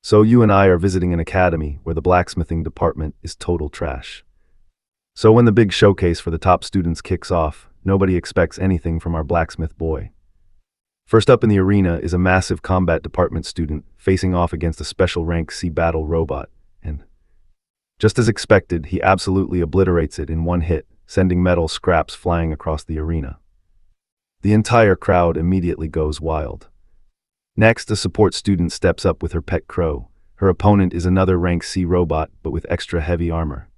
So you and I are visiting an academy where the blacksmithing department is total trash. So when the big showcase for the top students kicks off, nobody expects anything from our blacksmith boy. First up in the arena is a massive combat department student facing off against a special rank C battle robot, and just as expected, he absolutely obliterates it in one hit, sending metal scraps flying across the arena. The entire crowd immediately goes wild. Next, a support student steps up with her pet crow. Her opponent is another rank C robot, but with extra heavy armor.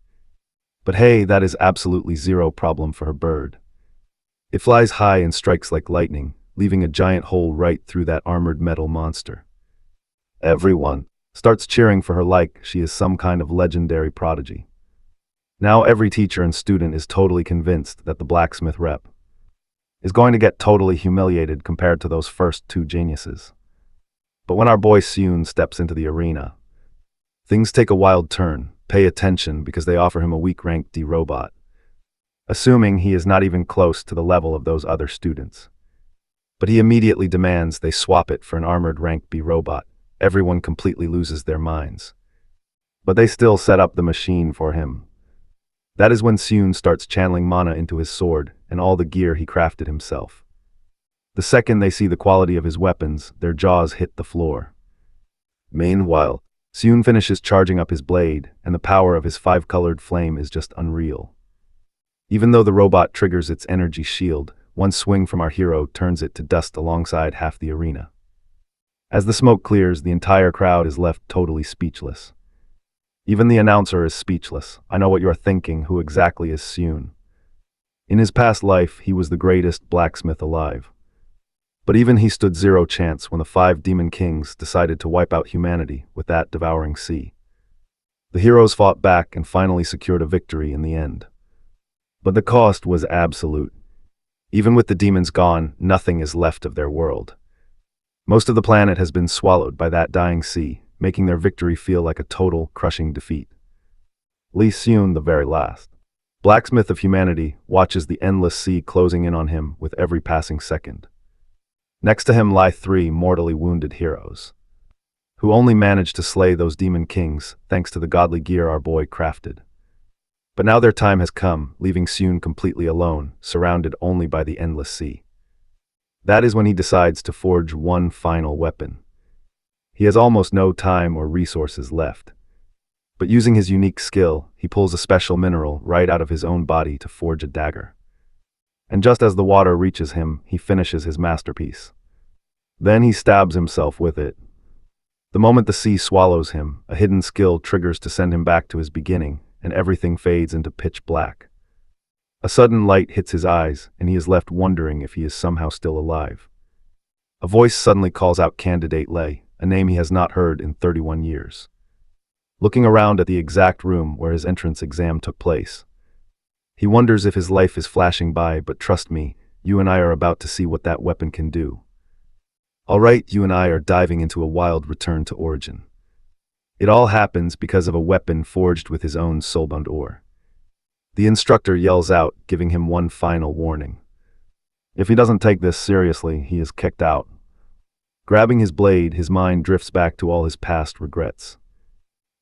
But hey, that is absolutely zero problem for her bird. It flies high and strikes like lightning, leaving a giant hole right through that armored metal monster. Everyone starts cheering for her like she is some kind of legendary prodigy. Now every teacher and student is totally convinced that the blacksmith rep is going to get totally humiliated compared to those first two geniuses. But when our boy Seun steps into the arena, things take a wild turn. Pay attention because they offer him a weak rank D robot, assuming he is not even close to the level of those other students. But he immediately demands they swap it for an armored rank B robot. Everyone completely loses their minds. But they still set up the machine for him. That is when Seun starts channeling mana into his sword and all the gear he crafted himself. The second they see the quality of his weapons, their jaws hit the floor. Meanwhile, Seun finishes charging up his blade, and the power of his five-colored flame is just unreal. Even though the robot triggers its energy shield, one swing from our hero turns it to dust alongside half the arena. As the smoke clears, the entire crowd is left totally speechless. Even the announcer is speechless. I know what you're thinking, who exactly is Seun? In his past life, he was the greatest blacksmith alive. But even he stood zero chance when the 5 demon kings decided to wipe out humanity with that devouring sea. The heroes fought back and finally secured a victory in the end. But the cost was absolute. Even with the demons gone, nothing is left of their world. Most of the planet has been swallowed by that dying sea, making their victory feel like a total, crushing defeat. Lee Seun, the very last blacksmith of humanity, watches the endless sea closing in on him with every passing second. Next to him lie 3 mortally wounded heroes, who only managed to slay those demon kings thanks to the godly gear our boy crafted. But now their time has come, leaving Seun completely alone, surrounded only by the endless sea. That is when he decides to forge one final weapon. He has almost no time or resources left. But using his unique skill, he pulls a special mineral right out of his own body to forge a dagger. And just as the water reaches him, he finishes his masterpiece. Then he stabs himself with it. The moment the sea swallows him, a hidden skill triggers to send him back to his beginning, and everything fades into pitch black. A sudden light hits his eyes, and he is left wondering if he is somehow still alive. A voice suddenly calls out Candidate Lei, a name he has not heard in 31 years. Looking around at the exact room where his entrance exam took place, he wonders if his life is flashing by, but trust me, you and I are about to see what that weapon can do. Alright, you and I are diving into a wild return to origin. It all happens because of a weapon forged with his own soulbound ore. The instructor yells out, giving him one final warning. If he doesn't take this seriously, he is kicked out. Grabbing his blade, his mind drifts back to all his past regrets.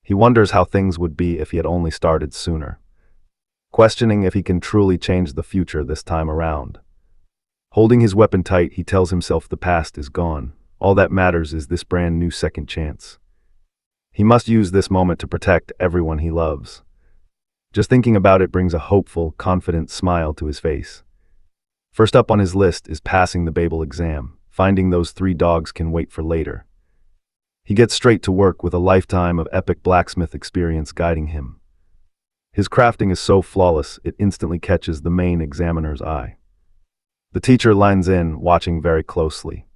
He wonders how things would be if he had only started sooner, questioning if he can truly change the future this time around. Holding his weapon tight, he tells himself the past is gone. All that matters is this brand new second chance. He must use this moment to protect everyone he loves. Just thinking about it brings a hopeful, confident smile to his face. First up on his list is passing the Babel exam. Finding those 3 dogs can wait for later. He gets straight to work with a lifetime of epic blacksmith experience guiding him. His crafting is so flawless, it instantly catches the main examiner's eye. The teacher lines in, watching very closely.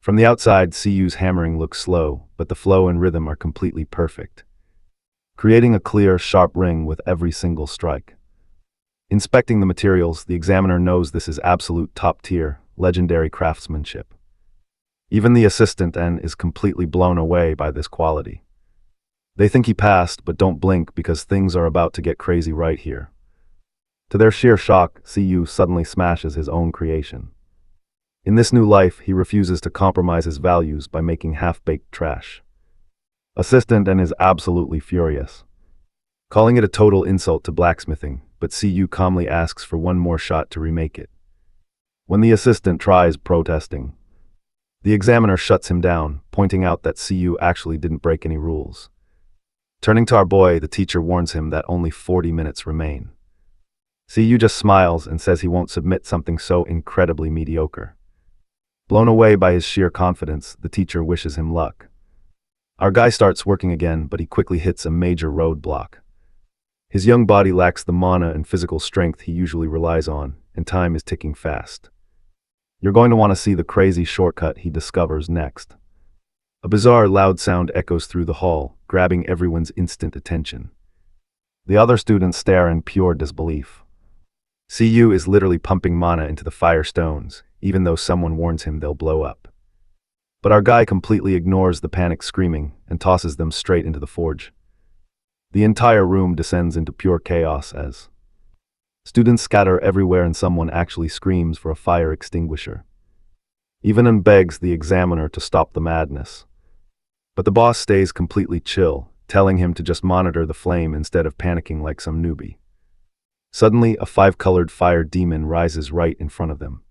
From the outside, Siyu's hammering looks slow, but the flow and rhythm are completely perfect, creating a clear, sharp ring with every single strike. Inspecting the materials, the examiner knows this is absolute top-tier, legendary craftsmanship. Even the assistant N is completely blown away by this quality. They think he passed, but don't blink because things are about to get crazy right here. To their sheer shock, Siyu suddenly smashes his own creation. In this new life, he refuses to compromise his values by making half-baked trash. Assistant and is absolutely furious, calling it a total insult to blacksmithing, but CU calmly asks for one more shot to remake it. When the assistant tries protesting, the examiner shuts him down, pointing out that CU actually didn't break any rules. Turning to our boy, the teacher warns him that only 40 minutes remain. CU just smiles and says he won't submit something so incredibly mediocre. Blown away by his sheer confidence, the teacher wishes him luck. Our guy starts working again, but he quickly hits a major roadblock. His young body lacks the mana and physical strength he usually relies on, and time is ticking fast. You're going to want to see the crazy shortcut he discovers next. A bizarre loud sound echoes through the hall, grabbing everyone's instant attention. The other students stare in pure disbelief. CU is literally pumping mana into the fire stones, even though someone warns him they'll blow up. But our guy completely ignores the panic screaming and tosses them straight into the forge. The entire room descends into pure chaos as students scatter everywhere and someone actually screams for a fire extinguisher. Even begs the examiner to stop the madness. But the boss stays completely chill, telling him to just monitor the flame instead of panicking like some newbie. Suddenly, a 5-colored fire demon rises right in front of them.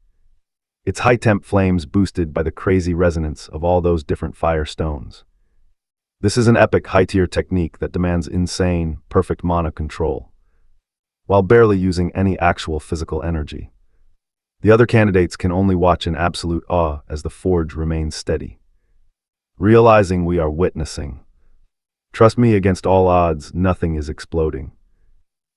Its high-temp flames boosted by the crazy resonance of all those different fire stones. This is an epic high-tier technique that demands insane, perfect mana control, while barely using any actual physical energy. The other candidates can only watch in absolute awe as the forge remains steady. Realizing we are witnessing, trust me, against all odds, nothing is exploding.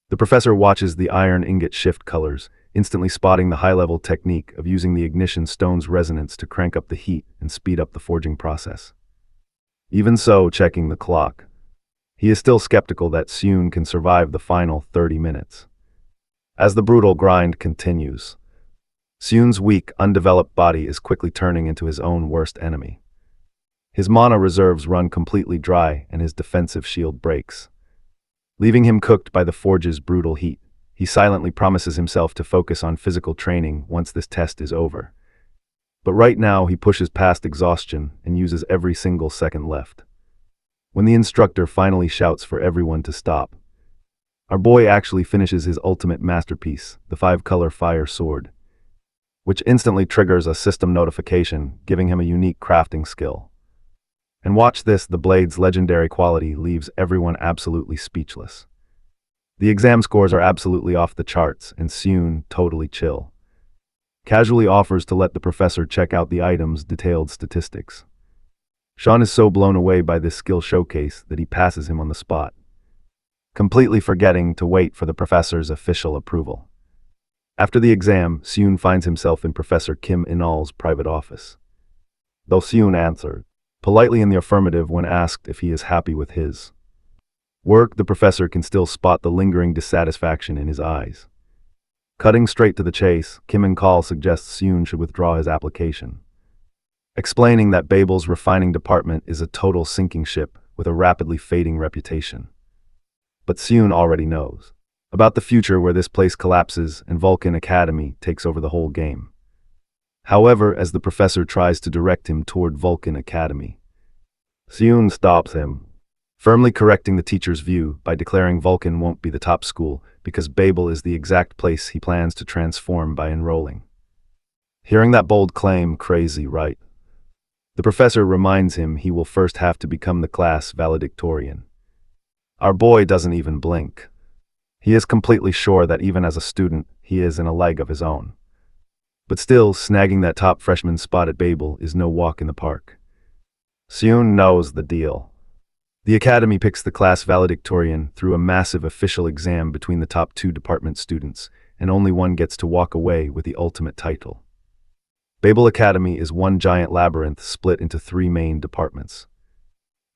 The professor watches the iron ingot shift colors, instantly spotting the high-level technique of using the ignition stone's resonance to crank up the heat and speed up the forging process. Even so, checking the clock, he is still skeptical that Seun can survive the final 30 minutes. As the brutal grind continues, Seun's weak, undeveloped body is quickly turning into his own worst enemy. His mana reserves run completely dry and his defensive shield breaks, leaving him cooked by the forge's brutal heat. He silently promises himself to focus on physical training once this test is over. But right now he pushes past exhaustion and uses every single second left. When the instructor finally shouts for everyone to stop, our boy actually finishes his ultimate masterpiece, the 5-color fire sword, which instantly triggers a system notification, giving him a unique crafting skill. And watch this, the blade's legendary quality leaves everyone absolutely speechless. The exam scores are absolutely off the charts, and Seun, totally chill, casually offers to let the professor check out the item's detailed statistics. Sean is so blown away by this skill showcase that he passes him on the spot, completely forgetting to wait for the professor's official approval. After the exam, Seun finds himself in Professor Kim In-all's private office. Though Seun answered politely in the affirmative when asked if he is happy with his work, the professor can still spot the lingering dissatisfaction in his eyes. Cutting straight to the chase, Kim In-call suggests Seun should withdraw his application, explaining that Babel's refining department is a total sinking ship with a rapidly fading reputation. But Seun already knows about the future where this place collapses and Vulcan Academy takes over the whole game. However, as the professor tries to direct him toward Vulcan Academy, Seun stops him, firmly correcting the teacher's view by declaring Vulcan won't be the top school because Babel is the exact place he plans to transform by enrolling. Hearing that bold claim, crazy, right? The professor reminds him he will first have to become the class valedictorian. Our boy doesn't even blink. He is completely sure that even as a student, he is in a league of his own. But still, snagging that top freshman spot at Babel is no walk in the park. Seun knows the deal. The academy picks the class valedictorian through a massive official exam between the top 2 department students, and only one gets to walk away with the ultimate title. Babel Academy is one giant labyrinth split into 3 main departments.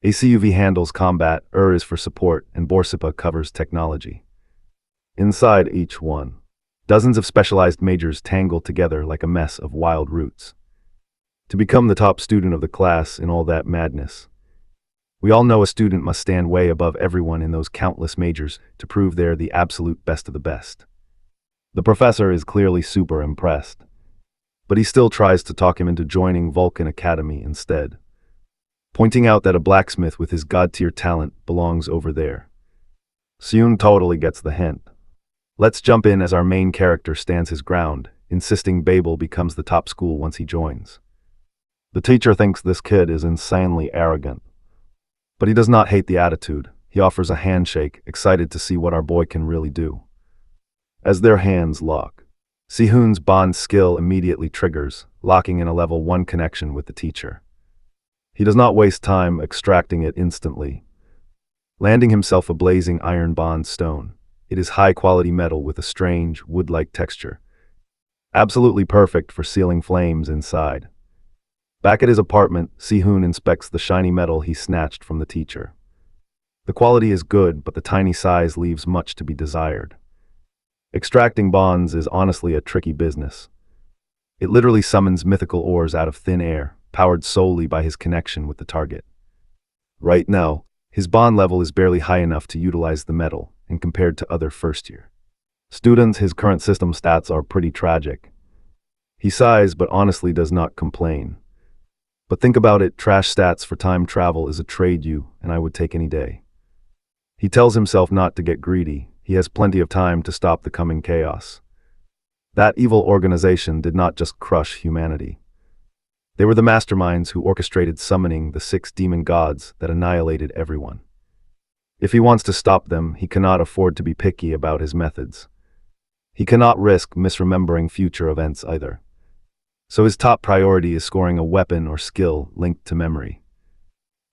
ACUV handles combat, is for support, and Borsipa covers technology. Inside each one, dozens of specialized majors tangle together like a mess of wild roots. To become the top student of the class in all that madness, we all know a student must stand way above everyone in those countless majors to prove they're the absolute best of the best. The professor is clearly super impressed, but he still tries to talk him into joining Vulcan Academy instead. pointing out that a blacksmith with his god-tier talent belongs over there. Seun totally gets the hint. Let's jump in as our main character stands his ground, insisting Babel becomes the top school once he joins. The teacher thinks this kid is insanely arrogant. But he does not hate the attitude. He offers a handshake, excited to see what our boy can really do. As their hands lock, Sehun's bond skill immediately triggers, locking in a level 1 connection with the teacher. He does not waste time extracting it instantly, landing himself a blazing iron bond stone. It is high-quality metal with a strange, wood-like texture. Absolutely perfect for sealing flames inside. Back at his apartment, Sehun inspects the shiny metal he snatched from the teacher. The quality is good, but the tiny size leaves much to be desired. Extracting bonds is honestly a tricky business. It literally summons mythical ores out of thin air, powered solely by his connection with the target. Right now, his bond level is barely high enough to utilize the metal, and compared to other first-year students, his current system stats are pretty tragic. He sighs but honestly does not complain. But think about it, trash stats for time travel is a trade and I would take any day. He tells himself not to get greedy. He has plenty of time to stop the coming chaos. That evil organization did not just crush humanity. They were the masterminds who orchestrated summoning the 6 demon gods that annihilated everyone. If he wants to stop them, he cannot afford to be picky about his methods. He cannot risk misremembering future events either. So his top priority is scoring a weapon or skill linked to memory.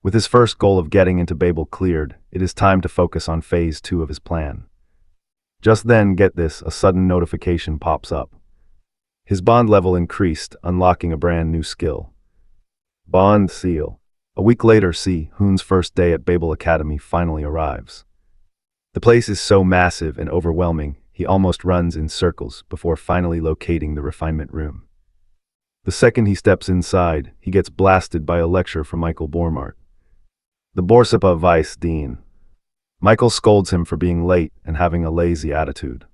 With his first goal of getting into Babel cleared, it is time to focus on phase 2 of his plan. Just then, get this, a sudden notification pops up. His bond level increased, unlocking a brand new skill. Bond Seal. A week later, Sehun's first day at Babel Academy finally arrives. The place is so massive and overwhelming, he almost runs in circles before finally locating the refinement room. The second he steps inside, he gets blasted by a lecture from Michael Bormart, the Borsapa Vice Dean. Michael scolds him for being late and having a lazy attitude.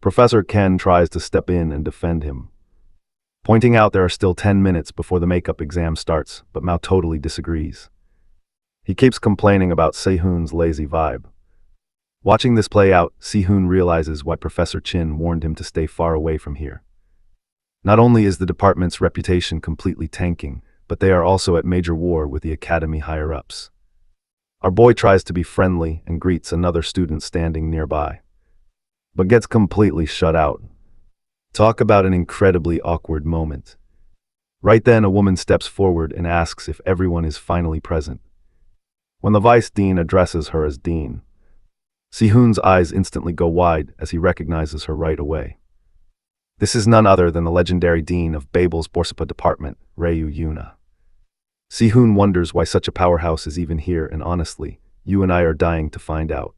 Professor Ken tries to step in and defend him, pointing out there are still 10 minutes before the makeup exam starts, but Mao totally disagrees. He keeps complaining about Sehun's lazy vibe. Watching this play out, Sehun realizes why Professor Chin warned him to stay far away from here. Not only is the department's reputation completely tanking, but they are also at major war with the academy higher-ups. Our boy tries to be friendly and greets another student standing nearby, but gets completely shut out. Talk about an incredibly awkward moment. Right then, a woman steps forward and asks if everyone is finally present. When the vice dean addresses her as dean, Sehun's eyes instantly go wide as he recognizes her right away. This is none other than the legendary dean of Babel's Borsapa department, Ryu Yuna. Sehun wonders why such a powerhouse is even here, and honestly, you and I are dying to find out.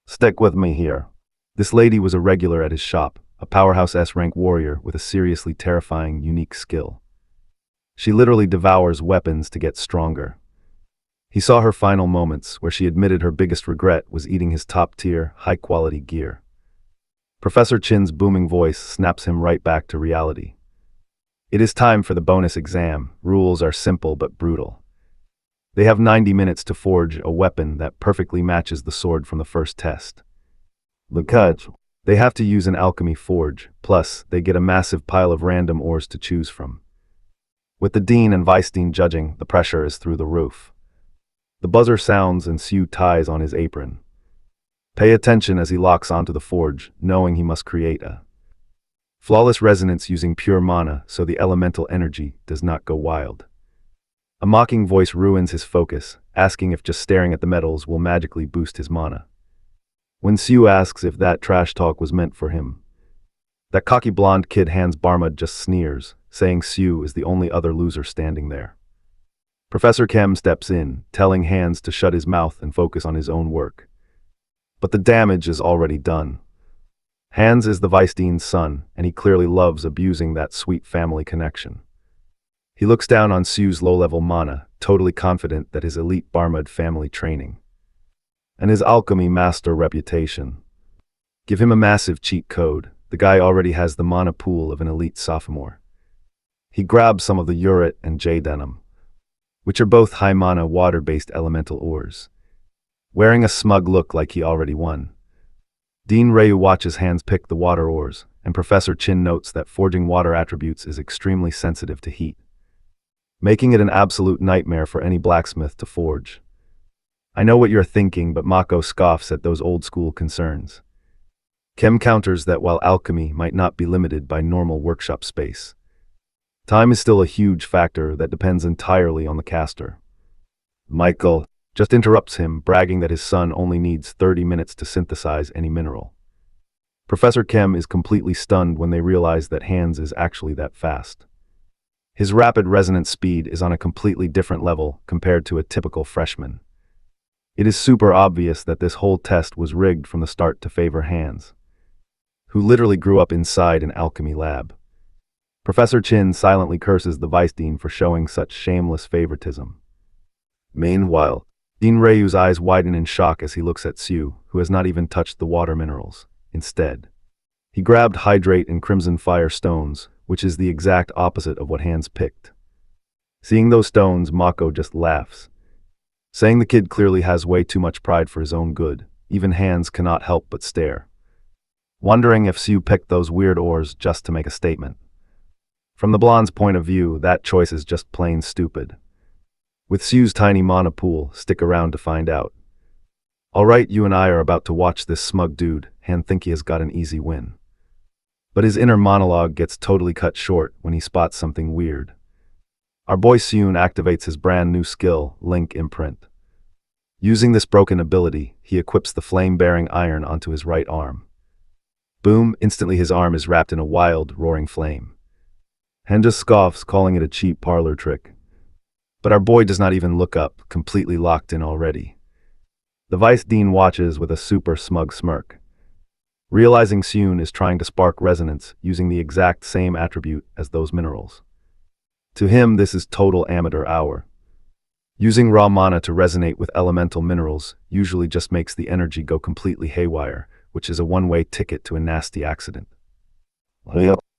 Stick with me here. This lady was a regular at his shop, a powerhouse S-rank warrior with a seriously terrifying, unique skill. She literally devours weapons to get stronger. He saw her final moments, where she admitted her biggest regret was eating his top-tier, high-quality gear. Professor Chin's booming voice snaps him right back to reality. It is time for the bonus exam. Rules are simple but brutal. They have 90 minutes to forge a weapon that perfectly matches the sword from the first test. The catch: they have to use an alchemy forge, plus they get a massive pile of random ores to choose from. With the dean and vice dean judging, the pressure is through the roof. The buzzer sounds and Sue ties on his apron. Pay attention as he locks onto the forge, knowing he must create a flawless resonance using pure mana so the elemental energy does not go wild. A mocking voice ruins his focus, asking if just staring at the metals will magically boost his mana. When Sue asks if that trash talk was meant for him, that cocky blonde kid Hans Barma just sneers, saying Sue is the only other loser standing there. Professor Kem steps in, telling Hans to shut his mouth and focus on his own work. But the damage is already done. Hans is the vice dean's son, and he clearly loves abusing that sweet family connection. He looks down on Sue's low-level mana, totally confident that his elite Barmud family training and his alchemy master reputation give him a massive cheat code. The guy already has the mana pool of an elite sophomore. He grabs some of the Urit and Jade denim, which are both high mana water-based elemental ores. Wearing a smug look like he already won, Dean Ryu watches Hans pick the water ores, and Professor Chin notes that forging water attributes is extremely sensitive to heat, making it an absolute nightmare for any blacksmith to forge. I know what you're thinking, but Mako scoffs at those old-school concerns. Kim counters that while alchemy might not be limited by normal workshop space, time is still a huge factor that depends entirely on the caster. Michael just interrupts him, bragging that his son only needs 30 minutes to synthesize any mineral. Professor Kim is completely stunned when they realize that Hans is actually that fast. His rapid resonance speed is on a completely different level compared to a typical freshman. It is super obvious that this whole test was rigged from the start to favor Hans, who literally grew up inside an alchemy lab. Professor Chin silently curses the vice dean for showing such shameless favoritism. Meanwhile, Dean Ryu's eyes widen in shock as he looks at Sue, who has not even touched the water minerals. Instead, he grabbed Hydrate and Crimson Fire stones, which is the exact opposite of what Hans picked. Seeing those stones, Mako just laughs, saying the kid clearly has way too much pride for his own good. Even Hans cannot help but stare, wondering if Sue picked those weird ores just to make a statement. From the blonde's point of view, that choice is just plain stupid. With Sue's tiny mana pool, stick around to find out. Alright, you and I are about to watch this smug dude, and think he has got an easy win. But his inner monologue gets totally cut short when he spots something weird. Our boy Seun activates his brand new skill, Link Imprint. Using this broken ability, he equips the flame-bearing iron onto his right arm. Boom, instantly his arm is wrapped in a wild, roaring flame. Han just scoffs, calling it a cheap parlor trick. But our boy does not even look up, completely locked in already. The vice dean watches with a super smug smirk, realizing Seun is trying to spark resonance using the exact same attribute as those minerals. To him, this is total amateur hour. Using raw mana to resonate with elemental minerals usually just makes the energy go completely haywire, which is a one-way ticket to a nasty accident.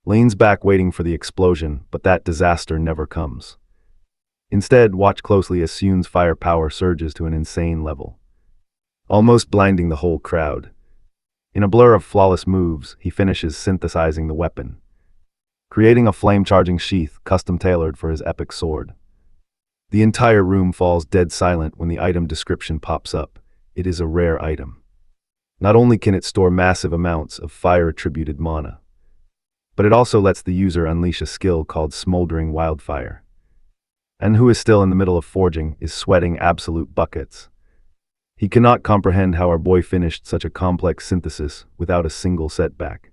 Leans back waiting for the explosion, but that disaster never comes. Instead, watch closely as Seun's firepower surges to an insane level, almost blinding the whole crowd. In a blur of flawless moves, he finishes synthesizing the weapon, creating a flame-charging sheath custom-tailored for his epic sword. The entire room falls dead silent when the item description pops up. It is a rare item. Not only can it store massive amounts of fire-attributed mana, but it also lets the user unleash a skill called Smoldering Wildfire. And who is still in the middle of forging is sweating absolute buckets. He cannot comprehend how our boy finished such a complex synthesis without a single setback.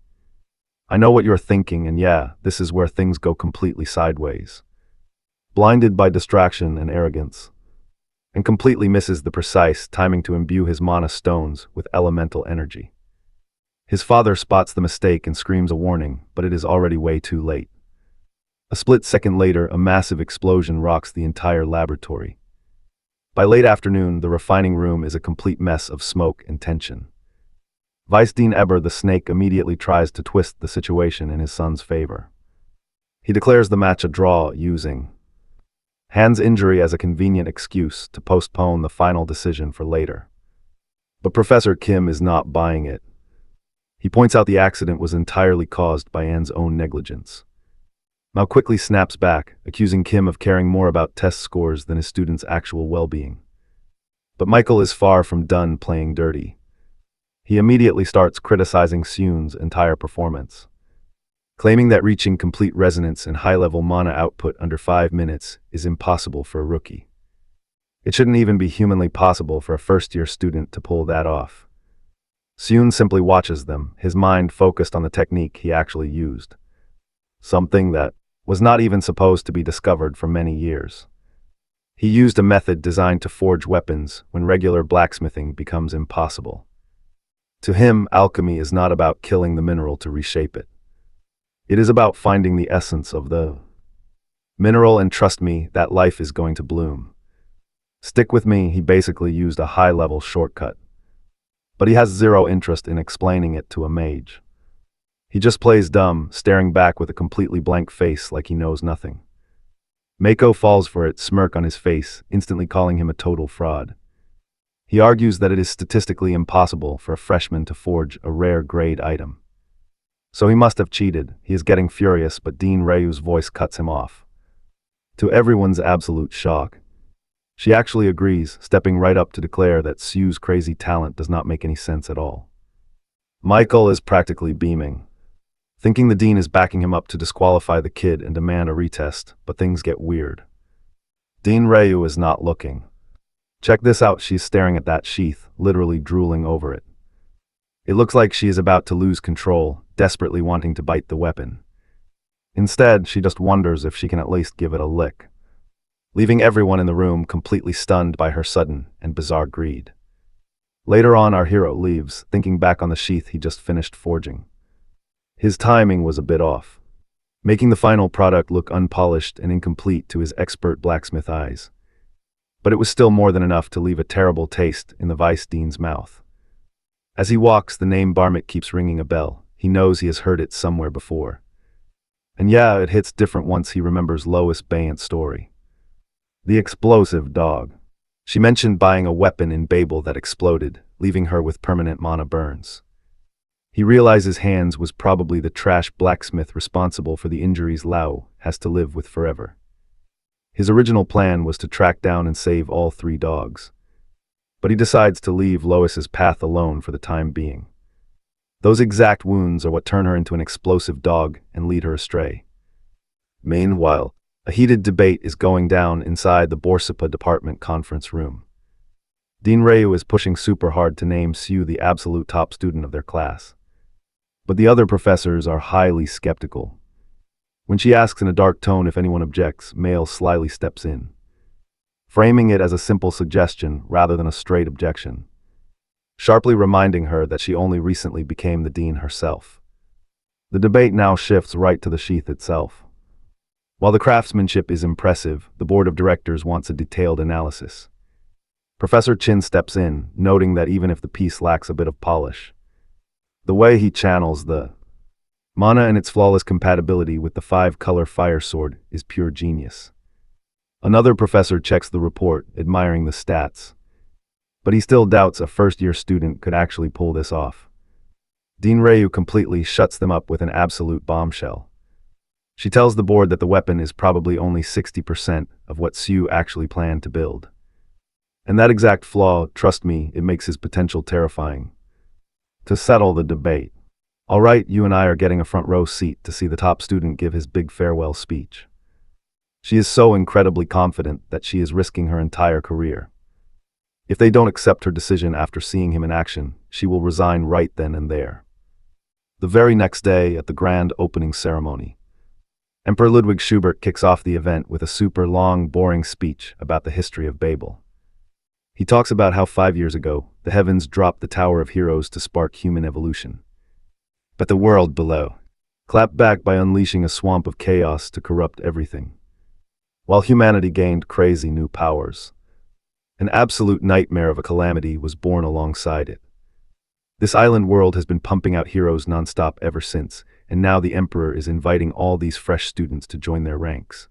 I know what you're thinking, and yeah, this is where things go completely sideways. Blinded by distraction and arrogance, and completely misses the precise timing to imbue his mana stones with elemental energy. His father spots the mistake and screams a warning, but it is already way too late. A split second later, a massive explosion rocks the entire laboratory. By late afternoon, the refining room is a complete mess of smoke and tension. Vice Dean Eber the Snake immediately tries to twist the situation in his son's favor. He declares the match a draw using Hans' injury as a convenient excuse to postpone the final decision for later. But Professor Kim is not buying it. He points out the accident was entirely caused by Anne's own negligence. Mao quickly snaps back, accusing Kim of caring more about test scores than his students' actual well-being. But Michael is far from done playing dirty. He immediately starts criticizing Seun's entire performance, claiming that reaching complete resonance and high-level mana output under 5 minutes is impossible for a rookie. It shouldn't even be humanly possible for a first-year student to pull that off. Seun simply watches them, his mind focused on the technique he actually used, something that was not even supposed to be discovered for many years. He used a method designed to forge weapons when regular blacksmithing becomes impossible. To him, alchemy is not about killing the mineral to reshape it. It is about finding the essence of the mineral, and trust me, that life is going to bloom. Stick with me, he basically used a high-level shortcut. But he has zero interest in explaining it to a mage. He just plays dumb, staring back with a completely blank face like he knows nothing. Mako falls for it, smirk on his face, instantly calling him a total fraud. He argues that it is statistically impossible for a freshman to forge a rare grade item. So he must have cheated. He is getting furious, but Dean Ryu's voice cuts him off. To everyone's absolute shock, she actually agrees, stepping right up to declare that Sue's crazy talent does not make any sense at all. Michael is practically beaming, thinking the dean is backing him up to disqualify the kid and demand a retest, but things get weird. Dean Ryu is not looking. Check this out, she's staring at that sheath, literally drooling over it. It looks like she is about to lose control, desperately wanting to bite the weapon. Instead, she just wonders if she can at least give it a lick, leaving everyone in the room completely stunned by her sudden and bizarre greed. Later on, our hero leaves, thinking back on the sheath he just finished forging. His timing was a bit off, making the final product look unpolished and incomplete to his expert blacksmith eyes. But it was still more than enough to leave a terrible taste in the vice dean's mouth. As he walks, the name Barmit keeps ringing a bell. He knows he has heard it somewhere before. And yeah, it hits different once he remembers Lois Bayant's story. The explosive dog. She mentioned buying a weapon in Babel that exploded, leaving her with permanent mana burns. He realizes Hans was probably the trash blacksmith responsible for the injuries Lao has to live with forever. His original plan was to track down and save all 3 dogs. But he decides to leave Lois's path alone for the time being. Those exact wounds are what turn her into an explosive dog and lead her astray. Meanwhile, a heated debate is going down inside the Borsapa department conference room. Dean Ryu is pushing super hard to name Sue the absolute top student of their class. But the other professors are highly skeptical. When she asks in a dark tone if anyone objects, Mail slyly steps in, framing it as a simple suggestion rather than a straight objection, sharply reminding her that she only recently became the dean herself. The debate now shifts right to the sheath itself. While the craftsmanship is impressive, the board of directors wants a detailed analysis. Professor Chin steps in, noting that even if the piece lacks a bit of polish, the way he channels the mana and its flawless compatibility with the 5-color fire sword is pure genius. Another professor checks the report, admiring the stats, but he still doubts a first-year student could actually pull this off. Dean Ryu completely shuts them up with an absolute bombshell. She tells the board that the weapon is probably only 60% of what Sue actually planned to build. And that exact flaw, trust me, it makes his potential terrifying. To settle the debate, all right, you and I are getting a front row seat to see the top student give his big farewell speech. She is so incredibly confident that she is risking her entire career. If they don't accept her decision after seeing him in action, she will resign right then and there. The very next day, at the grand opening ceremony, Emperor Ludwig Schubert kicks off the event with a super long, boring speech about the history of Babel. He talks about how 5 years ago, the heavens dropped the Tower of Heroes to spark human evolution. But the world below clapped back by unleashing a swamp of chaos to corrupt everything, while humanity gained crazy new powers. An absolute nightmare of a calamity was born alongside it. This island world has been pumping out heroes nonstop ever since, and now the Emperor is inviting all these fresh students to join their ranks.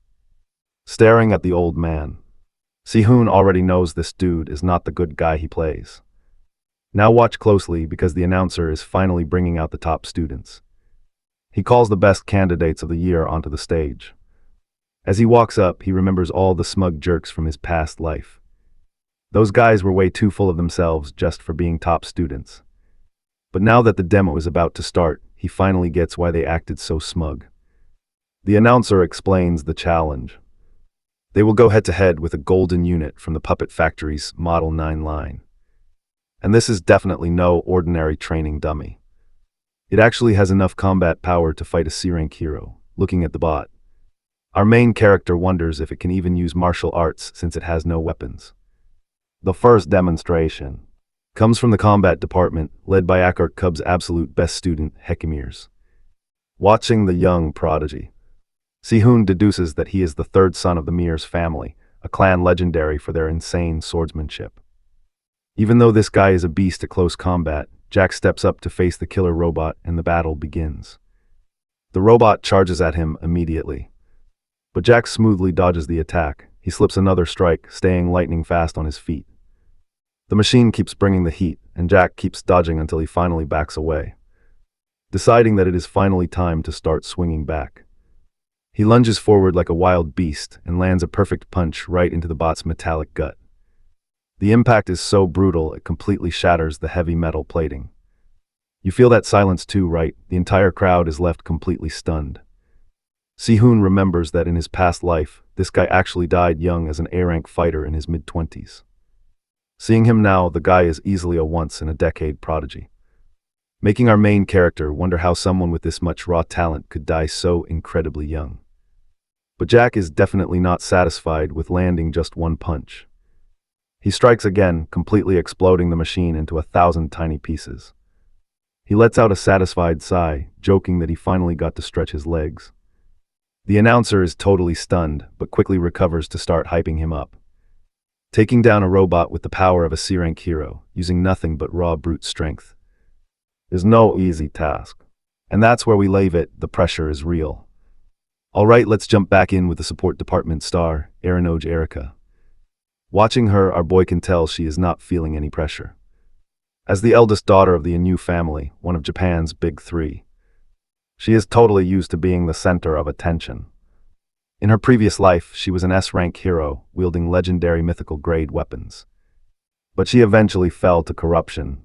Staring at the old man, Si-hoon already knows this dude is not the good guy he plays. Now watch closely because the announcer is finally bringing out the top students. He calls the best candidates of the year onto the stage. As he walks up, he remembers all the smug jerks from his past life. Those guys were way too full of themselves just for being top students. But now that the demo is about to start, he finally gets why they acted so smug. The announcer explains the challenge. They will go head-to-head with a golden unit from the Puppet Factory's Model 9 line. And this is definitely no ordinary training dummy. It actually has enough combat power to fight a C-rank hero. Looking at the bot, our main character wonders if it can even use martial arts since it has no weapons. The first demonstration comes from the combat department, led by Akart Cub's absolute best student, Hekimirs. Watching the young prodigy, Si-hoon deduces that he is the third son of the Mears family, a clan legendary for their insane swordsmanship. Even though this guy is a beast at close combat, Jack steps up to face the killer robot and the battle begins. The robot charges at him immediately. But Jack smoothly dodges the attack. He slips another strike, staying lightning fast on his feet. The machine keeps bringing the heat, and Jack keeps dodging until he finally backs away, deciding that it is finally time to start swinging back. He lunges forward like a wild beast and lands a perfect punch right into the bot's metallic gut. The impact is so brutal it completely shatters the heavy metal plating. You feel that silence too, right? The entire crowd is left completely stunned. Si-hoon remembers that in his past life, this guy actually died young as an A-rank fighter in his mid-20s. Seeing him now, the guy is easily a once-in-a-decade prodigy, making our main character wonder how someone with this much raw talent could die so incredibly young. But Jack is definitely not satisfied with landing just one punch. He strikes again, completely exploding the machine into 1,000 tiny pieces. He lets out a satisfied sigh, joking that he finally got to stretch his legs. The announcer is totally stunned, but quickly recovers to start hyping him up. Taking down a robot with the power of a C-rank hero, using nothing but raw brute strength, is no easy task. And that's where we leave it. The pressure is real. Alright, let's jump back in with the support department star, Aranoj Erica. Watching her, our boy can tell she is not feeling any pressure. As the eldest daughter of the Inu family, one of Japan's big three, she is totally used to being the center of attention. In her previous life, she was an S-rank hero, wielding legendary mythical grade weapons. But she eventually fell to corruption,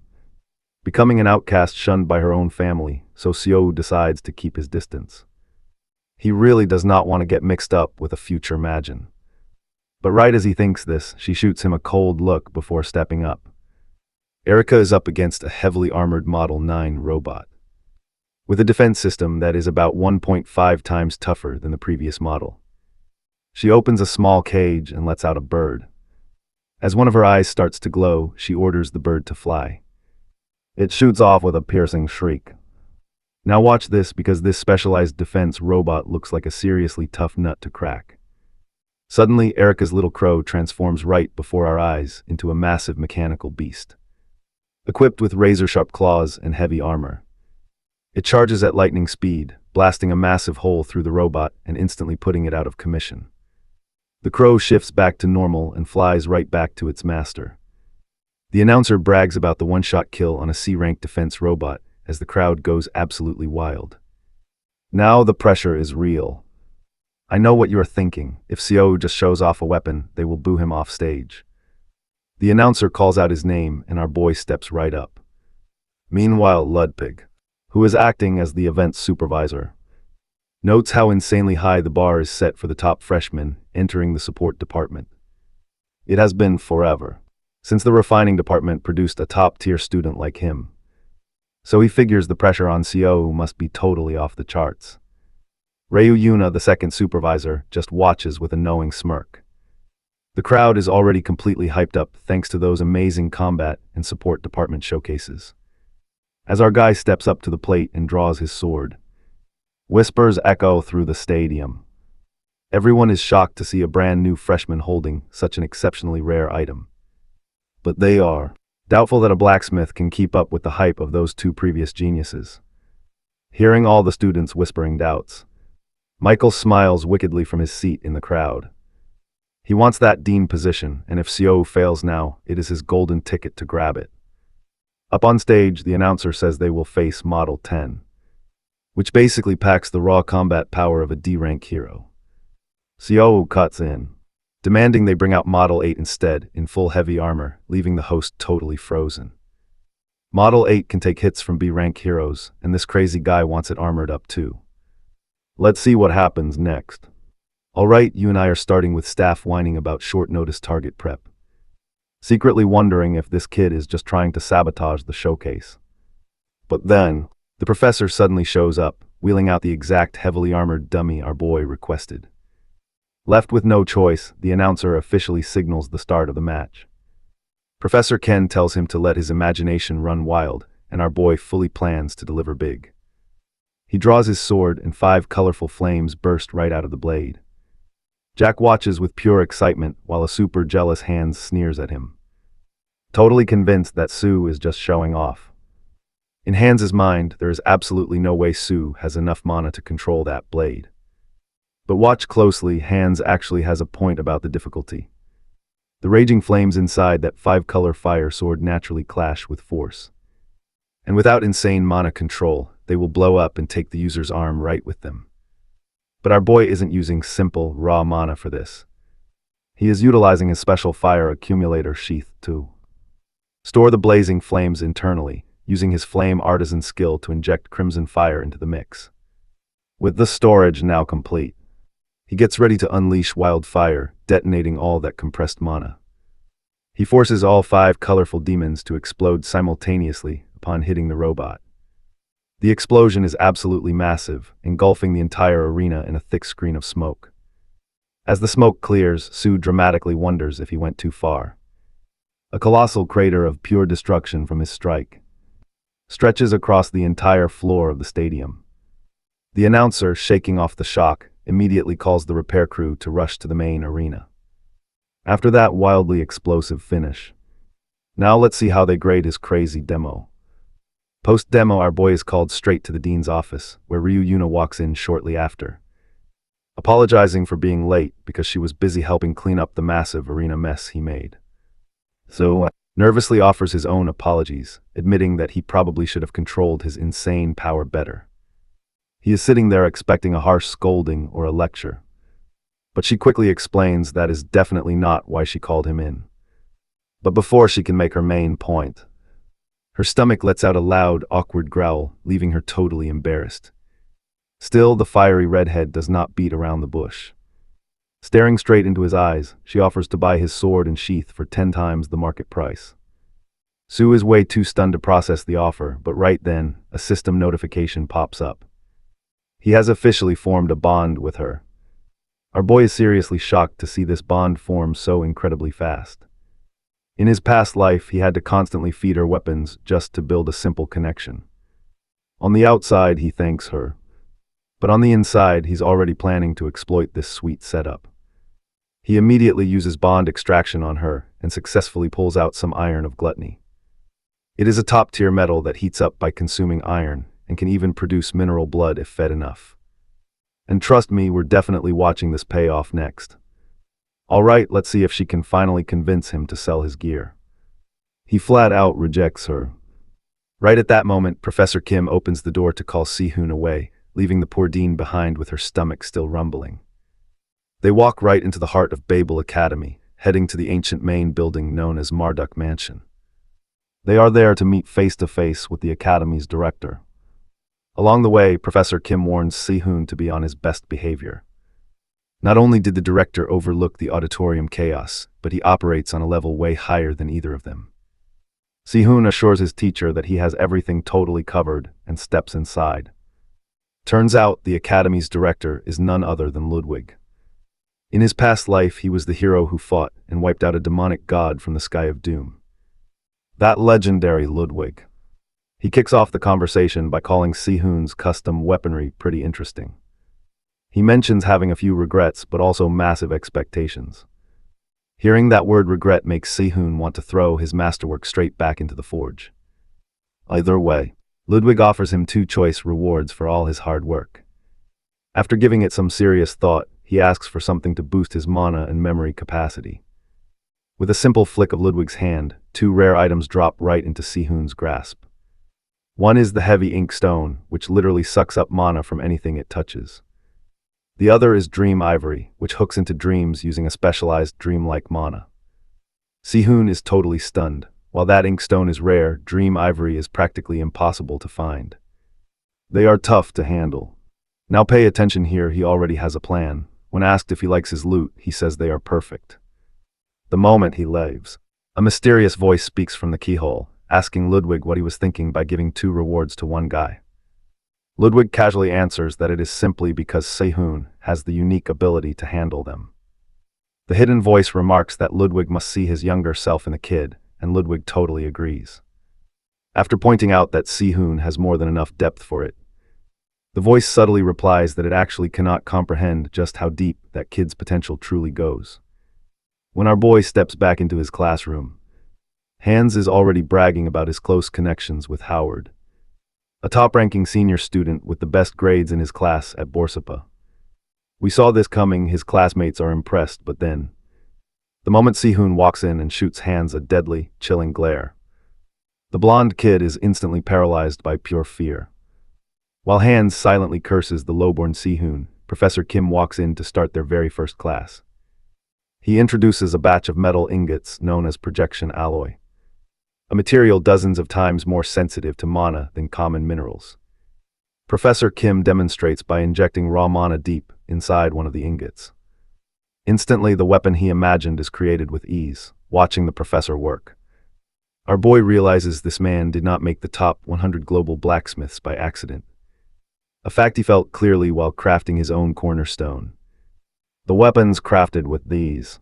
becoming an outcast shunned by her own family, so Seo decides to keep his distance. He really does not want to get mixed up with a future Majin. But right as he thinks this, she shoots him a cold look before stepping up. Erica is up against a heavily armored Model 9 robot, with a defense system that is about 1.5 times tougher than the previous model. She opens a small cage and lets out a bird. As one of her eyes starts to glow, she orders the bird to fly. It shoots off with a piercing shriek. Now watch this, because this specialized defense robot looks like a seriously tough nut to crack. Suddenly, Erica's little crow transforms right before our eyes into a massive mechanical beast, equipped with razor-sharp claws and heavy armor. It charges at lightning speed, blasting a massive hole through the robot and instantly putting it out of commission. The crow shifts back to normal and flies right back to its master. The announcer brags about the one-shot kill on a C-rank defense robot as the crowd goes absolutely wild. Now the pressure is real. I know what you are thinking. If Seo just shows off a weapon, they will boo him off stage. The announcer calls out his name and our boy steps right up. Meanwhile, Ludwig, who is acting as the event's supervisor, notes how insanely high the bar is set for the top freshman entering the support department. It has been forever since the refining department produced a top-tier student like him. So he figures the pressure on Seo must be totally off the charts. Ryu Yuna, the second supervisor, just watches with a knowing smirk. The crowd is already completely hyped up thanks to those amazing combat and support department showcases. As our guy steps up to the plate and draws his sword, whispers echo through the stadium. Everyone is shocked to see a brand new freshman holding such an exceptionally rare item. But they are doubtful that a blacksmith can keep up with the hype of those two previous geniuses. Hearing all the students whispering doubts, Michael smiles wickedly from his seat in the crowd. He wants that dean position, and if Seo fails now, it is his golden ticket to grab it. Up on stage, the announcer says they will face Model 10, which basically packs the raw combat power of a D-rank hero. Seo cuts in, demanding they bring out Model 8 instead, in full heavy armor, leaving the host totally frozen. Model 8 can take hits from B-rank heroes, and this crazy guy wants it armored up too. Let's see what happens next. Alright, you and I are starting with staff whining about short-notice target prep, secretly wondering if this kid is just trying to sabotage the showcase. But then, the professor suddenly shows up, wheeling out the exact heavily armored dummy our boy requested. Left with no choice, the announcer officially signals the start of the match. Professor Ken tells him to let his imagination run wild, and our boy fully plans to deliver big. He draws his sword and 5 colorful flames burst right out of the blade. Jack watches with pure excitement while a super jealous Hans sneers at him, totally convinced that Sue is just showing off. In Hans's mind, there is absolutely no way Sue has enough mana to control that blade. But watch closely, Hans actually has a point about the difficulty. The raging flames inside that 5-color fire sword naturally clash with force. And without insane mana control, they will blow up and take the user's arm right with them. But our boy isn't using simple, raw mana for this. He is utilizing his special fire accumulator sheath to store the blazing flames internally, using his flame artisan skill to inject crimson fire into the mix. With the storage now complete, he gets ready to unleash wildfire, detonating all that compressed mana. He forces all 5 colorful demons to explode simultaneously upon hitting the robot. The explosion is absolutely massive, engulfing the entire arena in a thick screen of smoke. As the smoke clears, Sue dramatically wonders if he went too far. A colossal crater of pure destruction from his strike stretches across the entire floor of the stadium. The announcer, shaking off the shock, immediately calls the repair crew to rush to the main arena. After that wildly explosive finish, now let's see how they grade his crazy demo. Post-demo, our boy is called straight to the dean's office, where Ryu Yuna walks in shortly after, apologizing for being late because she was busy helping clean up the massive arena mess he made. So, nervously offers his own apologies, admitting that he probably should have controlled his insane power better. He is sitting there expecting a harsh scolding or a lecture. But she quickly explains that is definitely not why she called him in. But before she can make her main point, her stomach lets out a loud, awkward growl, leaving her totally embarrassed. Still, the fiery redhead does not beat around the bush. Staring straight into his eyes, she offers to buy his sword and sheath for 10 times the market price. Sue is way too stunned to process the offer, but right then, a system notification pops up. He has officially formed a bond with her. Our boy is seriously shocked to see this bond form so incredibly fast. In his past life, he had to constantly feed her weapons just to build a simple connection. On the outside, he thanks her. But on the inside, he's already planning to exploit this sweet setup. He immediately uses bond extraction on her and successfully pulls out some iron of gluttony. It is a top-tier metal that heats up by consuming iron and can even produce mineral blood if fed enough. And trust me, we're definitely watching this pay off next. Alright, let's see if she can finally convince him to sell his gear. He flat out rejects her. Right at that moment, Professor Kim opens the door to call Si-hoon away, leaving the poor dean behind with her stomach still rumbling. They walk right into the heart of Babel Academy, heading to the ancient main building known as Marduk Mansion. They are there to meet face-to-face with the Academy's director. Along the way, Professor Kim warns Si-hoon to be on his best behavior. Not only did the director overlook the auditorium chaos, but he operates on a level way higher than either of them. Si-hoon assures his teacher that he has everything totally covered and steps inside. Turns out the Academy's director is none other than Ludwig. In his past life, he was the hero who fought and wiped out a demonic god from the sky of doom. That legendary Ludwig. He kicks off the conversation by calling Si-hoon's custom weaponry pretty interesting. He mentions having a few regrets, but also massive expectations. Hearing that word regret makes Si-hoon want to throw his masterwork straight back into the forge. Either way, Ludwig offers him 2 choice rewards for all his hard work. After giving it some serious thought, he asks for something to boost his mana and memory capacity. With a simple flick of Ludwig's hand, 2 rare items drop right into Si-hoon's grasp. One is the heavy ink stone, which literally sucks up mana from anything it touches. The other is dream ivory, which hooks into dreams using a specialized dream-like mana. Si-hoon is totally stunned. While that ink stone is rare, dream ivory is practically impossible to find. They are tough to handle. Now pay attention here, he already has a plan. When asked if he likes his loot, he says they are perfect. The moment he leaves, a mysterious voice speaks from the keyhole, asking Ludwig what he was thinking by giving 2 rewards to one guy. Ludwig casually answers that it is simply because Si-hoon has the unique ability to handle them. The hidden voice remarks that Ludwig must see his younger self in the kid, and Ludwig totally agrees. After pointing out that Si-hoon has more than enough depth for it, the voice subtly replies that it actually cannot comprehend just how deep that kid's potential truly goes. When our boy steps back into his classroom, Hans is already bragging about his close connections with Howard, a top-ranking senior student with the best grades in his class at Borsapa. We saw this coming, his classmates are impressed, but then, the moment Sehun walks in and shoots Hans a deadly, chilling glare, the blonde kid is instantly paralyzed by pure fear. While Hans silently curses the lowborn Sehun, Professor Kim walks in to start their very first class. He introduces a batch of metal ingots known as projection alloy, a material dozens of times more sensitive to mana than common minerals. Professor Kim demonstrates by injecting raw mana deep inside one of the ingots. Instantly, the weapon he imagined is created with ease, watching the professor work. Our boy realizes this man did not make the top 100 global blacksmiths by accident, a fact he felt clearly while crafting his own cornerstone. The weapons crafted with these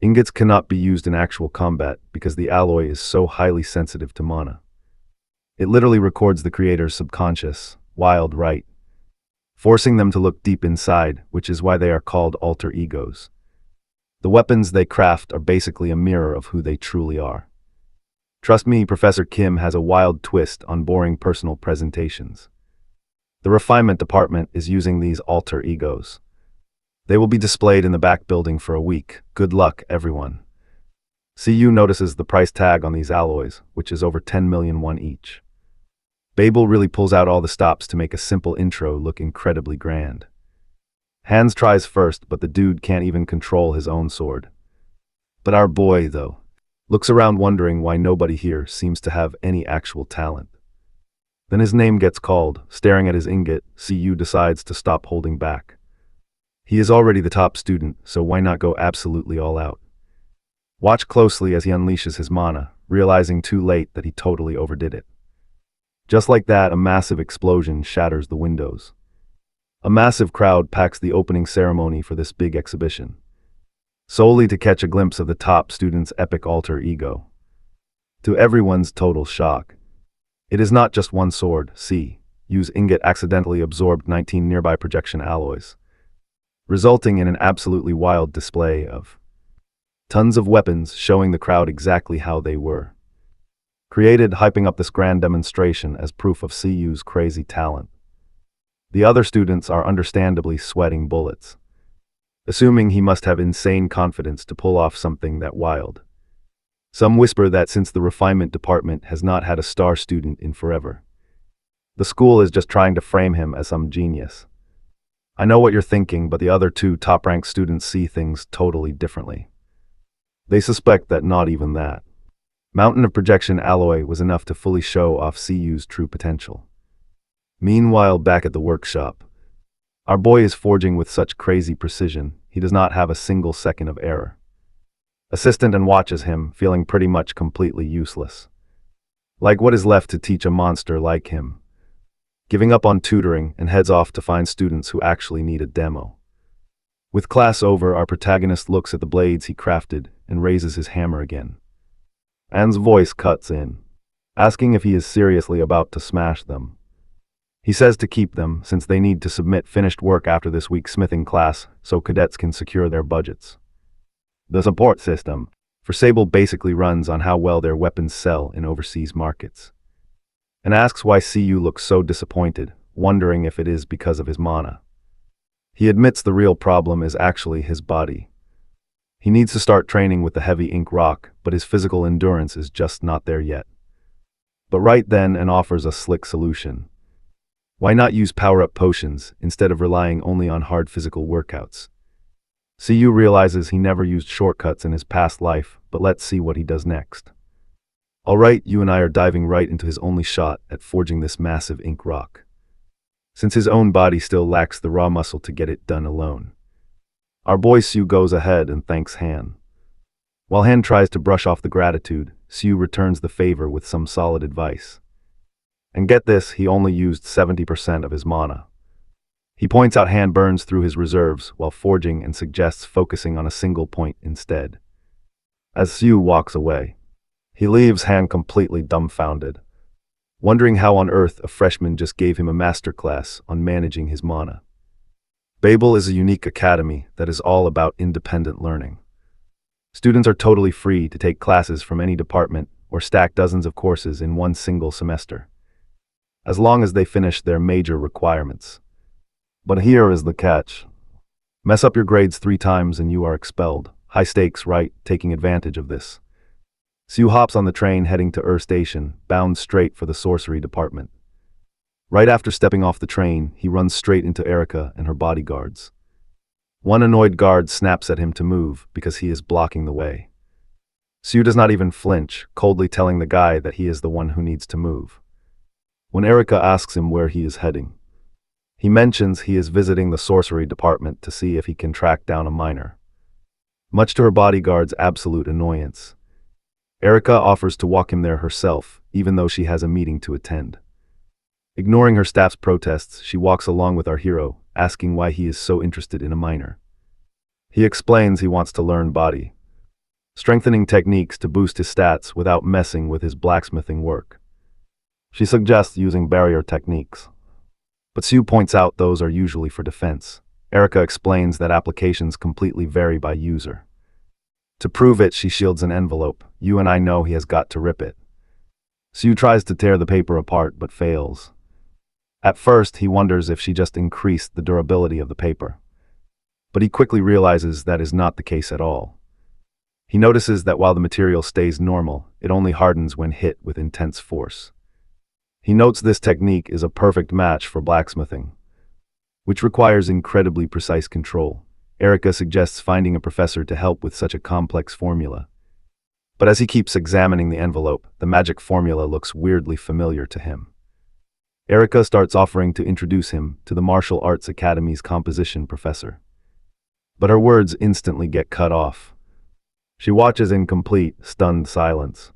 ingots cannot be used in actual combat because the alloy is so highly sensitive to mana. It literally records the creator's subconscious, wild right, forcing them to look deep inside, which is why they are called alter egos. The weapons they craft are basically a mirror of who they truly are. Trust me, Professor Kim has a wild twist on boring personal presentations. The refinement department is using these alter egos. They will be displayed in the back building for a week. Good luck, everyone. CU notices the price tag on these alloys, which is over 10 million won each. Babel really pulls out all the stops to make a simple intro look incredibly grand. Hans tries first, but the dude can't even control his own sword. But our boy, though, looks around wondering why nobody here seems to have any actual talent. Then his name gets called. Staring at his ingot, CU decides to stop holding back. He is already the top student, so why not go absolutely all out? Watch closely as he unleashes his mana, realizing too late that he totally overdid it. Just like that, a massive explosion shatters the windows. A massive crowd packs the opening ceremony for this big exhibition, solely to catch a glimpse of the top student's epic alter ego. To everyone's total shock, it is not just one sword. Use ingot accidentally absorbed 19 nearby projection alloys, resulting in an absolutely wild display of tons of weapons, showing the crowd exactly how they were created, hyping up this grand demonstration as proof of CU's crazy talent. The other students are understandably sweating bullets, assuming he must have insane confidence to pull off something that wild. Some whisper that since the refinement department has not had a star student in forever, the school is just trying to frame him as some genius. I know what you're thinking, but the other two top-ranked students see things totally differently. They suspect that not even that mountain of projection alloy was enough to fully show off CU's true potential. Meanwhile, back at the workshop, our boy is forging with such crazy precision, he does not have a single second of error. Assistant and watches him, feeling pretty much completely useless. Like what is left to teach a monster like him? Giving up on tutoring and heads off to find students who actually need a demo. With class over, our protagonist looks at the blades he crafted and raises his hammer again. Anne's voice cuts in, asking if he is seriously about to smash them. He says to keep them, since they need to submit finished work after this week's smithing class so cadets can secure their budgets. The support system for Sable basically runs on how well their weapons sell in overseas markets, and asks why CU looks so disappointed, wondering if it is because of his mana. He admits the real problem is actually his body. He needs to start training with the heavy ink rock, but his physical endurance is just not there yet. But right then, and offers a slick solution. Why not use power-up potions instead of relying only on hard physical workouts? CU realizes he never used shortcuts in his past life, but let's see what he does next. Alright, you and I are diving right into his only shot at forging this massive ink rock, since his own body still lacks the raw muscle to get it done alone. Our boy Sue goes ahead and thanks Han. While Han tries to brush off the gratitude, Sue returns the favor with some solid advice. And get this, he only used 70% of his mana. He points out Han burns through his reserves while forging and suggests focusing on a single point instead. As Sue walks away, he leaves Han completely dumbfounded, wondering how on earth a freshman just gave him a masterclass on managing his mana. Babel is a unique academy that is all about independent learning. Students are totally free to take classes from any department or stack dozens of courses in one single semester, as long as they finish their major requirements. But here is the catch. Mess up your grades 3 times and you are expelled. High stakes, right? Taking advantage of this. Sue hops on the train heading to Station, bound straight for the sorcery department. Right after stepping off the train, he runs straight into Erica and her bodyguards. One annoyed guard snaps at him to move because he is blocking the way. Sue does not even flinch, coldly telling the guy that he is the one who needs to move. When Erica asks him where he is heading, he mentions he is visiting the sorcery department to see if he can track down a minor. Much to her bodyguard's absolute annoyance, Erica offers to walk him there herself, even though she has a meeting to attend. Ignoring her staff's protests, she walks along with our hero, asking why he is so interested in a minor. He explains he wants to learn body strengthening techniques to boost his stats without messing with his blacksmithing work. She suggests using barrier techniques, but Sue points out those are usually for defense. Erica explains that applications completely vary by user. To prove it, she shields an envelope. You and I know he has got to rip it. Sue tries to tear the paper apart but fails. At first, he wonders if she just increased the durability of the paper. But he quickly realizes that is not the case at all. He notices that while the material stays normal, it only hardens when hit with intense force. He notes this technique is a perfect match for blacksmithing, which requires incredibly precise control. Erica suggests finding a professor to help with such a complex formula. But as he keeps examining the envelope, the magic formula looks weirdly familiar to him. Erica starts offering to introduce him to the Martial Arts Academy's composition professor. But her words instantly get cut off. She watches in complete, stunned silence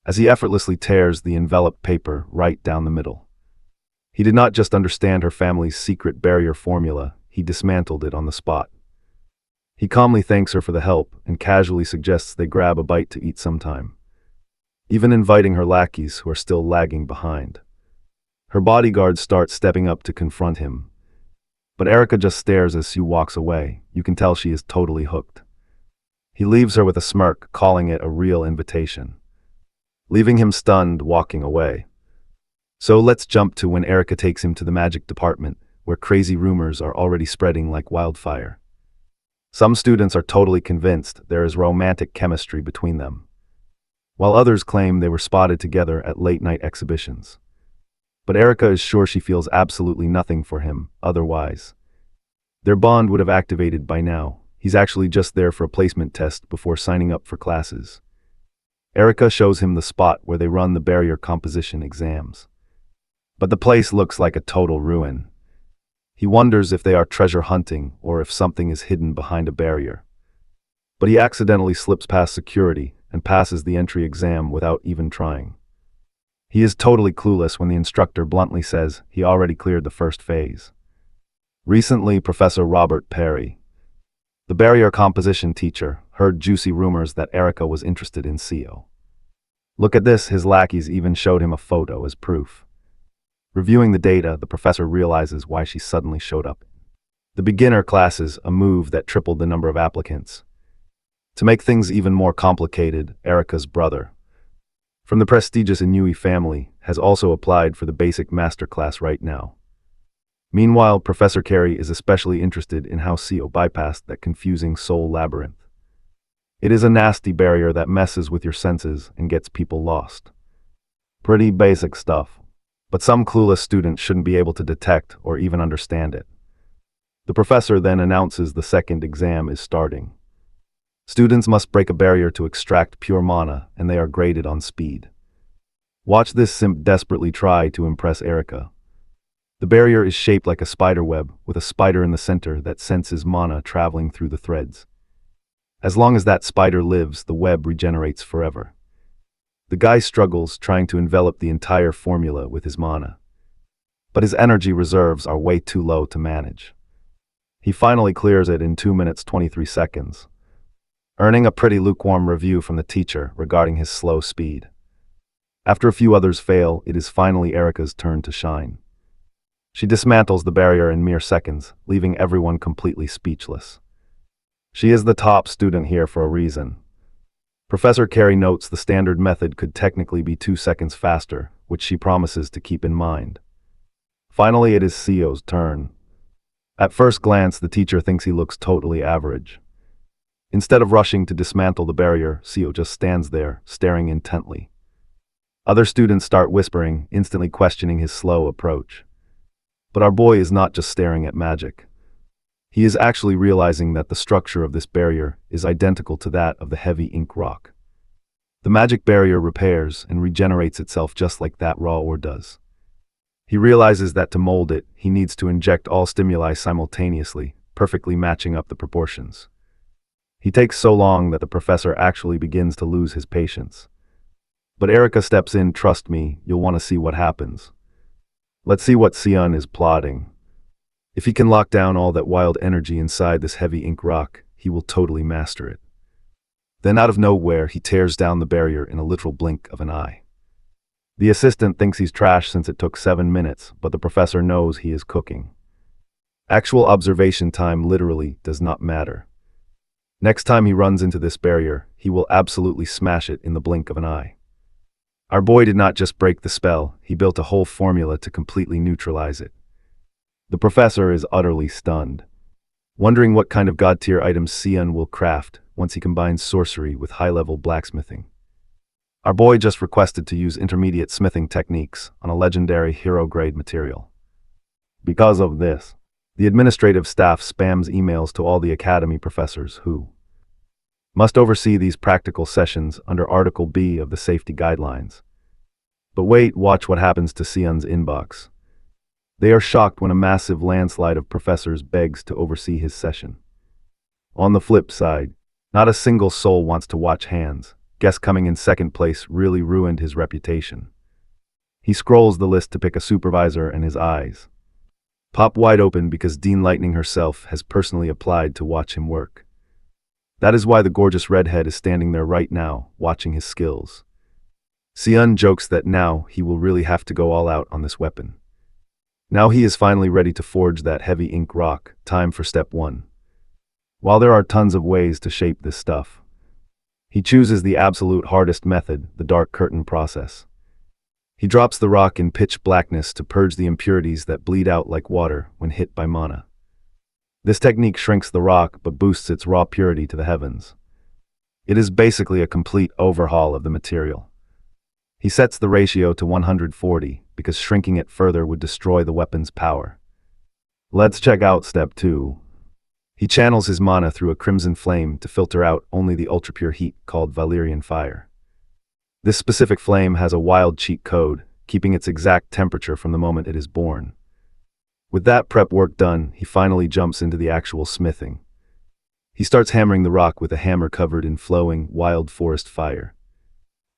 as he effortlessly tears the enveloped paper right down the middle. He did not just understand her family's secret barrier formula, he dismantled it on the spot. He calmly thanks her for the help and casually suggests they grab a bite to eat sometime, even inviting her lackeys who are still lagging behind. Her bodyguards start stepping up to confront him, but Erica just stares as Sue walks away. You can tell she is totally hooked. He leaves her with a smirk, calling it a real invitation, leaving him stunned, walking away. So let's jump to when Erica takes him to the magic department, where crazy rumors are already spreading like wildfire. Some students are totally convinced there is romantic chemistry between them, while others claim they were spotted together at late-night exhibitions. But Erica is sure she feels absolutely nothing for him otherwise. Their bond would have activated by now. He's actually just there for a placement test before signing up for classes. Erica shows him the spot where they run the barrier composition exams. But the place looks like a total ruin. He wonders if they are treasure hunting or if something is hidden behind a barrier. But he accidentally slips past security and passes the entry exam without even trying. He is totally clueless when the instructor bluntly says he already cleared the first phase. Recently, Professor Robert Perry, the barrier composition teacher, heard juicy rumors that Erica was interested in CO. Look at this, his lackeys even showed him a photo as proof. Reviewing the data, the professor realizes why she suddenly showed up. The beginner classes, a move that tripled the number of applicants. To make things even more complicated, Erica's brother, from the prestigious Inui family, has also applied for the basic master class right now. Meanwhile, Professor Carey is especially interested in how CO bypassed that confusing soul labyrinth. It is a nasty barrier that messes with your senses and gets people lost. Pretty basic stuff, but some clueless student shouldn't be able to detect or even understand it. The professor then announces the second exam is starting. Students must break a barrier to extract pure mana, and they are graded on speed. Watch this simp desperately try to impress Erica. The barrier is shaped like a spider web, with a spider in the center that senses mana traveling through the threads. As long as that spider lives, the web regenerates forever. The guy struggles trying to envelop the entire formula with his mana, but his energy reserves are way too low to manage. He finally clears it in 2 minutes 23 seconds, earning a pretty lukewarm review from the teacher regarding his slow speed. After a few others fail, it is finally Erica's turn to shine. She dismantles the barrier in mere seconds, leaving everyone completely speechless. She is the top student here for a reason. Professor Carey notes the standard method could technically be 2 seconds faster, which she promises to keep in mind. Finally, it is CO's turn. At first glance, the teacher thinks he looks totally average. Instead of rushing to dismantle the barrier, Seo just stands there, staring intently. Other students start whispering, instantly questioning his slow approach. But our boy is not just staring at magic. He is actually realizing that the structure of this barrier is identical to that of the heavy ink rock. The magic barrier repairs and regenerates itself just like that raw ore does. He realizes that to mold it, he needs to inject all stimuli simultaneously, perfectly matching up the proportions. He takes so long that the professor actually begins to lose his patience. But Erica steps in. Trust me, you'll want to see what happens. Let's see what Seon is plotting. If he can lock down all that wild energy inside this heavy ink rock, he will totally master it. Then out of nowhere, he tears down the barrier in a literal blink of an eye. The assistant thinks he's trash since it took 7 minutes, but the professor knows he is cooking. Actual observation time literally does not matter. Next time he runs into this barrier, he will absolutely smash it in the blink of an eye. Our boy did not just break the spell, he built a whole formula to completely neutralize it. The professor is utterly stunned, wondering what kind of god-tier items Seon will craft once he combines sorcery with high-level blacksmithing. Our boy just requested to use intermediate smithing techniques on a legendary hero-grade material. Because of this, the administrative staff spams emails to all the academy professors who must oversee these practical sessions under Article B of the safety guidelines. But wait, watch what happens to Seon's inbox. They are shocked when a massive landslide of professors begs to oversee his session. On the flip side, not a single soul wants to watch hands. Guess coming in second place really ruined his reputation. He scrolls the list to pick a supervisor and his eyes pop wide open because Dean Lightning herself has personally applied to watch him work. That is why the gorgeous redhead is standing there right now, watching his skills. Seon jokes that now he will really have to go all out on this weapon. Now he is finally ready to forge that heavy ink rock. Time for step 1. While there are tons of ways to shape this stuff, he chooses the absolute hardest method, the dark curtain process. He drops the rock in pitch blackness to purge the impurities that bleed out like water when hit by mana. This technique shrinks the rock but boosts its raw purity to the heavens. It is basically a complete overhaul of the material. He sets the ratio to 140 because shrinking it further would destroy the weapon's power. Let's check out step 2. He channels his mana through a crimson flame to filter out only the ultra-pure heat called Valyrian fire. This specific flame has a wild cheat code, keeping its exact temperature from the moment it is born. With that prep work done, he finally jumps into the actual smithing. He starts hammering the rock with a hammer covered in flowing, wild forest fire.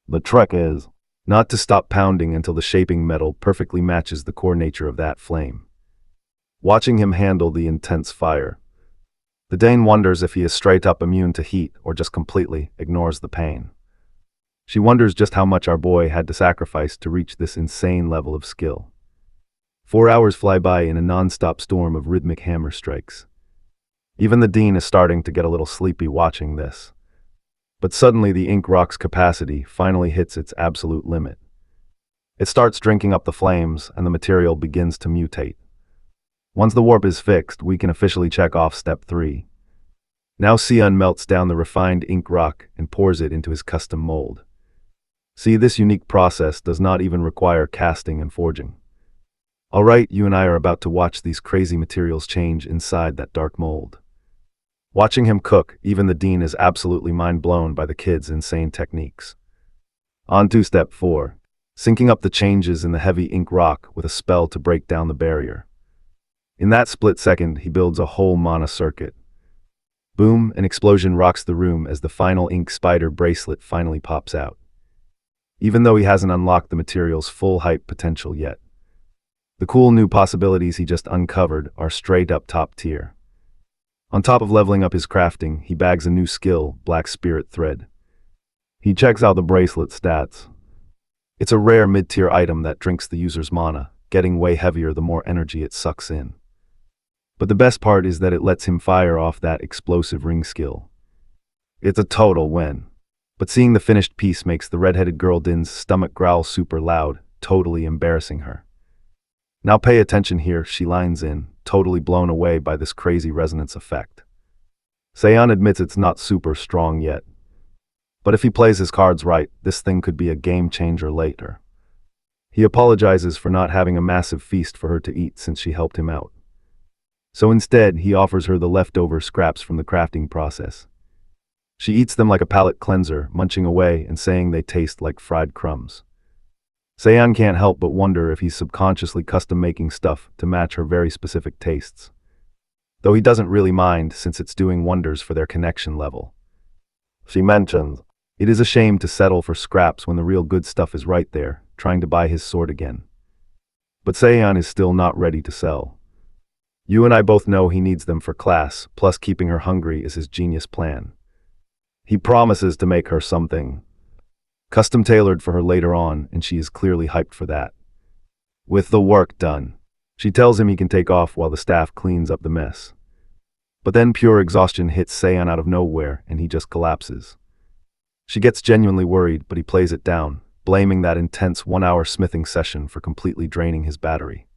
The trick is not to stop pounding until the shaping metal perfectly matches the core nature of that flame. Watching him handle the intense fire, the Dane wonders if he is straight up immune to heat or just completely ignores the pain. She wonders just how much our boy had to sacrifice to reach this insane level of skill. 4 hours fly by in a non-stop storm of rhythmic hammer strikes. Even the Dean is starting to get a little sleepy watching this. But suddenly the ink rock's capacity finally hits its absolute limit. It starts drinking up the flames and the material begins to mutate. Once the warp is fixed, we can officially check off step 3. Now Seon melts down the refined ink rock and pours it into his custom mold. See, this unique process does not even require casting and forging. Alright, you and I are about to watch these crazy materials change inside that dark mold. Watching him cook, even the Dean is absolutely mind-blown by the kid's insane techniques. On to step 4. Syncing up the changes in the heavy ink rock with a spell to break down the barrier. In that split second, he builds a whole mana circuit. Boom, an explosion rocks the room as the final ink spider bracelet finally pops out. Even though he hasn't unlocked the material's full hype potential yet. The cool new possibilities he just uncovered are straight up top tier. On top of leveling up his crafting, he bags a new skill, Black Spirit Thread. He checks out the bracelet stats. It's a rare mid-tier item that drinks the user's mana, getting way heavier the more energy it sucks in. But the best part is that it lets him fire off that explosive ring skill. It's a total win. But seeing the finished piece makes the red-headed girl Din's stomach growl super loud, totally embarrassing her. Now pay attention here, she lines in. totally blown away by this crazy resonance effect. Seon admits it's not super strong yet, but if he plays his cards right, this thing could be a game changer later. He apologizes for not having a massive feast for her to eat since she helped him out. So instead, he offers her the leftover scraps from the crafting process. She eats them like a palate cleanser, munching away and saying they taste like fried crumbs. Seon can't help but wonder if he's subconsciously custom-making stuff to match her very specific tastes. Though he doesn't really mind since it's doing wonders for their connection level. She mentions, it is a shame to settle for scraps when the real good stuff is right there, trying to buy his sword again. But Seon is still not ready to sell. You and I both know he needs them for class, plus keeping her hungry is his genius plan. He promises to make her something custom-tailored for her later on, and she is clearly hyped for that. With the work done, she tells him he can take off while the staff cleans up the mess. But then pure exhaustion hits Seon out of nowhere, and he just collapses. She gets genuinely worried, but he plays it down, blaming that intense 1-hour smithing session for completely draining his battery.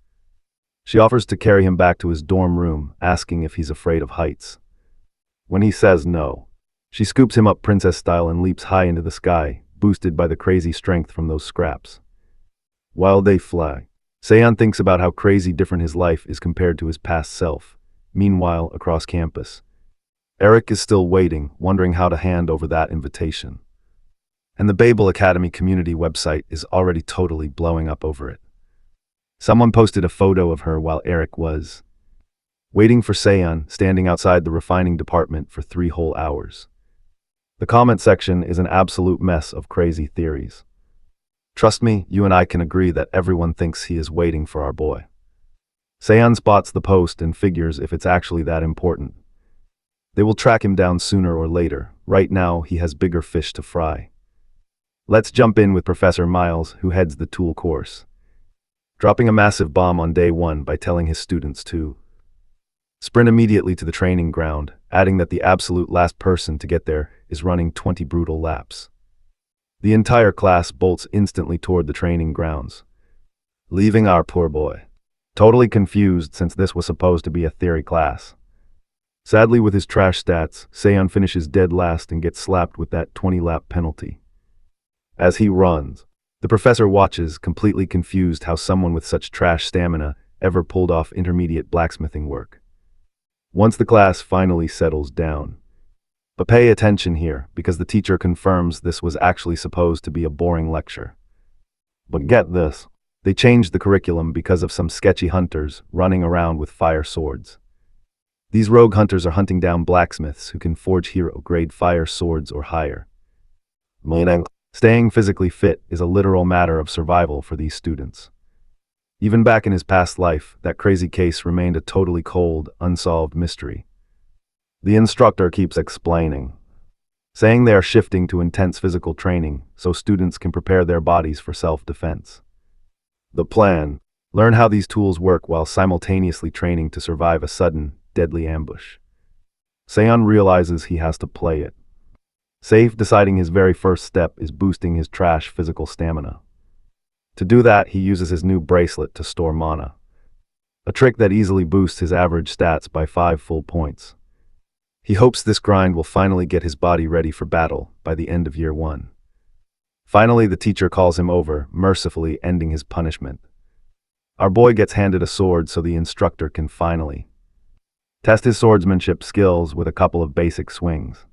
She offers to carry him back to his dorm room, asking if he's afraid of heights. When he says no, she scoops him up princess style and leaps high into the sky, boosted by the crazy strength from those scraps. While they fly, Seon thinks about how crazy different his life is compared to his past self. Meanwhile, across campus, Eric is still waiting, wondering how to hand over that invitation. And the Babel Academy community website is already totally blowing up over it. Someone posted a photo of her while Eric was waiting for Seon, standing outside the refining department for 3 whole hours. The comment section is an absolute mess of crazy theories. Trust me, you and I can agree that everyone thinks he is waiting for our boy. Seon spots the post and figures if it's actually that important. They will track him down sooner or later. Right now, he has bigger fish to fry. Let's jump in with Professor Miles, who heads the tool course, dropping a massive bomb on day 1 by telling his students to sprint immediately to the training ground, adding that the absolute last person to get there is running 20 brutal laps. The entire class bolts instantly toward the training grounds, leaving our poor boy totally confused since this was supposed to be a theory class. Sadly, with his trash stats, Seon finishes dead last and gets slapped with that 20-lap penalty. As he runs, the professor watches, completely confused how someone with such trash stamina ever pulled off intermediate blacksmithing work. Once the class finally settles down. But pay attention here, because the teacher confirms this was actually supposed to be a boring lecture. But get this, they changed the curriculum because of some sketchy hunters running around with fire swords. These rogue hunters are hunting down blacksmiths who can forge hero-grade fire swords or higher. Meaning, staying physically fit is a literal matter of survival for these students. Even back in his past life, that crazy case remained a totally cold, unsolved mystery. The instructor keeps explaining, saying they are shifting to intense physical training so students can prepare their bodies for self-defense. The plan: learn how these tools work while simultaneously training to survive a sudden, deadly ambush. Seon realizes he has to play it safe, deciding his very first step is boosting his trash physical stamina. To do that, he uses his new bracelet to store mana, a trick that easily boosts his average stats by 5 full points. He hopes this grind will finally get his body ready for battle by the end of year 1. Finally, the teacher calls him over, mercifully ending his punishment. Our boy gets handed a sword so the instructor can finally test his swordsmanship skills with a couple of basic swings.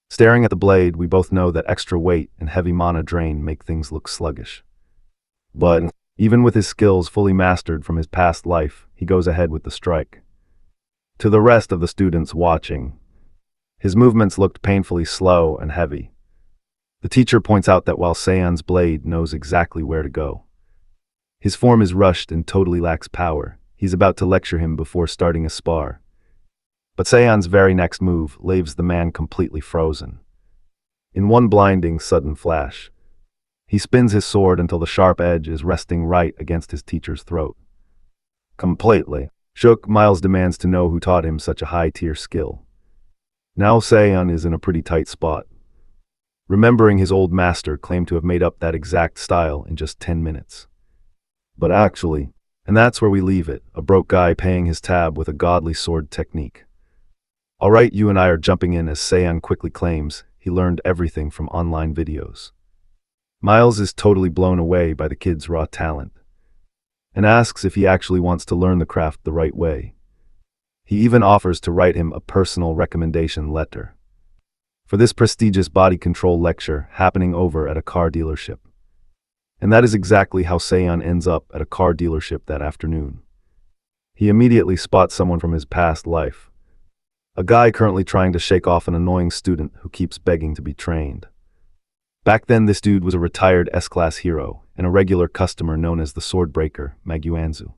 Staring at the blade, we both know that extra weight and heavy mana drain make things look sluggish. But even with his skills fully mastered from his past life, he goes ahead with the strike. To the rest of the students watching, his movements looked painfully slow and heavy. The teacher points out that while Seon's blade knows exactly where to go, his form is rushed and totally lacks power. He's about to lecture him before starting a spar. But Seon's very next move leaves the man completely frozen. In one blinding, sudden flash, he spins his sword until the sharp edge is resting right against his teacher's throat. Completely shook, Miles demands to know who taught him such a high-tier skill. Now Seon is in a pretty tight spot, remembering his old master claimed to have made up that exact style in just 10 minutes. But actually, And that's where we leave it, a broke guy paying his tab with a godly sword technique. All right, you and I are jumping in as Seon quickly claims he learned everything from online videos. Miles is totally blown away by the kid's raw talent and asks if he actually wants to learn the craft the right way. He even offers to write him a personal recommendation letter for this prestigious body control lecture happening over at a car dealership. And that is exactly how Seon ends up at a car dealership that afternoon. He immediately spots someone from his past life, a guy currently trying to shake off an annoying student who keeps begging to be trained. Back then, this dude was a retired S-class hero and a regular customer known as the Swordbreaker, Maguanzu.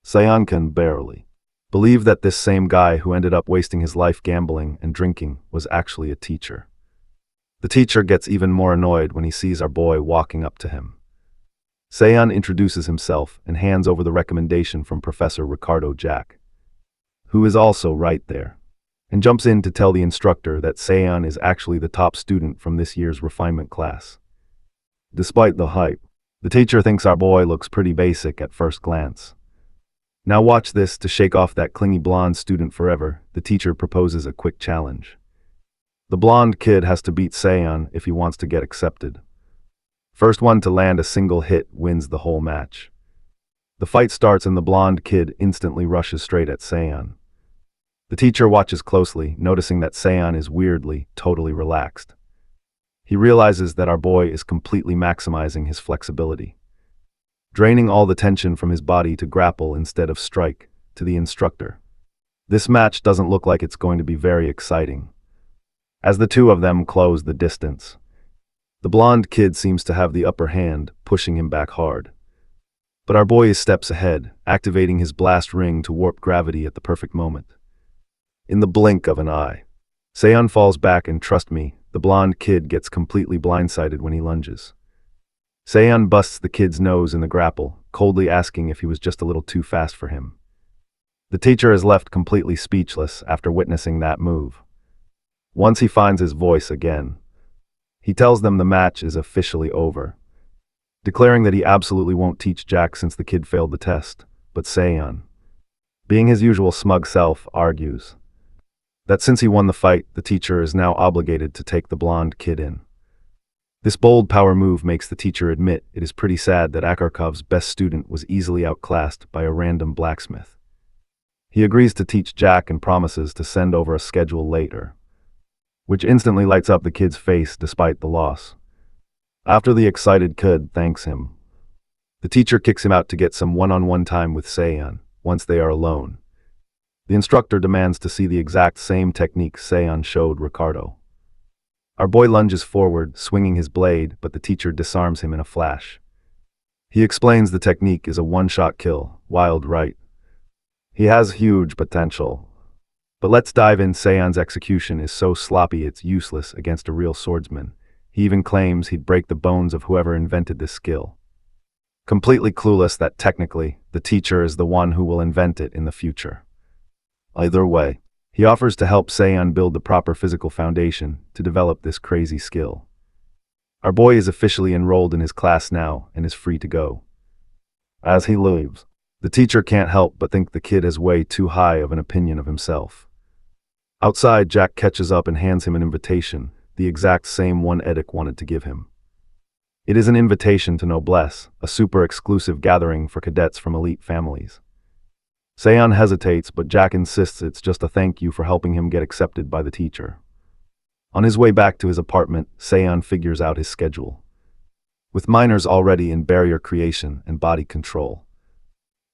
Seon can barely believe that this same guy who ended up wasting his life gambling and drinking was actually a teacher. The teacher gets even more annoyed when he sees our boy walking up to him. Seon introduces himself and hands over the recommendation from Professor Ricardo Jack, who is also right there, and jumps in to tell the instructor that Seon is actually the top student from this year's refinement class. Despite the hype, the teacher thinks our boy looks pretty basic at first glance. Now watch this. To shake off that clingy blonde student forever, the teacher proposes a quick challenge. The blonde kid has to beat Seon if he wants to get accepted. First one to land a single hit wins the whole match. The fight starts and the blonde kid instantly rushes straight at Seon. The teacher watches closely, noticing that Seon is weirdly, totally relaxed. He realizes that our boy is completely maximizing his flexibility, draining all the tension from his body to grapple instead of strike. To the instructor, this match doesn't look like it's going to be very exciting. As the two of them close the distance, the blonde kid seems to have the upper hand, pushing him back hard. But our boy is steps ahead, activating his blast ring to warp gravity at the perfect moment. In the blink of an eye, Seon falls back and, trust me, the blonde kid gets completely blindsided when he lunges. Seon busts the kid's nose in the grapple, coldly asking if he was just a little too fast for him. The teacher is left completely speechless after witnessing that move. Once he finds his voice again, he tells them the match is officially over, declaring that he absolutely won't teach Jack since the kid failed the test. But Seon, being his usual smug self, argues that since he won the fight, the teacher is now obligated to take the blonde kid in. This bold power move makes the teacher admit it is pretty sad that Akarkov's best student was easily outclassed by a random blacksmith. He agrees to teach Jack and promises to send over a schedule later, which instantly lights up the kid's face despite the loss. After the excited kid thanks him, the teacher kicks him out to get some one-on-one time with Seon. Once they are alone, the instructor demands to see the exact same technique Seon showed Ricardo. Our boy lunges forward, swinging his blade, but the teacher disarms him in a flash. He explains the technique is a one-shot kill. Wild, right? He has huge potential. But let's dive in. Seon's execution is so sloppy it's useless against a real swordsman. He even claims he'd break the bones of whoever invented this skill, completely clueless that technically, the teacher is the one who will invent it in the future. Either way, he offers to help Seon build the proper physical foundation to develop this crazy skill. Our boy is officially enrolled in his class now and is free to go. As he leaves, the teacher can't help but think the kid has way too high of an opinion of himself. Outside, Jack catches up and hands him an invitation, the exact same one Edic wanted to give him. It is an invitation to Noblesse, a super exclusive gathering for cadets from elite families. Seon hesitates, but Jack insists it's just a thank you for helping him get accepted by the teacher. On his way back to his apartment, Seon figures out his schedule. With minors already in barrier creation and body control,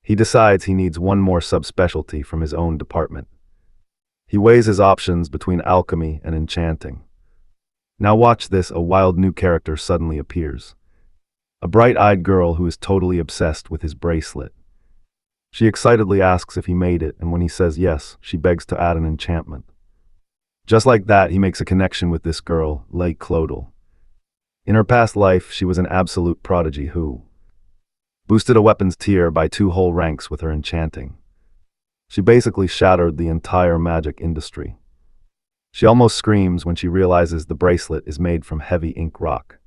he decides he needs one more subspecialty from his own department. He weighs his options between alchemy and enchanting. Now watch this, a wild new character suddenly appears. A bright-eyed girl who is totally obsessed with his bracelet. She excitedly asks if he made it, and when he says yes, she begs to add an enchantment. Just like that, he makes a connection with this girl, Lei Clodel. In her past life, she was an absolute prodigy who boosted a weapons tier by 2 whole ranks with her enchanting. She basically shattered the entire magic industry. She almost screams when she realizes the bracelet is made from heavy ink rock.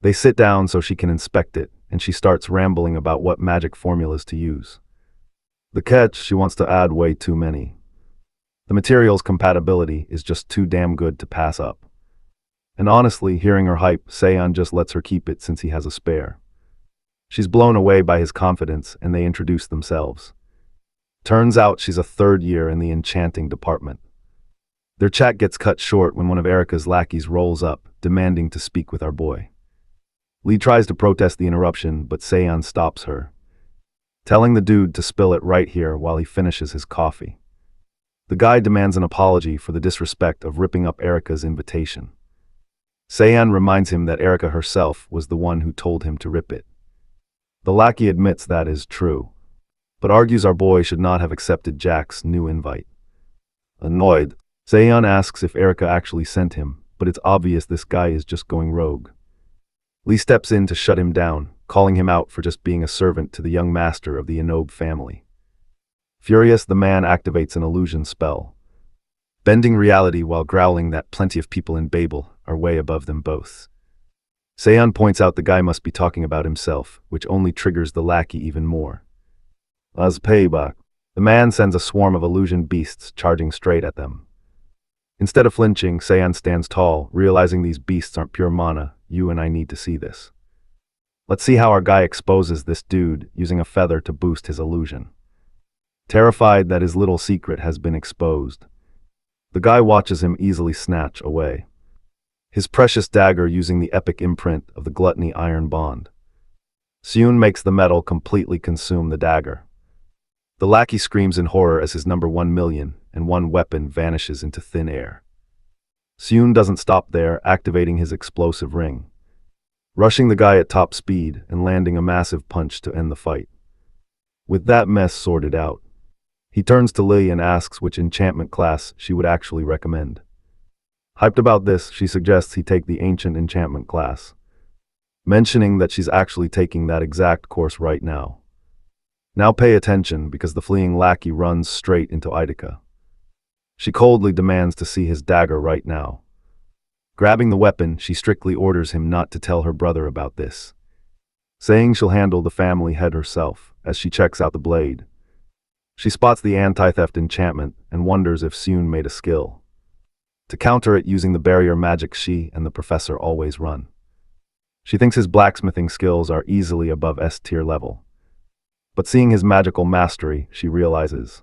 They sit down so she can inspect it, and she starts rambling about what magic formulas to use. The catch, she wants to add way too many. The material's compatibility is just too damn good to pass up. And honestly, hearing her hype, Seon just lets her keep it since he has a spare. She's blown away by his confidence, and they introduce themselves. Turns out she's a third year in the enchanting department. Their chat gets cut short when one of Erica's lackeys rolls up, demanding to speak with our boy. Lee tries to protest the interruption, but Seon stops her, telling the dude to spill it right here while he finishes his coffee. The guy demands an apology for the disrespect of ripping up Erica's invitation. Seon reminds him that Erica herself was the one who told him to rip it. The lackey admits that is true, but argues our boy should not have accepted Jack's new invite. Annoyed, Seon asks if Erica actually sent him, but it's obvious this guy is just going rogue. Lee steps in to shut him down, calling him out for just being a servant to the young master of the Inobe family. Furious, the man activates an illusion spell, bending reality while growling that plenty of people in Babel are way above them both. Seon points out the guy must be talking about himself, which only triggers the lackey even more. As payback, the man sends a swarm of illusion beasts charging straight at them. Instead of flinching, Seon stands tall, realizing these beasts aren't pure mana. You and I need to see this. Let's see how our guy exposes this dude using a feather to boost his illusion. Terrified that his little secret has been exposed, the guy watches him easily snatch away his precious dagger using the epic imprint of the gluttony iron bond. Seon makes the metal completely consume the dagger. The lackey screams in horror as his number 1,000,000 and one weapon vanishes into thin air. Seon doesn't stop there, activating his explosive ring, rushing the guy at top speed and landing a massive punch to end the fight. With that mess sorted out, he turns to Lee and asks which enchantment class she would actually recommend. Hyped about this, she suggests he take the ancient enchantment class, mentioning that she's actually taking that exact course right now. Now pay attention, because the fleeing lackey runs straight into Idika. She coldly demands to see his dagger right now. Grabbing the weapon, she strictly orders him not to tell her brother about this, saying she'll handle the family head herself. As she checks out the blade, she spots the anti-theft enchantment and wonders if Seon made a skill to counter it using the barrier magic she and the professor always run. She thinks his blacksmithing skills are easily above S-tier level, but seeing his magical mastery, she realizes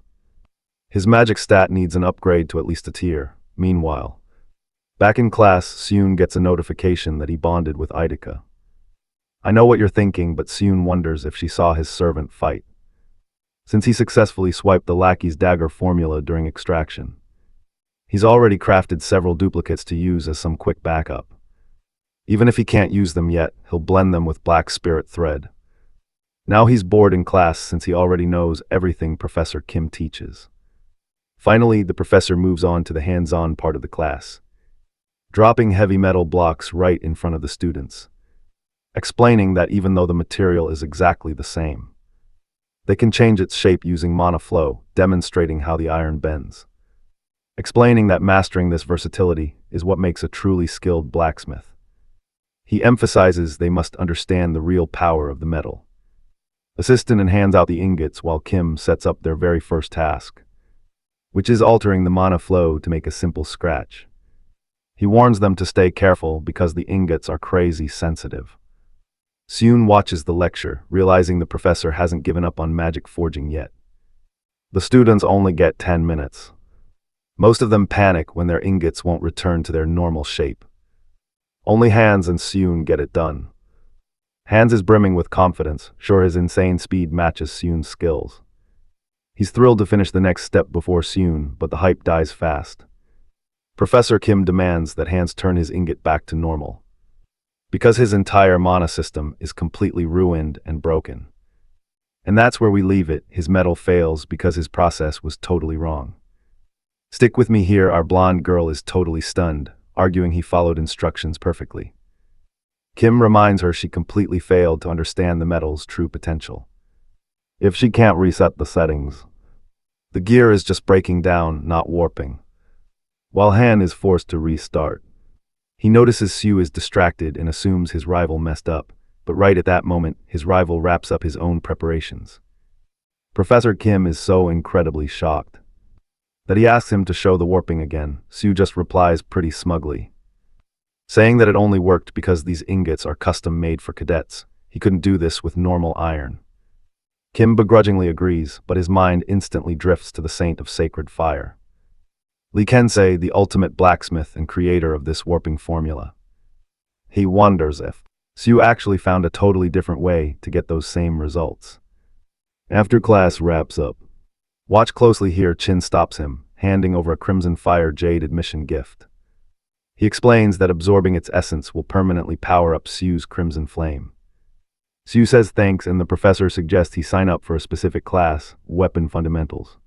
his magic stat needs an upgrade to at least a tier. Meanwhile, back in class, Seon gets a notification that he bonded with Idika. I know what you're thinking, but Seon wonders if she saw his servant fight, since he successfully swiped the lackey's dagger formula during extraction. He's already crafted several duplicates to use as some quick backup. Even if he can't use them yet, he'll blend them with black spirit thread. Now he's bored in class since he already knows everything Professor Kim teaches. Finally, the professor moves on to the hands-on part of the class, dropping heavy metal blocks right in front of the students, explaining that even though the material is exactly the same, they can change its shape using mana flow, demonstrating how the iron bends. Explaining that mastering this versatility is what makes a truly skilled blacksmith. He emphasizes they must understand the real power of the metal. Assistant and hands out the ingots while Kim sets up their very first task, which is altering the mana flow to make a simple scratch. He warns them to stay careful because the ingots are crazy sensitive. Seon watches the lecture, realizing the professor hasn't given up on magic forging yet. The students only get 10 minutes. Most of them panic when their ingots won't return to their normal shape. Only Hans and Seon get it done. Hans is brimming with confidence, sure his insane speed matches Seon's skills. He's thrilled to finish the next step before Seon, but the hype dies fast. Professor Kim demands that Hans turn his ingot back to normal, because his entire mana system is completely ruined and broken. And that's where we leave it. His metal fails because his process was totally wrong. Stick with me here, our blonde girl is totally stunned, arguing he followed instructions perfectly. Kim reminds her she completely failed to understand the metal's true potential. If she can't reset the settings, the gear is just breaking down, not warping. While Han is forced to restart, he notices Sue is distracted and assumes his rival messed up, But right at that moment, his rival wraps up his own preparations. Professor Kim is so incredibly shocked that he asks him to show the warping again. Sue just replies pretty smugly, saying that it only worked because these ingots are custom made for cadets. He couldn't do this with normal iron. Kim begrudgingly agrees, but his mind instantly drifts to the saint of sacred fire, Lee Kensei, the ultimate blacksmith and creator of this warping formula. He wonders if Sue actually found a totally different way to get those same results. After class wraps up, watch closely here. Chin stops him, handing over a Crimson Fire Jade admission gift. He explains that absorbing its essence will permanently power up Sue's Crimson Flame. Sue says thanks, and the professor suggests he sign up for a specific class, Weapon Fundamentals.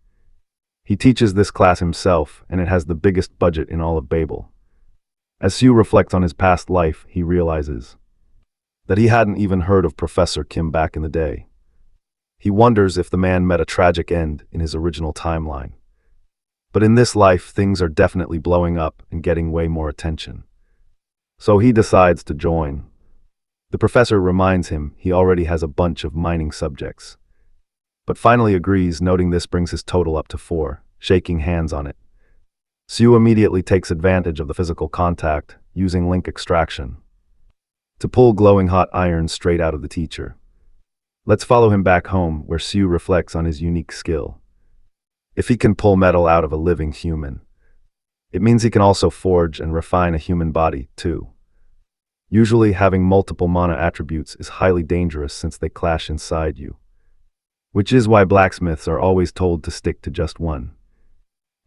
He teaches this class himself, and it has the biggest budget in all of Babel. As Sue reflects on his past life, he realizes that he hadn't even heard of Professor Kim back in the day. He wonders if the man met a tragic end in his original timeline. But in this life, things are definitely blowing up and getting way more attention. So he decides to join. The professor reminds him he already has a bunch of mining subjects, but finally agrees, noting this brings his total up to 4, shaking hands on it. Sue immediately takes advantage of the physical contact, using link extraction to pull glowing hot iron straight out of the teacher. Let's follow him back home, where Sue reflects on his unique skill. If he can pull metal out of a living human, it means he can also forge and refine a human body, too. Usually, having multiple mana attributes is highly dangerous since they clash inside you, which is why blacksmiths are always told to stick to just one.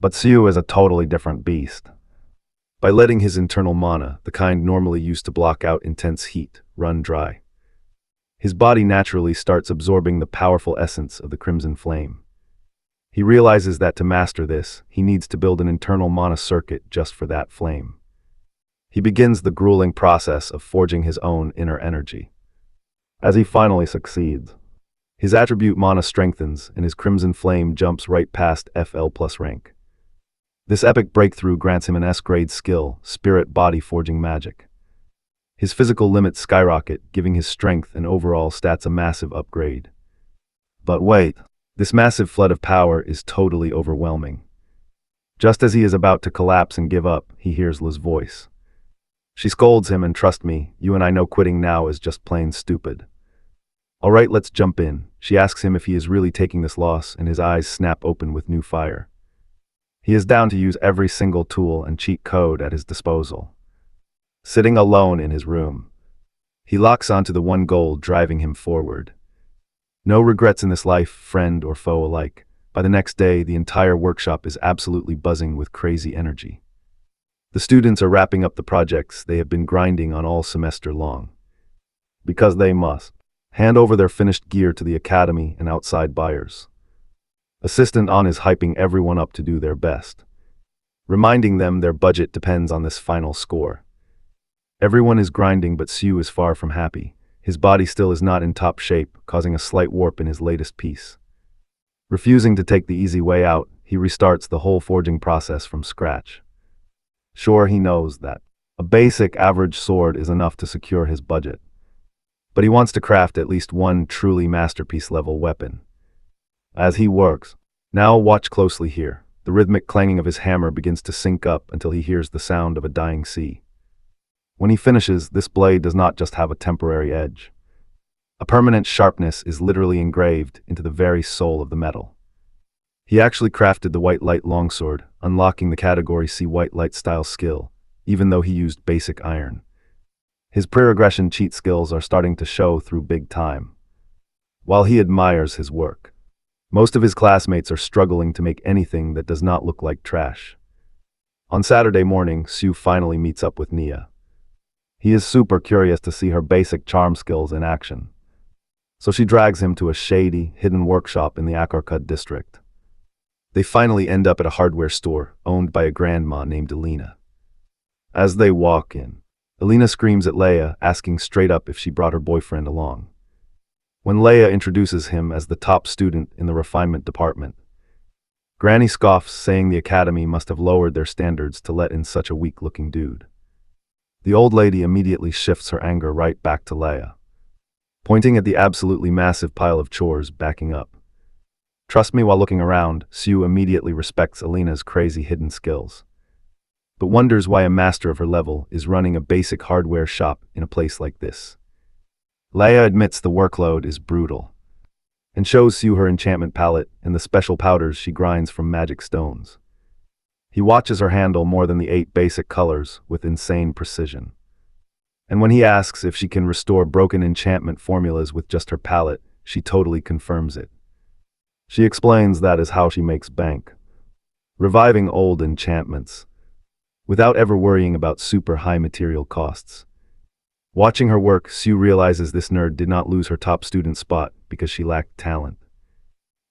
But Sue is a totally different beast. By letting his internal mana, the kind normally used to block out intense heat, run dry, his body naturally starts absorbing the powerful essence of the Crimson Flame. He realizes that to master this, he needs to build an internal mana circuit just for that flame. He begins the grueling process of forging his own inner energy. As he finally succeeds, his attribute mana strengthens and his Crimson Flame jumps right past FL+ rank. This epic breakthrough grants him an S-grade skill, Spirit Body Forging Magic. His physical limits skyrocket, giving his strength and overall stats a massive upgrade. But wait, this massive flood of power is totally overwhelming. Just as he is about to collapse and give up, he hears Li's voice. She scolds him, and trust me, you and I know quitting now is just plain stupid. Alright, let's jump in. She asks him if he is really taking this loss, and his eyes snap open with new fire. He is down to use every single tool and cheat code at his disposal. Sitting alone in his room, he locks onto the one goal driving him forward. No regrets in this life, friend or foe alike. By the next day, the entire workshop is absolutely buzzing with crazy energy. The students are wrapping up the projects they have been grinding on all semester long, because they must hand over their finished gear to the academy and outside buyers. Assistant On is hyping everyone up to do their best, reminding them their budget depends on this final score. Everyone is grinding, but Sue is far from happy. His body still is not in top shape, causing a slight warp in his latest piece. Refusing to take the easy way out, he restarts the whole forging process from scratch. Sure, he knows that a basic average sword is enough to secure his budget, but he wants to craft at least one truly masterpiece level weapon. As he works, now watch closely here. The rhythmic clanging of his hammer begins to sync up until he hears the sound of a dying sea. When he finishes, this blade does not just have a temporary edge. A permanent sharpness is literally engraved into the very soul of the metal. He actually crafted the White Light longsword, unlocking the category C White Light style skill, even though he used basic iron. His pre-regression cheat skills are starting to show through big time. While he admires his work, most of his classmates are struggling to make anything that does not look like trash. On Saturday morning, Sue finally meets up with Nia. He is super curious to see her basic charm skills in action, so she drags him to a shady, hidden workshop in the Akarkud district. They finally end up at a hardware store owned by a grandma named Alina. As they walk in, Alina screams at Leia, asking straight up if she brought her boyfriend along. When Leia introduces him as the top student in the refinement department, Granny scoffs, saying the academy must have lowered their standards to let in such a weak-looking dude. The old lady immediately shifts her anger right back to Leia. pointing at the absolutely massive pile of chores backing up. Trust me, while looking around, Sue immediately respects Alina's crazy hidden skills, but wonders why a master of her level is running a basic hardware shop in a place like this. Leia admits the workload is brutal, and shows Sue her enchantment palette and the special powders she grinds from magic stones. He watches her handle more than the 8 basic colors with insane precision. And when he asks if she can restore broken enchantment formulas with just her palette, she totally confirms it. She explains that is how she makes bank, reviving old enchantments, without ever worrying about super high material costs. Watching her work, Sue realizes this nerd did not lose her top student spot because she lacked talent.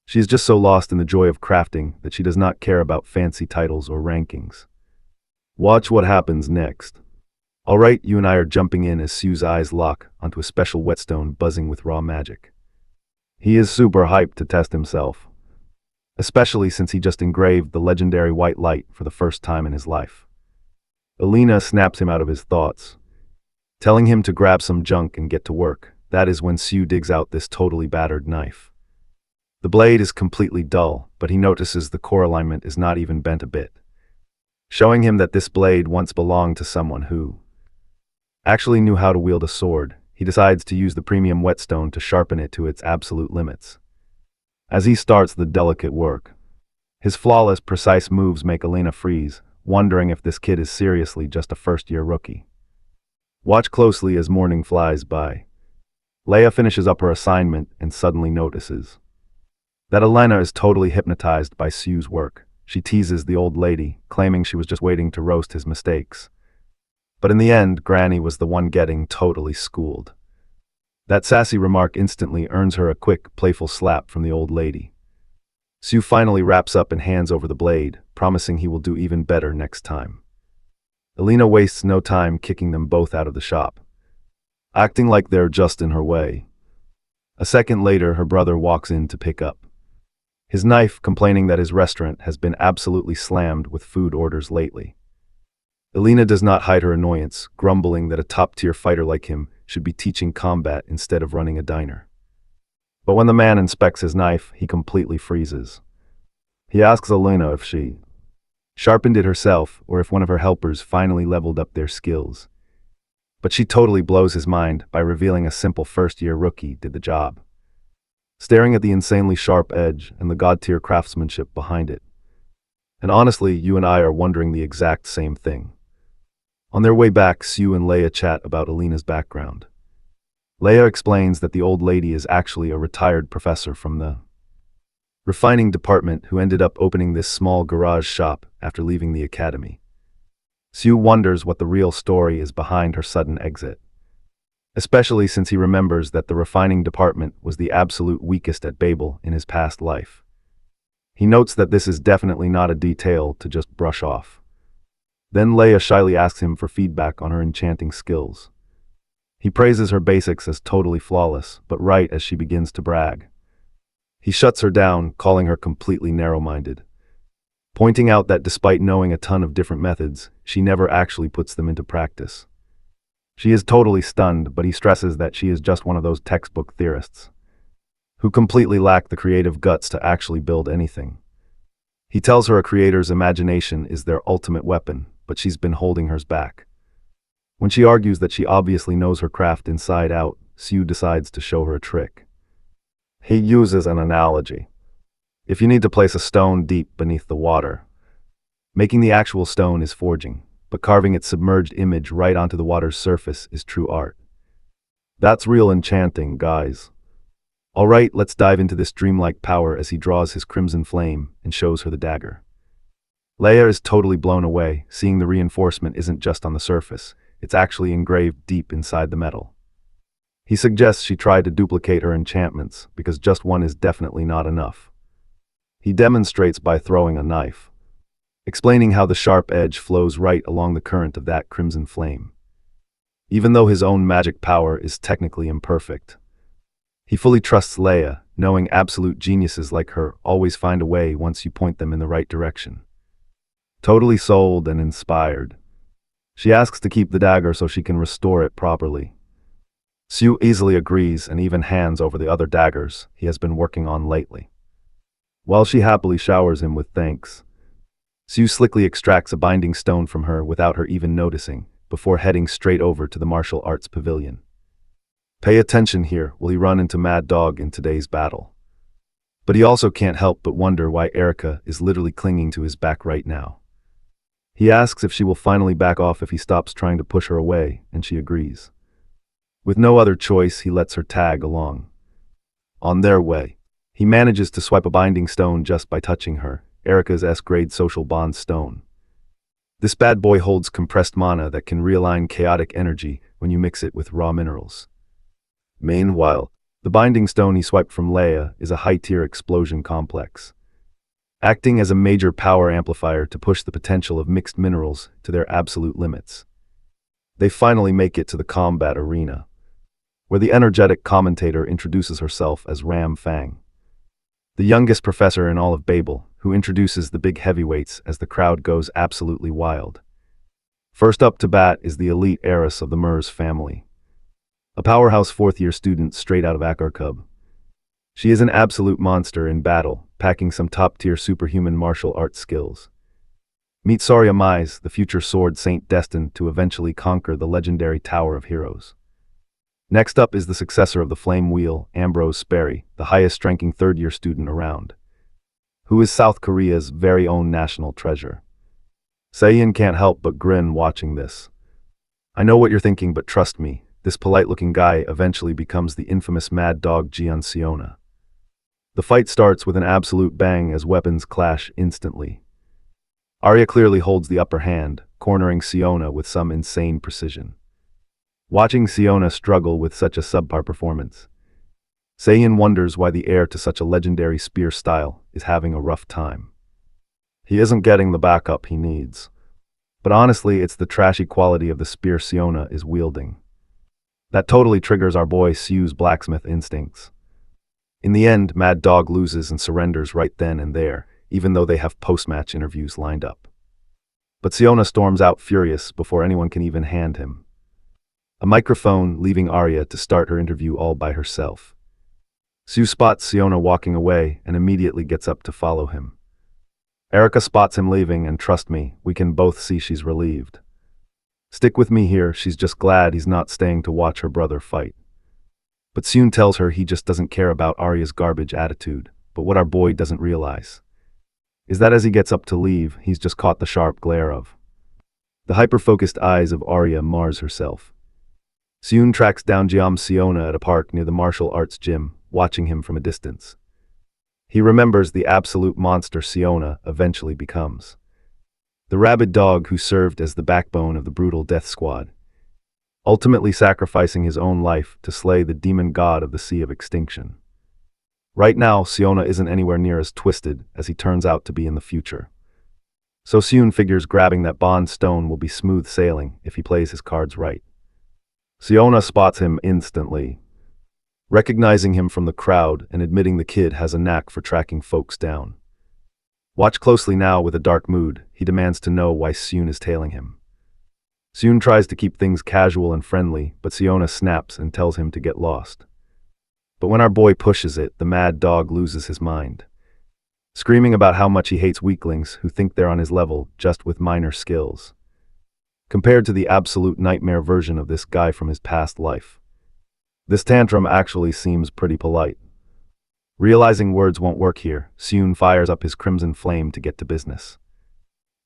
She is just so lost in the joy of crafting that she does not care about fancy titles or rankings. Watch what happens next. Alright, you and I are jumping in as Sue's eyes lock onto a special whetstone buzzing with raw magic. He is super hyped to test himself, especially since he just engraved the legendary white light for the first time in his life. Alina snaps him out of his thoughts, telling him to grab some junk and get to work. That is when Sue digs out this totally battered knife. The blade is completely dull, but he notices the core alignment is not even bent a bit, showing him that this blade once belonged to someone who actually knew how to wield a sword. He decides to use the premium whetstone to sharpen it to its absolute limits. As he starts the delicate work, his flawless, precise moves make Alina freeze, wondering if this kid is seriously just a first-year rookie. Watch closely as morning flies by. Leia finishes up her assignment and suddenly notices that Alina is totally hypnotized by Sue's work. She teases the old lady, claiming she was just waiting to roast his mistakes. But in the end, Granny was the one getting totally schooled. That sassy remark instantly earns her a quick, playful slap from the old lady. Sue finally wraps up and hands over the blade, promising he will do even better next time. Alina wastes no time kicking them both out of the shop, acting like they're just in her way. A second later, her brother walks in to pick up his knife, complaining that his restaurant has been absolutely slammed with food orders lately. Alina does not hide her annoyance, grumbling that a top-tier fighter like him should be teaching combat instead of running a diner. But when the man inspects his knife, he completely freezes. He asks Alina if she sharpened it herself or if one of her helpers finally leveled up their skills. But she totally blows his mind by revealing a simple first-year rookie did the job, staring at the insanely sharp edge and the god-tier craftsmanship behind it. And honestly, you and I are wondering the exact same thing. On their way back, Sue and Leia chat about Alina's background. Leia explains that the old lady is actually a retired professor from the refining department who ended up opening this small garage shop after leaving the academy. Sue wonders what the real story is behind her sudden exit, especially since he remembers that the refining department was the absolute weakest at Babel in his past life. He notes that this is definitely not a detail to just brush off. Then Leia shyly asks him for feedback on her enchanting skills. He praises her basics as totally flawless, but right as she begins to brag, he shuts her down, calling her completely narrow-minded, pointing out that despite knowing a ton of different methods, she never actually puts them into practice. She is totally stunned, but he stresses that she is just one of those textbook theorists who completely lack the creative guts to actually build anything. He tells her a creator's imagination is their ultimate weapon, but she's been holding hers back. When she argues that she obviously knows her craft inside out, Sue decides to show her a trick. He uses an analogy. If you need to place a stone deep beneath the water, making the actual stone is forging, but carving its submerged image right onto the water's surface is true art. That's real enchanting, guys. Alright, let's dive into this dreamlike power as he draws his crimson flame and shows her the dagger. Leia is totally blown away, seeing the reinforcement isn't just on the surface, it's actually engraved deep inside the metal. He suggests she try to duplicate her enchantments, because just one is definitely not enough. He demonstrates by throwing a knife, explaining how the sharp edge flows right along the current of that crimson flame. Even though his own magic power is technically imperfect, he fully trusts Leia, knowing absolute geniuses like her always find a way once you point them in the right direction. Totally sold and inspired, she asks to keep the dagger so she can restore it properly. Sue easily agrees and even hands over the other daggers he has been working on lately. While she happily showers him with thanks, Sue slickly extracts a binding stone from her without her even noticing, before heading straight over to the martial arts pavilion. Pay attention here, will he run into Mad Dog in today's battle? But he also can't help but wonder why Erica is literally clinging to his back right now. He asks if she will finally back off if he stops trying to push her away, and she agrees. With no other choice, he lets her tag along. On their way, he manages to swipe a binding stone just by touching her, Erica's S-grade social bond stone. This bad boy holds compressed mana that can realign chaotic energy when you mix it with raw minerals. Meanwhile, the binding stone he swiped from Leia is a high-tier explosion complex, acting as a major power amplifier to push the potential of mixed minerals to their absolute limits. They finally make it to the combat arena, where the energetic commentator introduces herself as Ram Fang, the youngest professor in all of Babel, who introduces the big heavyweights as the crowd goes absolutely wild. First up to bat is the elite heiress of the Mers family, a powerhouse fourth-year student straight out of Akarkub. She is an absolute monster in battle, packing some top-tier superhuman martial arts skills. Meet Saria Mais, the future sword saint destined to eventually conquer the legendary Tower of Heroes. Next up is the successor of the Flame Wheel, Ambrose Sperry, the highest-ranking third-year student around, who is South Korea's very own national treasure. Seiyin can't help but grin watching this. I know what you're thinking, but trust me, this polite-looking guy eventually becomes the infamous Mad Dog Jian Siona. The fight starts with an absolute bang as weapons clash instantly. Arya clearly holds the upper hand, cornering Siona with some insane precision. Watching Siona struggle with such a subpar performance, Seiyin wonders why the heir to such a legendary spear style is having a rough time. He isn't getting the backup he needs. But honestly, it's the trashy quality of the spear Siona is wielding that totally triggers our boy Sue's blacksmith instincts. In the end, Mad Dog loses and surrenders right then and there, even though they have post-match interviews lined up. But Siona storms out furious before anyone can even hand him a microphone, leaving Arya to start her interview all by herself. Sue spots Siona walking away and immediately gets up to follow him. Erica spots him leaving, and trust me, we can both see she's relieved. Stick with me here, she's just glad he's not staying to watch her brother fight. But Sune tells her he just doesn't care about Arya's garbage attitude, but what our boy doesn't realize is that as he gets up to leave, he's just caught the sharp glare of the hyper-focused eyes of Arya Mars herself. Sune tracks down Jiam Siona at a park near the martial arts gym, watching him from a distance. He remembers the absolute monster Siona eventually becomes. The rabid dog who served as the backbone of the brutal death squad, ultimately sacrificing his own life to slay the demon god of the Sea of Extinction. Right now, Siona isn't anywhere near as twisted as he turns out to be in the future. So Sune figures grabbing that bond stone will be smooth sailing if he plays his cards right. Siona spots him instantly, recognizing him from the crowd and admitting the kid has a knack for tracking folks down. Watch closely now. With a dark mood, he demands to know why Sune is tailing him. Sune tries to keep things casual and friendly, but Siona snaps and tells him to get lost. But when our boy pushes it, the Mad Dog loses his mind, screaming about how much he hates weaklings who think they're on his level just with minor skills, compared to the absolute nightmare version of this guy from his past life. This tantrum actually seems pretty polite. Realizing words won't work here, Sune fires up his crimson flame to get to business.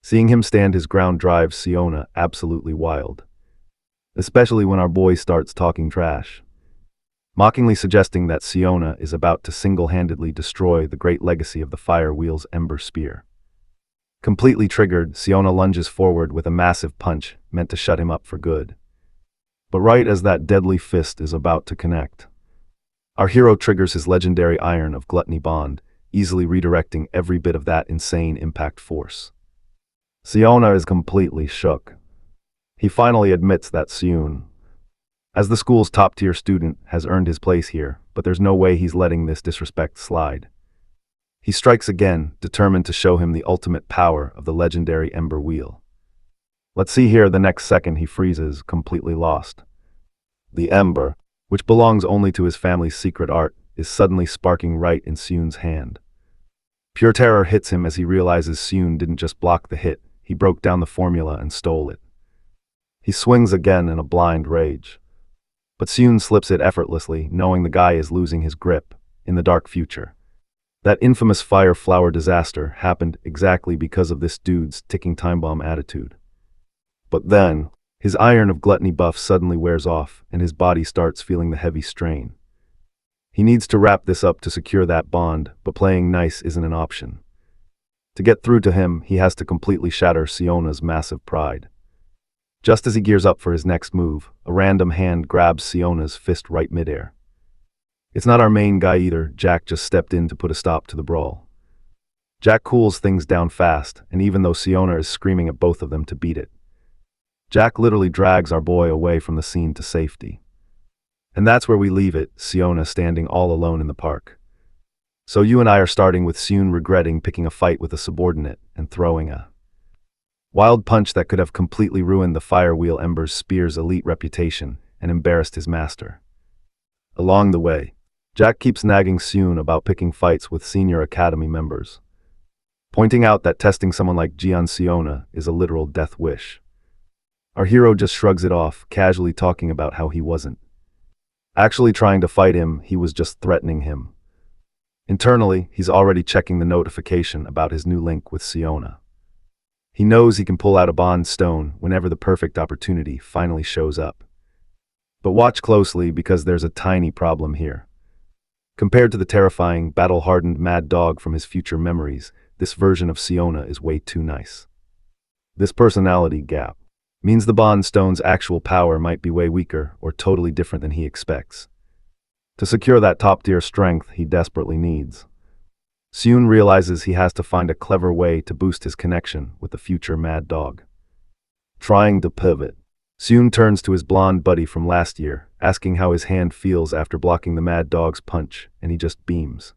Seeing him stand his ground drives Siona absolutely wild, especially when our boy starts talking trash, mockingly suggesting that Siona is about to single-handedly destroy the great legacy of the Fire Wheel's Ember Spear. Completely triggered, Siona lunges forward with a massive punch meant to shut him up for good. But right as that deadly fist is about to connect, our hero triggers his legendary Iron of Gluttony Bond, easily redirecting every bit of that insane impact force. Siona is completely shook. He finally admits that Sune, as the school's top-tier student, has earned his place here, but there's no way he's letting this disrespect slide. He strikes again, determined to show him the ultimate power of the legendary Ember Wheel. Let's see here. The next second he freezes, completely lost. The Ember, which belongs only to his family's secret art, is suddenly sparking right in Seun's hand. Pure terror hits him as he realizes Seun didn't just block the hit, he broke down the formula and stole it. He swings again in a blind rage. But Seun slips it effortlessly, knowing the guy is losing his grip. In the dark future, that infamous fire flower disaster happened exactly because of this dude's ticking time bomb attitude. But then, his iron of gluttony buff suddenly wears off, and his body starts feeling the heavy strain. He needs to wrap this up to secure that bond, but playing nice isn't an option. To get through to him, he has to completely shatter Siona's massive pride. Just as he gears up for his next move, a random hand grabs Siona's fist right midair. It's not our main guy either. Jack just stepped in to put a stop to the brawl. Jack cools things down fast, and even though Siona is screaming at both of them to beat it, Jack literally drags our boy away from the scene to safety. And that's where we leave it, Siona standing all alone in the park. So you and I are starting with Seun regretting picking a fight with a subordinate and throwing a wild punch that could have completely ruined the Firewheel Ember's spear's elite reputation and embarrassed his master. Along the way, Jack keeps nagging Seun about picking fights with senior academy members, pointing out that testing someone like Jian Siona is a literal death wish. Our hero just shrugs it off, casually talking about how he wasn't actually trying to fight him, he was just threatening him. Internally, he's already checking the notification about his new link with Siona. He knows he can pull out a bond stone whenever the perfect opportunity finally shows up. But watch closely because there's a tiny problem here. Compared to the terrifying, battle-hardened mad dog from his future memories, this version of Siona is way too nice. This personality gap means the bond stone's actual power might be way weaker or totally different than he expects. To secure that top-tier strength he desperately needs, Seun realizes he has to find a clever way to boost his connection with the future mad dog. Trying to pivot, Seun turns to his blonde buddy from last year, asking how his hand feels after blocking the mad dog's punch, and he just beams,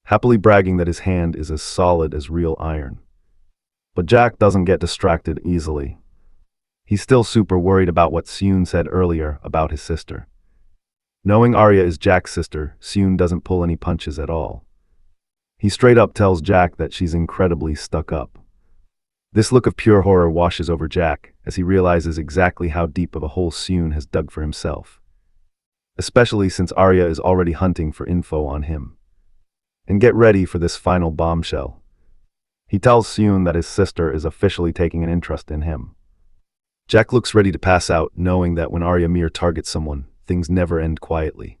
happily bragging that his hand is as solid as real iron. But Jack doesn't get distracted easily. He's still super worried about what Seun said earlier about his sister. Knowing Arya is Jack's sister, Seun doesn't pull any punches at all. He straight up tells Jack that she's incredibly stuck up. This look of pure horror washes over Jack as he realizes exactly how deep of a hole Seun has dug for himself, especially since Arya is already hunting for info on him. And get ready for this final bombshell. He tells Seun that his sister is officially taking an interest in him. Jack looks ready to pass out, knowing that when Arya mere targets someone, things never end quietly.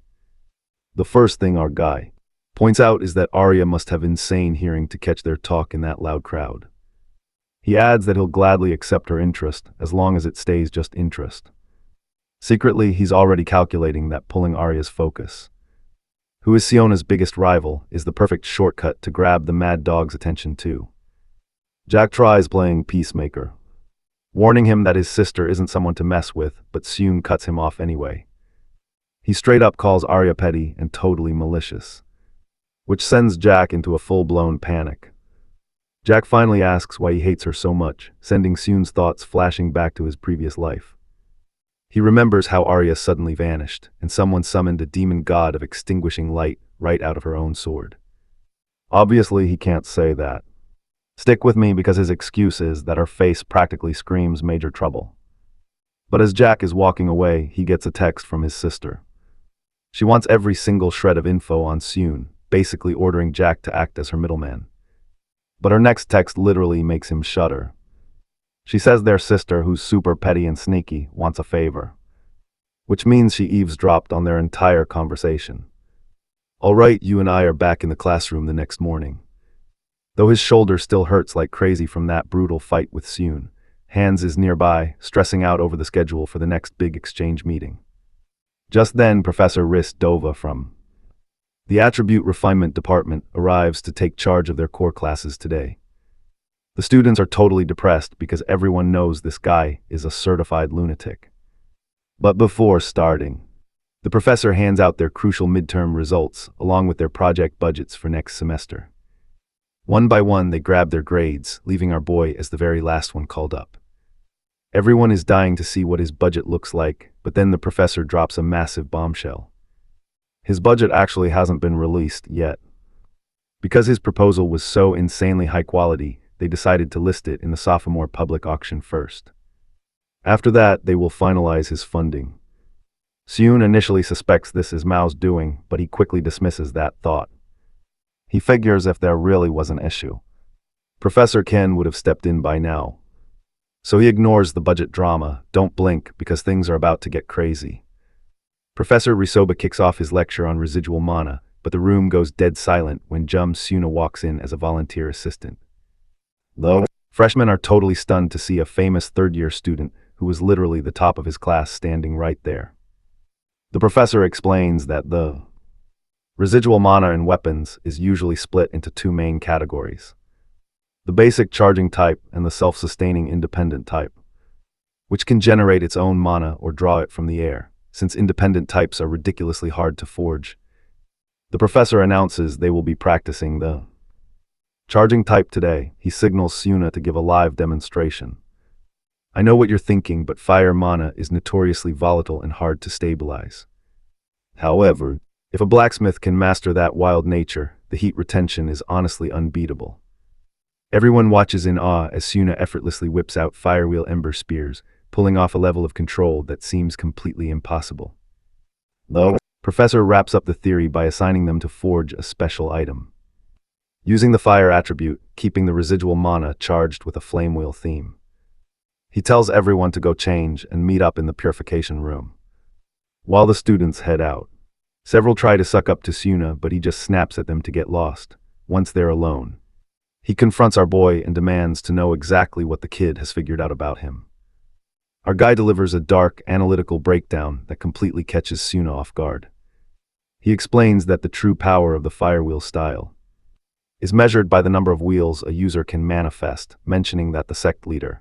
The first thing our guy points out is that Arya must have insane hearing to catch their talk in that loud crowd. He adds that he'll gladly accept her interest as long as it stays just interest. Secretly, he's already calculating that pulling Arya's focus, who is Siona's biggest rival, is the perfect shortcut to grab the mad dog's attention too. Jack tries playing peacemaker, warning him that his sister isn't someone to mess with, but Seun cuts him off anyway. He straight up calls Arya petty and totally malicious, which sends Jack into a full-blown panic. Jack finally asks why he hates her so much, sending Seun's thoughts flashing back to his previous life. He remembers how Arya suddenly vanished, and someone summoned a demon god of extinguishing light right out of her own sword. Obviously, he can't say that. Stick with me because his excuse is that her face practically screams major trouble. But as Jack is walking away, he gets a text from his sister. She wants every single shred of info on Seun, basically ordering Jack to act as her middleman. But her next text literally makes him shudder. She says their sister, who's super petty and sneaky, wants a favor, which means she eavesdropped on their entire conversation. All right, you and I are back in the classroom the next morning. Though his shoulder still hurts like crazy from that brutal fight with Seun, Hans is nearby, stressing out over the schedule for the next big exchange meeting. Just then, Professor Riss Dova from the Attribute Refinement Department arrives to take charge of their core classes today. The students are totally depressed because everyone knows this guy is a certified lunatic. But before starting, the professor hands out their crucial midterm results along with their project budgets for next semester. One by one, they grab their grades, leaving our boy as the very last one called up. Everyone is dying to see what his budget looks like, but then the professor drops a massive bombshell. His budget actually hasn't been released yet. Because his proposal was so insanely high quality, they decided to list it in the sophomore public auction first. After that, they will finalize his funding. Seun initially suspects this is Mao's doing, but he quickly dismisses that thought. He figures if there really was an issue, Professor Ken would have stepped in by now. So he ignores the budget drama, don't blink, because things are about to get crazy. Professor Risoba kicks off his lecture on residual mana, but the room goes dead silent when Jum Suna walks in as a volunteer assistant. The freshmen are totally stunned to see a famous third-year student who was literally the top of his class standing right there. The professor explains that the residual mana in weapons is usually split into two main categories: the basic charging type and the self-sustaining independent type, which can generate its own mana or draw it from the air, since independent types are ridiculously hard to forge. The professor announces they will be practicing the charging type today. He signals Suna to give a live demonstration. I know what you're thinking, but fire mana is notoriously volatile and hard to stabilize. However, if a blacksmith can master that wild nature, the heat retention is honestly unbeatable. Everyone watches in awe as Suna effortlessly whips out firewheel ember spears, pulling off a level of control that seems completely impossible. The professor wraps up the theory by assigning them to forge a special item, using the fire attribute, keeping the residual mana charged with a flamewheel theme. He tells everyone to go change and meet up in the purification room. While the students head out, several try to suck up to Suna, but he just snaps at them to get lost. Once they're alone, he confronts our boy and demands to know exactly what the kid has figured out about him. Our guy delivers a dark, analytical breakdown that completely catches Suna off guard. He explains that the true power of the firewheel style is measured by the number of wheels a user can manifest, mentioning that the sect leader,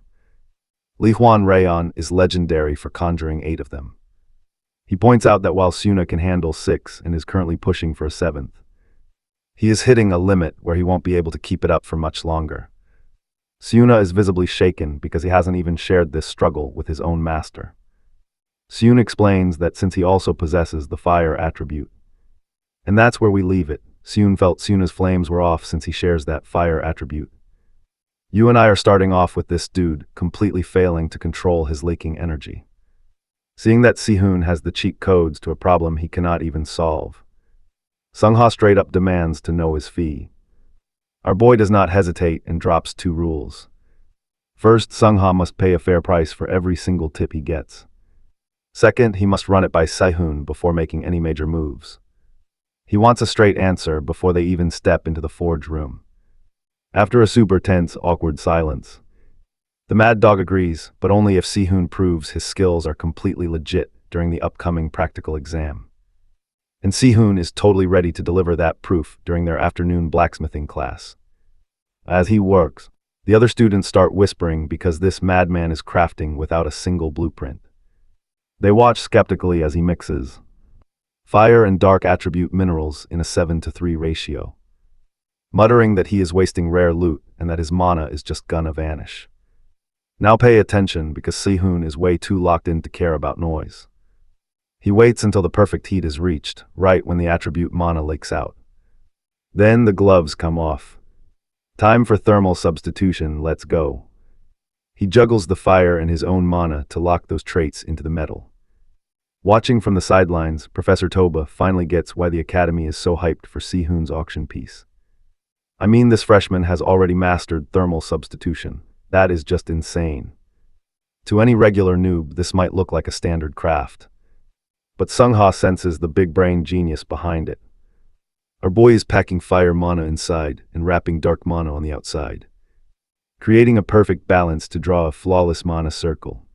Li Huan Rayon, is legendary for conjuring 8 of them. He points out that while Suna can handle 6 and is currently pushing for a 7th, he is hitting a limit where he won't be able to keep it up for much longer. Suna is visibly shaken because he hasn't even shared this struggle with his own master. Suna explains that since he also possesses the fire attribute. And that's where we leave it. Suna felt Suna's flames were off since he shares that fire attribute. You and I are starting off with this dude completely failing to control his leaking energy. Seeing that Sihun has the cheat codes to a problem he cannot even solve, Sungha straight up demands to know his fee. Our boy does not hesitate and drops 2 rules. First, Sungha must pay a fair price for every single tip he gets. Second, he must run it by Sihun before making any major moves. He wants a straight answer before they even step into the forge room. After a super tense, awkward silence, the Mad Dog agrees, but only if Sihun proves his skills are completely legit during the upcoming practical exam. And Sihun is totally ready to deliver that proof during their afternoon blacksmithing class. As he works, the other students start whispering because this madman is crafting without a single blueprint. They watch skeptically as he mixes fire and dark attribute minerals in a 7:3 ratio, muttering that he is wasting rare loot and that his mana is just gonna vanish. Now pay attention, because Sihun is way too locked in to care about noise. He waits until the perfect heat is reached, right when the attribute mana leaks out. Then the gloves come off. Time for thermal substitution, let's go. He juggles the fire and his own mana to lock those traits into the metal. Watching from the sidelines, Professor Toba finally gets why the Academy is so hyped for Sihun's auction piece. I mean, this freshman has already mastered thermal substitution. That is just insane. To any regular noob, this might look like a standard craft. But Sungha senses the big brain genius behind it. Our boy is packing fire mana inside and wrapping dark mana on the outside, creating a perfect balance to draw a flawless mana circle.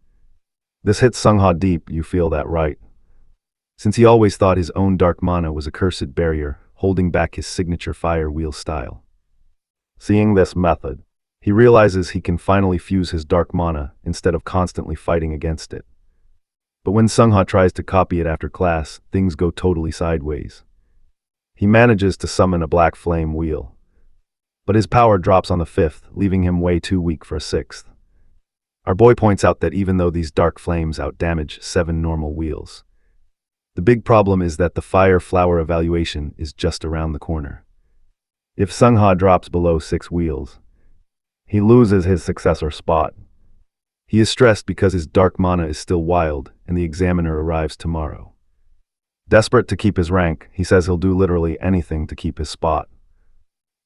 This hits Sungha deep, you feel that right? Since he always thought his own dark mana was a cursed barrier, holding back his signature fire wheel style. Seeing this method, he realizes he can finally fuse his dark mana instead of constantly fighting against it. But when Sungha tries to copy it after class, things go totally sideways. He manages to summon a black flame wheel, but his power drops on the 5th, leaving him way too weak for a 6th. Our boy points out that even though these dark flames outdamage 7 normal wheels, the big problem is that the fire flower evaluation is just around the corner. If Sungha drops below 6 wheels, he loses his successor spot. He is stressed because his dark mana is still wild and the examiner arrives tomorrow. Desperate to keep his rank, he says he'll do literally anything to keep his spot.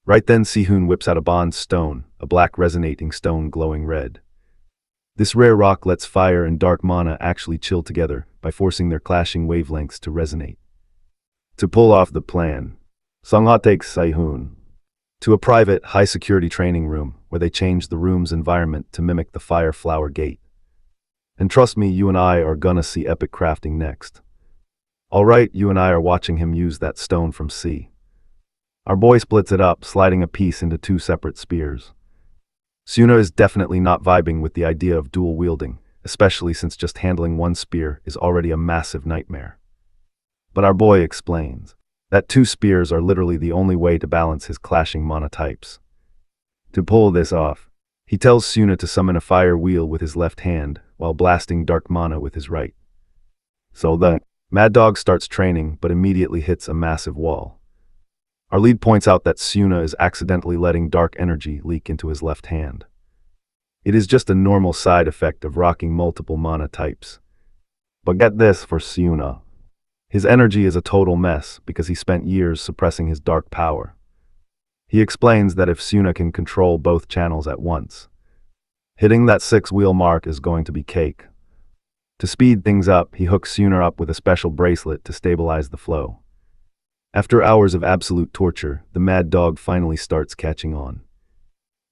Right then Si-hoon whips out a bond stone, a black resonating stone glowing red. This rare rock lets fire and dark mana actually chill together by forcing their clashing wavelengths to resonate. To pull off the plan, Sungha takes Si-hoon to a private, high-security training room where they change the room's environment to mimic the fire flower gate. And trust me, you and I are gonna see epic crafting next. Alright, you and I are watching him use that stone from C. Our boy splits it up, sliding a piece into 2 separate spears. Suna is definitely not vibing with the idea of dual wielding, especially since just handling 1 spear is already a massive nightmare. But our boy explains that 2 spears are literally the only way to balance his clashing mana types. To pull this off, he tells Suna to summon a fire wheel with his left hand while blasting dark mana with his right. So the Mad Dog starts training but immediately hits a massive wall. Our lead points out that Suna is accidentally letting dark energy leak into his left hand. It is just a normal side effect of rocking multiple mana types. But get this for Suna. His energy is a total mess because he spent years suppressing his dark power. He explains that if Suna can control both channels at once, hitting that 6-wheel mark is going to be cake. To speed things up, he hooks Suna up with a special bracelet to stabilize the flow. After hours of absolute torture, the Mad Dog finally starts catching on.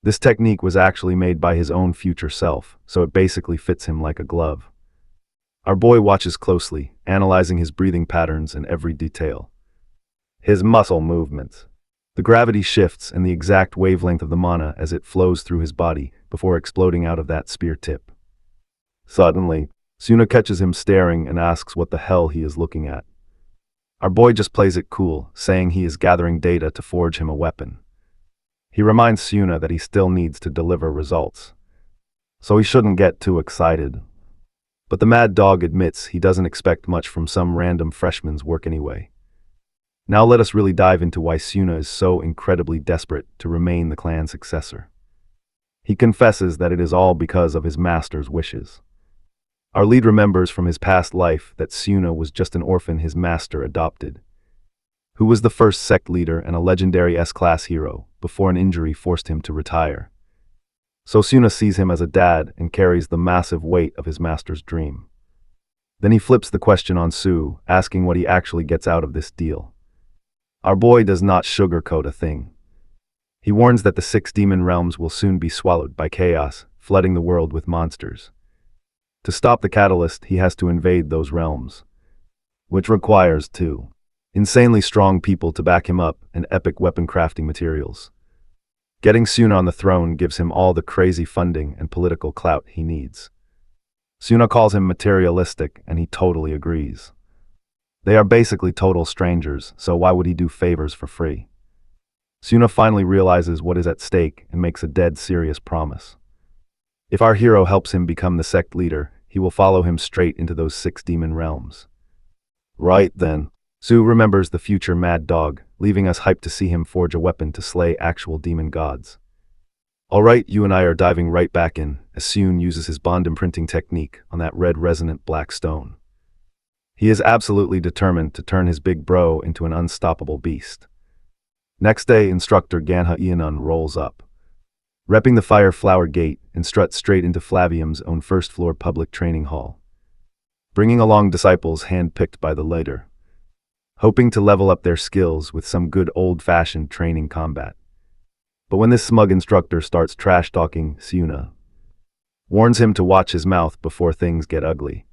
This technique was actually made by his own future self, so it basically fits him like a glove. Our boy watches closely, analyzing his breathing patterns and every detail. His muscle movements. The gravity shifts and the exact wavelength of the mana as it flows through his body before exploding out of that spear tip. Suddenly, Suna catches him staring and asks what the hell he is looking at. Our boy just plays it cool, saying he is gathering data to forge him a weapon. He reminds Suna that he still needs to deliver results, so he shouldn't get too excited. But the Mad Dog admits he doesn't expect much from some random freshman's work anyway. Now let us really dive into why Suna is so incredibly desperate to remain the clan's successor. He confesses that it is all because of his master's wishes. Our lead remembers from his past life that Suna was just an orphan his master adopted, who was the first sect leader and a legendary S-class hero before an injury forced him to retire. So Suna sees him as a dad and carries the massive weight of his master's dream. Then he flips the question on Su, asking what he actually gets out of this deal. Our boy does not sugarcoat a thing. He warns that the 6 demon realms will soon be swallowed by chaos, flooding the world with monsters. To stop the catalyst, he has to invade those realms, which requires 2 insanely strong people to back him up and epic weapon crafting materials. Getting Suna on the throne gives him all the crazy funding and political clout he needs. Suna calls him materialistic, and he totally agrees. They are basically total strangers, so why would he do favors for free? Suna finally realizes what is at stake and makes a dead serious promise. If our hero helps him become the sect leader, he will follow him straight into those 6 demon realms. Right then, Su remembers the future Mad Dog, leaving us hyped to see him forge a weapon to slay actual demon gods. Alright, you and I are diving right back in, as Soon uses his bond imprinting technique on that red resonant black stone. He is absolutely determined to turn his big bro into an unstoppable beast. Next day, instructor Ganha Ianun rolls up, repping the Fire Flower Gate, and struts straight into Flavium's own first-floor public training hall, bringing along disciples hand-picked by the leader, hoping to level up their skills with some good old-fashioned training combat. But when this smug instructor starts trash-talking Suna, warns him to watch his mouth before things get ugly.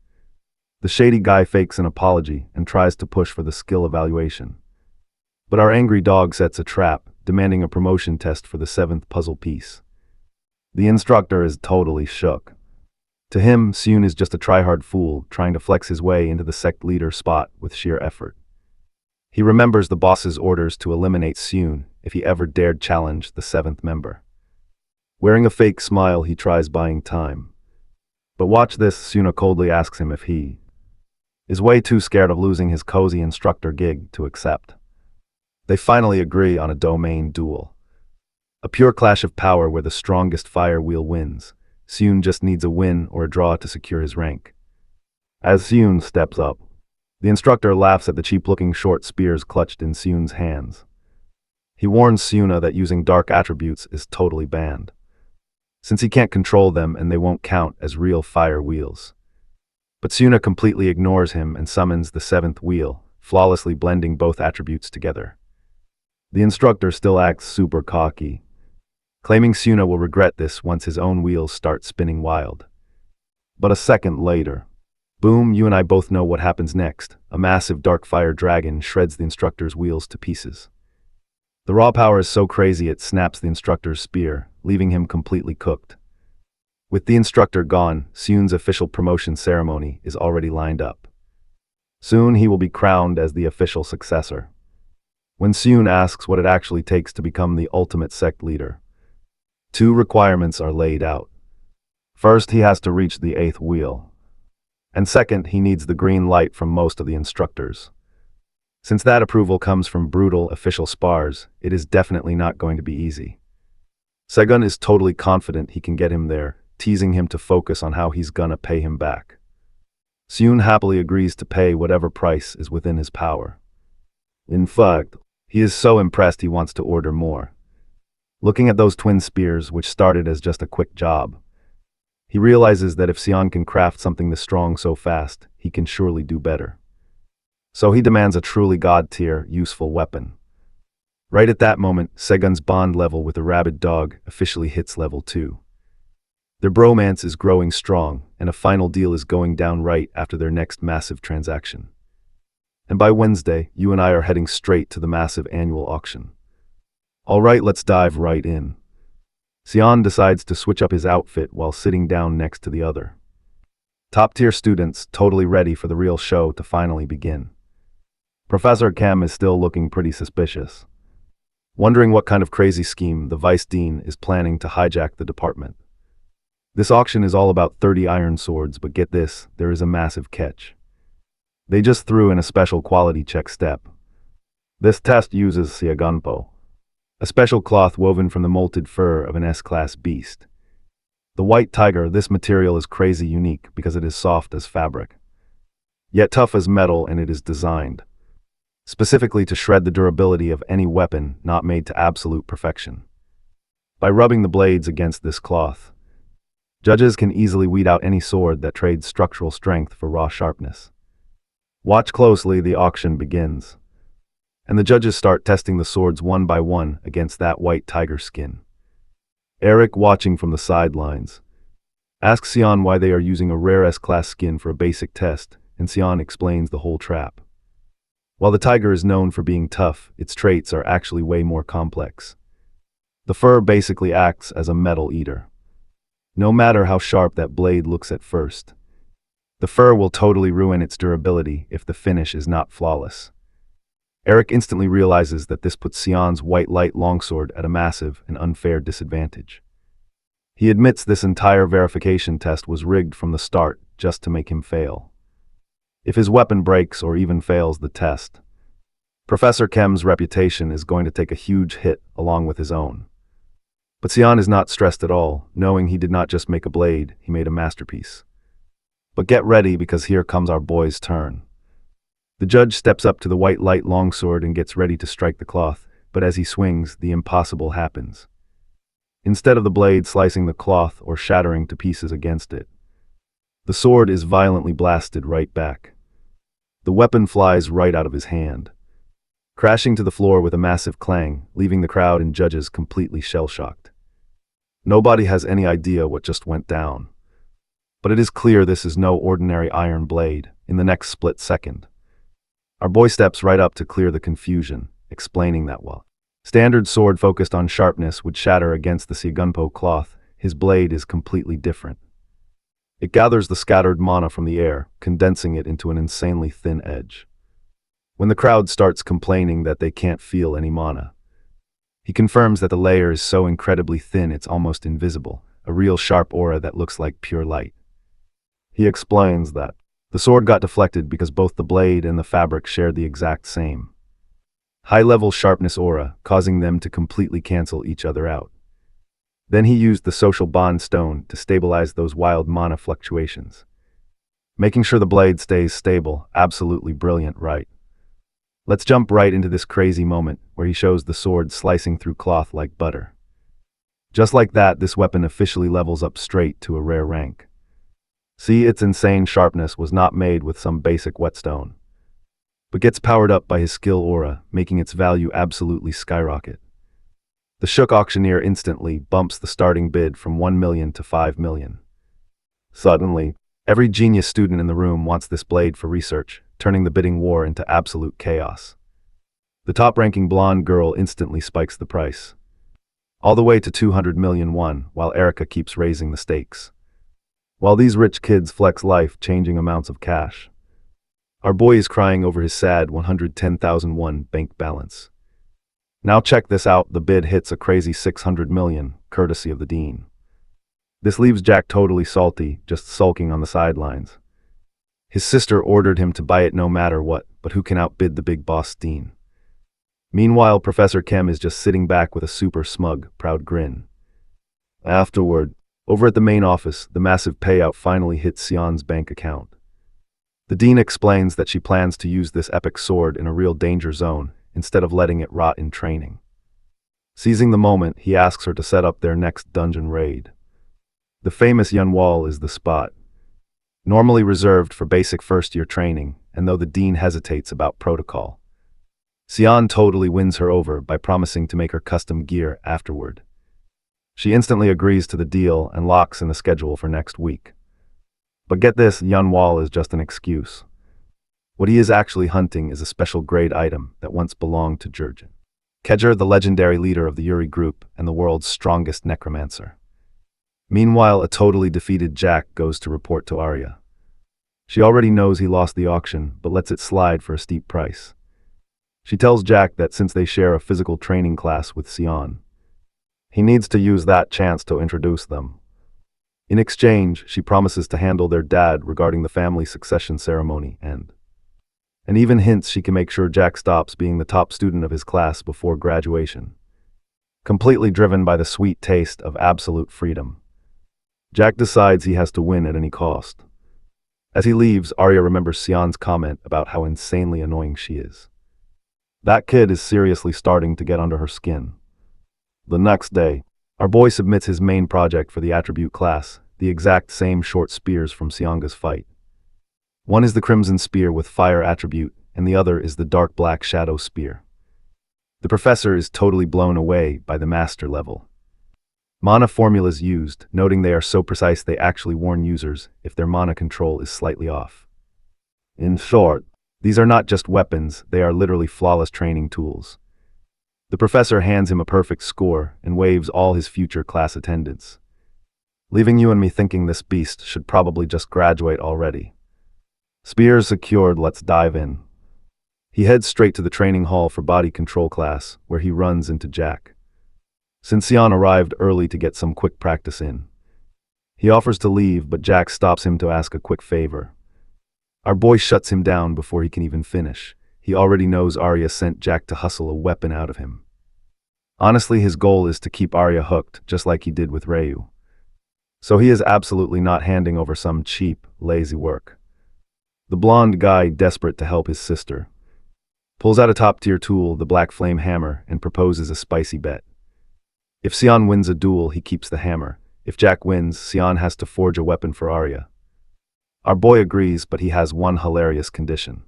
The shady guy fakes an apology and tries to push for the skill evaluation. But our angry dog sets a trap, demanding a promotion test for the 7th puzzle piece. The instructor is totally shook. To him, Soon is just a try-hard fool trying to flex his way into the sect leader spot with sheer effort. He remembers the boss's orders to eliminate Soon if he ever dared challenge the 7th member. Wearing a fake smile, he tries buying time. But watch this, Suna coldly asks him if he is way too scared of losing his cozy instructor gig to accept. They finally agree on a domain duel. A pure clash of power where the strongest fire wheel wins. Seun just needs a win or a draw to secure his rank. As Seun steps up, the instructor laughs at the cheap-looking short spears clutched in Seun's hands. He warns Suna that using dark attributes is totally banned, since he can't control them and they won't count as real fire wheels. But Suna completely ignores him and summons the seventh wheel, flawlessly blending both attributes together. The instructor still acts super cocky, claiming Suna will regret this once his own wheels start spinning wild. But a second later, boom, you and I both know what happens next. A massive dark fire dragon shreds the instructor's wheels to pieces. The raw power is so crazy it snaps the instructor's spear, leaving him completely cooked. With the instructor gone, Seun's official promotion ceremony is already lined up. Soon he will be crowned as the official successor. When Seun asks what it actually takes to become the ultimate sect leader, two requirements are laid out. First, he has to reach the 8th wheel. And second, he needs the green light from most of the instructors. Since that approval comes from brutal official spars, it is definitely not going to be easy. Segun is totally confident he can get him there, teasing him to focus on how he's gonna pay him back. Seun happily agrees to pay whatever price is within his power. In fact, he is so impressed he wants to order more. Looking at those twin spears, which started as just a quick job, he realizes that if Seon can craft something this strong so fast, he can surely do better. So he demands a truly god-tier, useful weapon. Right at that moment, Segun's bond level with the rabid dog officially hits level 2. Their bromance is growing strong, and a final deal is going down right after their next massive transaction. And by Wednesday, you and I are heading straight to the massive annual auction. Alright, let's dive right in. Seon decides to switch up his outfit while sitting down next to the other. Top-tier students, totally ready for the real show to finally begin. Professor Kem is still looking pretty suspicious, wondering what kind of crazy scheme the vice dean is planning to hijack the department. This auction is all about 30 iron swords, but get this, there is a massive catch. They just threw in a special quality check step. This test uses Siagunpo, a special cloth woven from the molted fur of an S-class beast. The white tiger, this material is crazy unique because it is soft as fabric, yet tough as metal, and it is designed specifically to shred the durability of any weapon not made to absolute perfection. By rubbing the blades against this cloth, judges can easily weed out any sword that trades structural strength for raw sharpness. Watch closely, the auction begins, and the judges start testing the swords one by one against that white tiger skin. Eric, watching from the sidelines, asks Seon why they are using a rare S-class skin for a basic test, and Seon explains the whole trap. While the tiger is known for being tough, its traits are actually way more complex. The fur basically acts as a metal eater. No matter how sharp that blade looks at first, the fur will totally ruin its durability if the finish is not flawless. Eric instantly realizes that this puts Seon's white light longsword at a massive and unfair disadvantage. He admits this entire verification test was rigged from the start just to make him fail. If his weapon breaks or even fails the test, Professor Kem's reputation is going to take a huge hit along with his own. But Seon is not stressed at all, knowing he did not just make a blade, he made a masterpiece. But get ready, because here comes our boy's turn. The judge steps up to the white light longsword and gets ready to strike the cloth, but as he swings, the impossible happens. Instead of the blade slicing the cloth or shattering to pieces against it, the sword is violently blasted right back. The weapon flies right out of his hand, crashing to the floor with a massive clang, leaving the crowd and judges completely shell-shocked. Nobody has any idea what just went down, but it is clear this is no ordinary iron blade. In the next split second, our boy steps right up to clear the confusion, explaining that while standard sword focused on sharpness would shatter against the Siagunpo cloth, his blade is completely different. It gathers the scattered mana from the air, condensing it into an insanely thin edge. When the crowd starts complaining that they can't feel any mana, he confirms that the layer is so incredibly thin it's almost invisible, a real sharp aura that looks like pure light. He explains that the sword got deflected because both the blade and the fabric shared the exact same high-level sharpness aura, causing them to completely cancel each other out. Then he used the social bond stone to stabilize those wild mana fluctuations, making sure the blade stays stable. Absolutely brilliant, right? Let's jump right into this crazy moment where he shows the sword slicing through cloth like butter. Just like that, this weapon officially levels up straight to a rare rank. See, its insane sharpness was not made with some basic whetstone, but gets powered up by his skill aura, making its value absolutely skyrocket. The shook auctioneer instantly bumps the starting bid from 1 million to 5 million. Suddenly, every genius student in the room wants this blade for research, turning the bidding war into absolute chaos. The top-ranking blonde girl instantly spikes the price, all the way to 200 million won, while Erica keeps raising the stakes. While these rich kids flex life-changing amounts of cash, our boy is crying over his sad 110,000 won bank balance. Now check this out, the bid hits a crazy 600 million, courtesy of the dean. This leaves Jack totally salty, just sulking on the sidelines. His sister ordered him to buy it no matter what, but who can outbid the big boss dean? Meanwhile, Professor Kim is just sitting back with a super smug, proud grin. Afterward, over at the main office, the massive payout finally hits Sion's bank account. The dean explains that she plans to use this epic sword in a real danger zone, instead of letting it rot in training. Seizing the moment, he asks her to set up their next dungeon raid. The famous Yun Wall is the spot, normally reserved for basic first-year training, and though the dean hesitates about protocol, Sion totally wins her over by promising to make her custom gear afterward. She instantly agrees to the deal and locks in the schedule for next week. But get this, Yun Wall is just an excuse. What he is actually hunting is a special grade item that once belonged to Jurgen Kedger, the legendary leader of the Yuri group and the world's strongest necromancer. Meanwhile, a totally defeated Jack goes to report to Arya. She already knows he lost the auction, but lets it slide for a steep price. She tells Jack that since they share a physical training class with Sion, he needs to use that chance to introduce them. In exchange, she promises to handle their dad regarding the family succession ceremony and even hints she can make sure Jack stops being the top student of his class before graduation. Completely driven by the sweet taste of absolute freedom, Jack decides he has to win at any cost. As he leaves, Arya remembers Sion's comment about how insanely annoying she is. That kid is seriously starting to get under her skin. The next day, our boy submits his main project for the attribute class, the exact same short spears from Sionga's fight. One is the Crimson Spear with fire attribute, and the other is the Dark Black Shadow Spear. The professor is totally blown away by the master level mana formulas used, noting they are so precise they actually warn users if their mana control is slightly off. In short, these are not just weapons, they are literally flawless training tools. The professor hands him a perfect score and waives all his future class attendance, leaving you and me thinking this beast should probably just graduate already. Spears secured, let's dive in. He heads straight to the training hall for body control class, where he runs into Jack. Since Sion arrived early to get some quick practice in, he offers to leave, but Jack stops him to ask a quick favor. Our boy shuts him down before he can even finish. He already knows Arya sent Jack to hustle a weapon out of him. Honestly, his goal is to keep Arya hooked, just like he did with Ryu. So he is absolutely not handing over some cheap, lazy work. The blonde guy, desperate to help his sister, pulls out a top-tier tool, the Black Flame Hammer, and proposes a spicy bet. If Sion wins a duel, he keeps the hammer. If Jack wins, Sion has to forge a weapon for Arya. Our boy agrees, but he has one hilarious condition.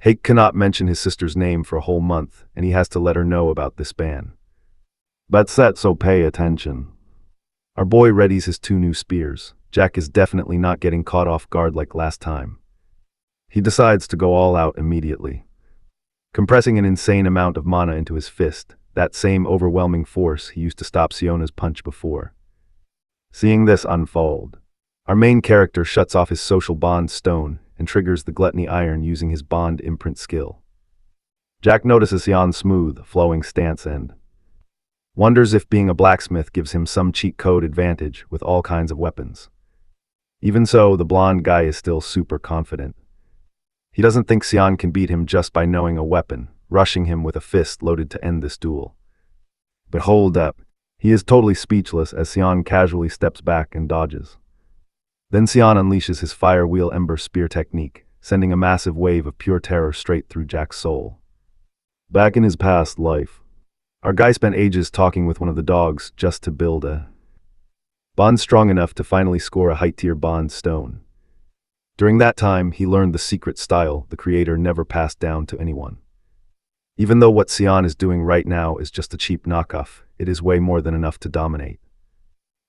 Hake cannot mention his sister's name for a whole month, and he has to let her know about this ban. Bet set, so pay attention. Our boy readies his two new spears. Jack is definitely not getting caught off guard like last time. He decides to go all out immediately, compressing an insane amount of mana into his fist, that same overwhelming force he used to stop Siona's punch before. Seeing this unfold, our main character shuts off his social bond stone and triggers the gluttony iron using his bond imprint skill. Jack notices Sion's smooth, flowing stance and wonders if being a blacksmith gives him some cheat code advantage with all kinds of weapons. Even so, the blonde guy is still super confident. He doesn't think Xian can beat him just by knowing a weapon, rushing him with a fist loaded to end this duel. But hold up. He is totally speechless as Xian casually steps back and dodges. Then Xian unleashes his Fire Wheel Ember Spear technique, sending a massive wave of pure terror straight through Jack's soul. Back in his past life, our guy spent ages talking with one of the dogs just to build a bond strong enough to finally score a high-tier bond stone. During that time, he learned the secret style the creator never passed down to anyone. Even though what Xian is doing right now is just a cheap knockoff, it is way more than enough to dominate.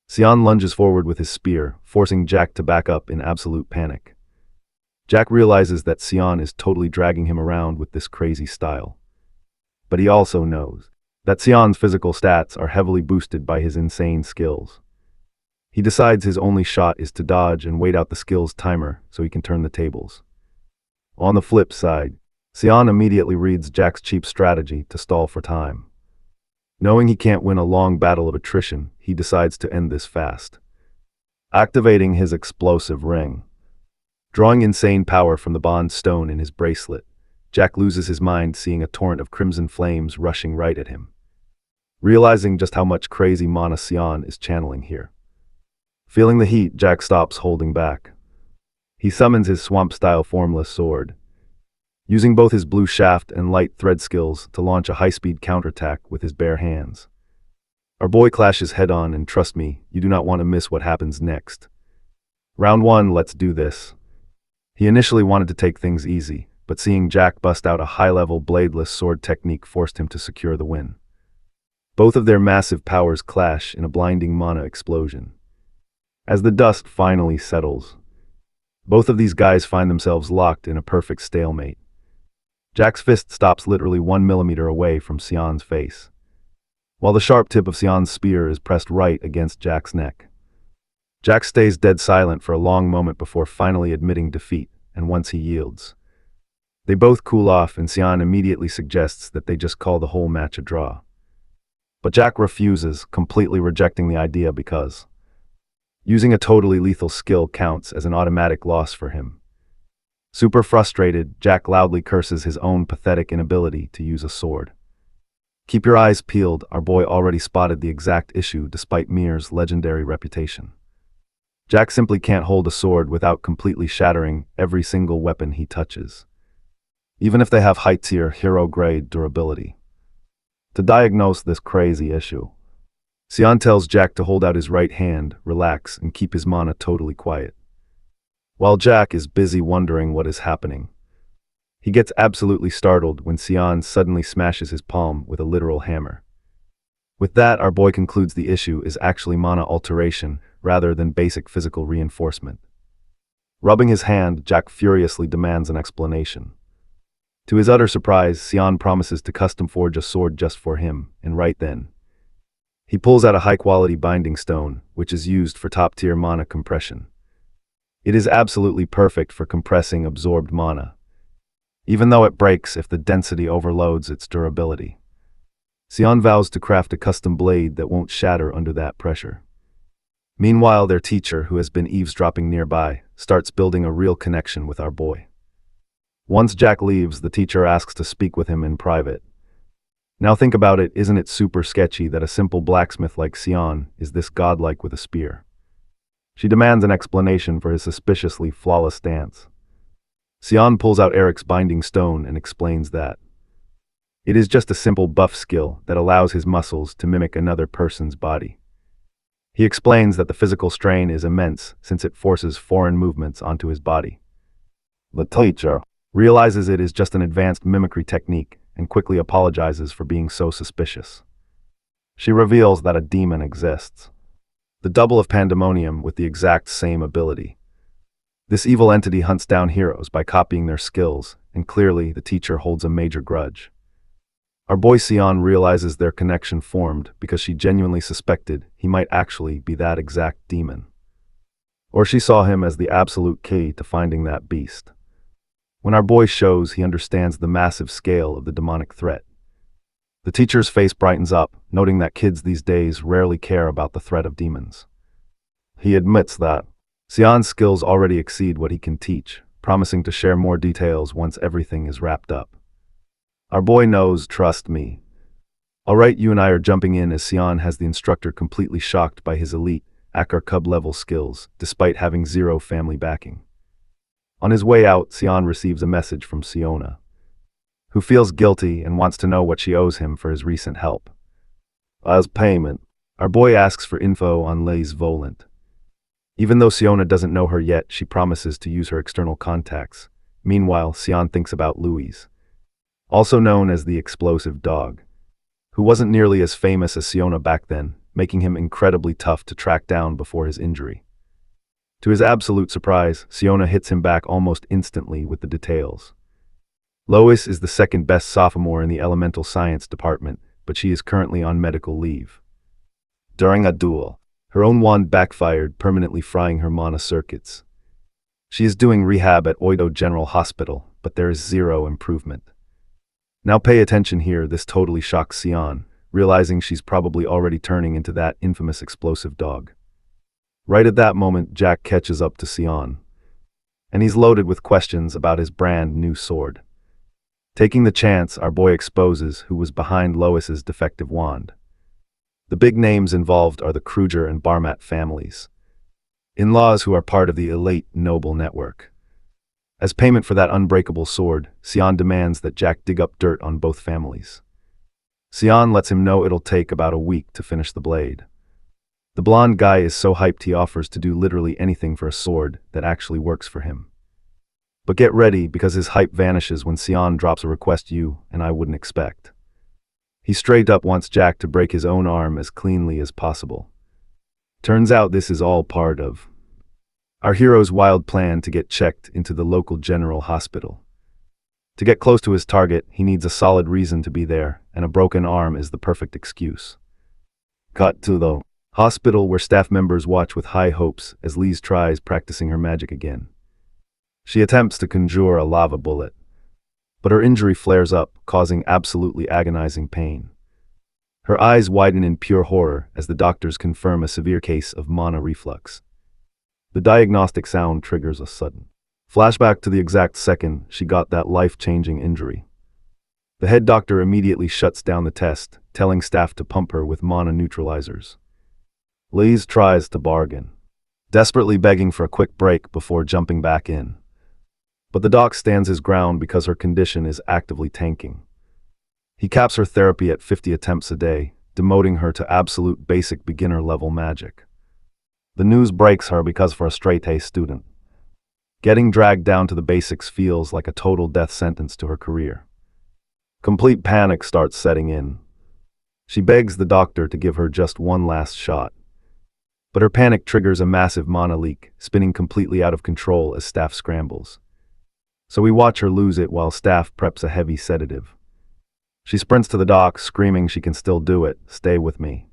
Xian lunges forward with his spear, forcing Jack to back up in absolute panic. Jack realizes that Xian is totally dragging him around with this crazy style. But he also knows that Xian's physical stats are heavily boosted by his insane skills. He decides his only shot is to dodge and wait out the skill's timer so he can turn the tables. On the flip side, Xian immediately reads Jack's cheap strategy to stall for time. Knowing he can't win a long battle of attrition, he decides to end this fast. Activating his explosive ring. Drawing insane power from the bond stone in his bracelet, Jack loses his mind seeing a torrent of crimson flames rushing right at him. Realizing just how much crazy mana Xian is channeling here. Feeling the heat, Jack stops holding back. He summons his swamp-style formless sword, using both his blue shaft and light thread skills to launch a high-speed counterattack with his bare hands. Our boy clashes head-on, and trust me, you do not want to miss what happens next. Round 1, let's do this. He initially wanted to take things easy, but seeing Jack bust out a high-level bladeless sword technique forced him to secure the win. Both of their massive powers clash in a blinding mana explosion. As the dust finally settles, both of these guys find themselves locked in a perfect stalemate. Jack's fist stops literally 1 millimeter away from Xian's face, while the sharp tip of Xian's spear is pressed right against Jack's neck. Jack stays dead silent for a long moment before finally admitting defeat, and once he yields, they both cool off and Xian immediately suggests that they just call the whole match a draw. But Jack refuses, completely rejecting the idea because using a totally lethal skill counts as an automatic loss for him. Super frustrated, Jack loudly curses his own pathetic inability to use a sword. Keep your eyes peeled, our boy already spotted the exact issue despite Mir's legendary reputation. Jack simply can't hold a sword without completely shattering every single weapon he touches, even if they have high-tier, hero-grade durability. To diagnose this crazy issue, Xian tells Jack to hold out his right hand, relax, and keep his mana totally quiet. While Jack is busy wondering what is happening, he gets absolutely startled when Xian suddenly smashes his palm with a literal hammer. With that, our boy concludes the issue is actually mana alteration rather than basic physical reinforcement. Rubbing his hand, Jack furiously demands an explanation. To his utter surprise, Xian promises to custom forge a sword just for him, and right then, he pulls out a high-quality binding stone, which is used for top-tier mana compression. It is absolutely perfect for compressing absorbed mana, even though it breaks if the density overloads its durability. Xian vows to craft a custom blade that won't shatter under that pressure. Meanwhile, their teacher, who has been eavesdropping nearby, starts building a real connection with our boy. Once Jack leaves, the teacher asks to speak with him in private. Now think about it, isn't it super sketchy that a simple blacksmith like Xian is this godlike with a spear? She demands an explanation for his suspiciously flawless dance. Xian pulls out Eric's binding stone and explains that it is just a simple buff skill that allows his muscles to mimic another person's body. He explains that the physical strain is immense since it forces foreign movements onto his body. The teacher realizes it is just an advanced mimicry technique and quickly apologizes for being so suspicious. She reveals that a demon exists, the double of Pandemonium with the exact same ability. This evil entity hunts down heroes by copying their skills, and clearly the teacher holds a major grudge. Our boy Xian realizes their connection formed because she genuinely suspected he might actually be that exact demon. Or she saw him as the absolute key to finding that beast. When our boy shows he understands the massive scale of the demonic threat, the teacher's face brightens up, noting that kids these days rarely care about the threat of demons. He admits that Sion's skills already exceed what he can teach, promising to share more details once everything is wrapped up. Our boy knows, trust me. Alright, you and I are jumping in as Sion has the instructor completely shocked by his elite, Akar Cub level skills, despite having zero family backing. On his way out, Sion receives a message from Siona, who feels guilty and wants to know what she owes him for his recent help. As payment, our boy asks for info on Lay's Volant. Even though Siona doesn't know her yet, she promises to use her external contacts. Meanwhile, Sion thinks about Louis, also known as the Explosive Dog, who wasn't nearly as famous as Siona back then, making him incredibly tough to track down before his injury. To his absolute surprise, Siona hits him back almost instantly with the details. Lois is the second best sophomore in the elemental science department, but she is currently on medical leave. During a duel, her own wand backfired, permanently frying her mana circuits. She is doing rehab at Oido General Hospital, but there is zero improvement. Now pay attention here, this totally shocks Sion, realizing she's probably already turning into that infamous explosive dog. Right at that moment, Jack catches up to Sion, and he's loaded with questions about his brand new sword. Taking the chance, our boy exposes who was behind Lois's defective wand. The big names involved are the Kruger and Barmat families, in-laws who are part of the elite noble network. As payment for that unbreakable sword, Sion demands that Jack dig up dirt on both families. Sion lets him know it'll take about a week to finish the blade. The blonde guy is so hyped he offers to do literally anything for a sword that actually works for him. But get ready, because his hype vanishes when Sion drops a request you and I wouldn't expect. He straight up wants Jack to break his own arm as cleanly as possible. Turns out this is all part of our hero's wild plan to get checked into the local general hospital. To get close to his target, he needs a solid reason to be there, and a broken arm is the perfect excuse. Cut to the hospital, where staff members watch with high hopes as Lise tries practicing her magic again. She attempts to conjure a lava bullet, but her injury flares up, causing absolutely agonizing pain. Her eyes widen in pure horror as the doctors confirm a severe case of mana reflux. The diagnostic sound triggers a sudden flashback to the exact second she got that life-changing injury. The head doctor immediately shuts down the test, telling staff to pump her with mana neutralizers. Lise tries to bargain, desperately begging for a quick break before jumping back in. But the doc stands his ground because her condition is actively tanking. He caps her therapy at 50 attempts a day, demoting her to absolute basic beginner-level magic. The news breaks her because for a straight-A student, getting dragged down to the basics feels like a total death sentence to her career. Complete panic starts setting in. She begs the doctor to give her just one last shot. But her panic triggers a massive mana leak, spinning completely out of control as staff scrambles. So we watch her lose it while staff preps a heavy sedative. She sprints to the doc, screaming she can still do it, stay with me.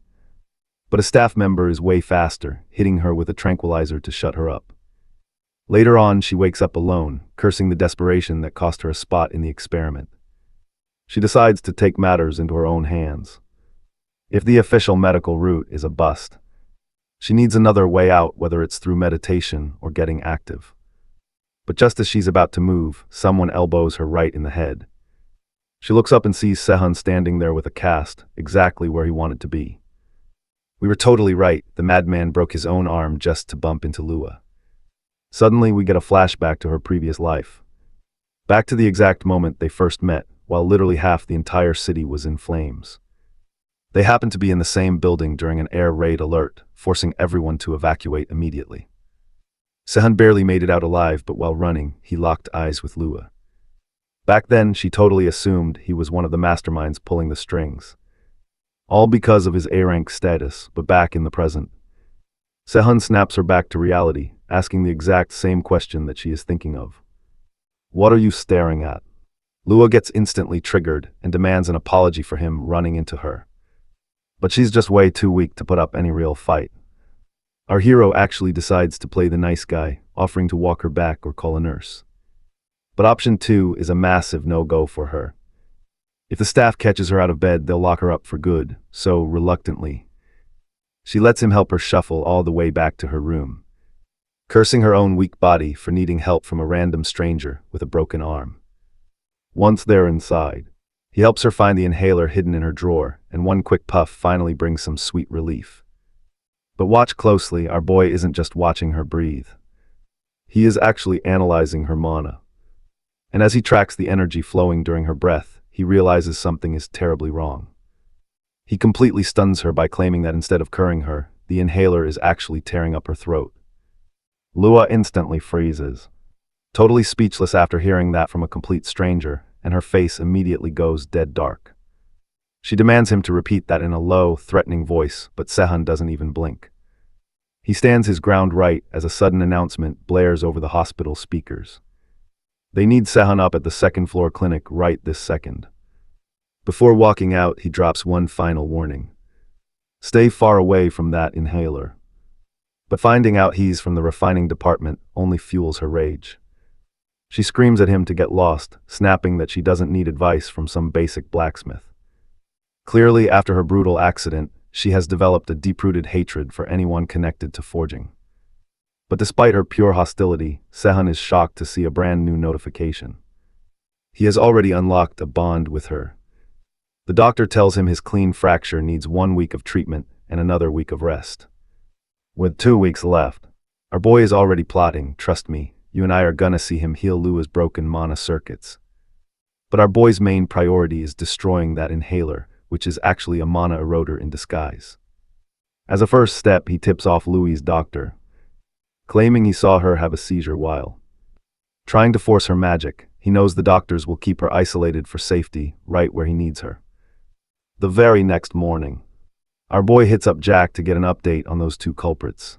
But a staff member is way faster, hitting her with a tranquilizer to shut her up. Later on, she wakes up alone, cursing the desperation that cost her a spot in the experiment. She decides to take matters into her own hands. If the official medical route is a bust, she needs another way out, whether it's through meditation or getting active. But just as she's about to move, someone elbows her right in the head. She looks up and sees Sehun standing there with a cast, exactly where he wanted to be. We were totally right, the madman broke his own arm just to bump into Lua. Suddenly we get a flashback to her previous life. Back to the exact moment they first met, while literally half the entire city was in flames. They happened to be in the same building during an air raid alert, forcing everyone to evacuate immediately. Sehun barely made it out alive, but while running, he locked eyes with Lua. Back then, she totally assumed he was one of the masterminds pulling the strings. All because of his A-rank status, but back in the present, Sehun snaps her back to reality, asking the exact same question that she is thinking of. What are you staring at? Lua gets instantly triggered and demands an apology for him running into her. But she's just way too weak to put up any real fight. Our hero actually decides to play the nice guy, offering to walk her back or call a nurse. But option 2 is a massive no-go for her. If the staff catches her out of bed, they'll lock her up for good, so reluctantly, she lets him help her shuffle all the way back to her room. cursing her own weak body for needing help from a random stranger with a broken arm. Once they're inside, he helps her find the inhaler hidden in her drawer, and one quick puff finally brings some sweet relief. But watch closely, our boy isn't just watching her breathe. He is actually analyzing her mana. And as he tracks the energy flowing during her breath, he realizes something is terribly wrong. He completely stuns her by claiming that instead of curing her, the inhaler is actually tearing up her throat. Lua instantly freezes, totally speechless after hearing that from a complete stranger, and her face immediately goes dead dark. She demands him to repeat that in a low, threatening voice, but Sehun doesn't even blink. He stands his ground right as a sudden announcement blares over the hospital speakers. They need Sehun up at the second-floor clinic right this second. Before walking out, he drops one final warning. Stay far away from that inhaler. But finding out he's from the refining department only fuels her rage. She screams at him to get lost, snapping that she doesn't need advice from some basic blacksmith. Clearly, after her brutal accident, she has developed a deep-rooted hatred for anyone connected to forging. But despite her pure hostility, Sehun is shocked to see a brand new notification. He has already unlocked a bond with her. The doctor tells him his clean fracture needs 1 week of treatment and another week of rest. With 2 weeks left, our boy is already plotting, trust me, you and I are gonna see him heal Lua's broken mana circuits. But our boy's main priority is destroying that inhaler, which is actually a mana eroder in disguise. As a first step, he tips off Louie's doctor, claiming he saw her have a seizure while trying to force her magic. He knows the doctors will keep her isolated for safety, right where he needs her. The very next morning, our boy hits up Jack to get an update on those two culprits.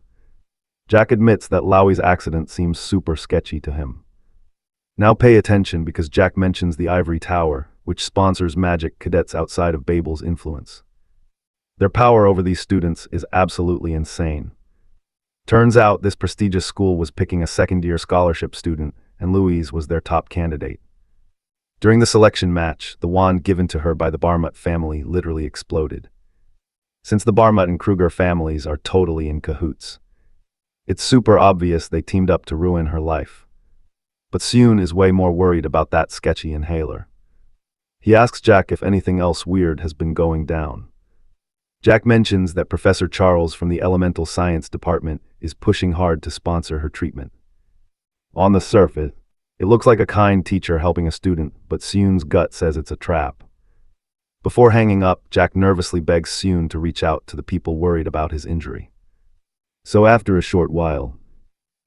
Jack admits that Lowie's accident seems super sketchy to him. Now pay attention because Jack mentions the Ivory Tower, which sponsors magic cadets outside of Babel's influence. Their power over these students is absolutely insane. Turns out this prestigious school was picking a second-year scholarship student, and Louise was their top candidate. During the selection match, the wand given to her by the Barmut family literally exploded. Since the Barmut and Kruger families are totally in cahoots, it's super obvious they teamed up to ruin her life. But Seun is way more worried about that sketchy inhaler. He asks Jack if anything else weird has been going down. Jack mentions that Professor Charles from the Elemental Science Department is pushing hard to sponsor her treatment. On the surface, it looks like a kind teacher helping a student, but Seun's gut says it's a trap. Before hanging up, Jack nervously begs Seun to reach out to the people worried about his injury. So after a short while,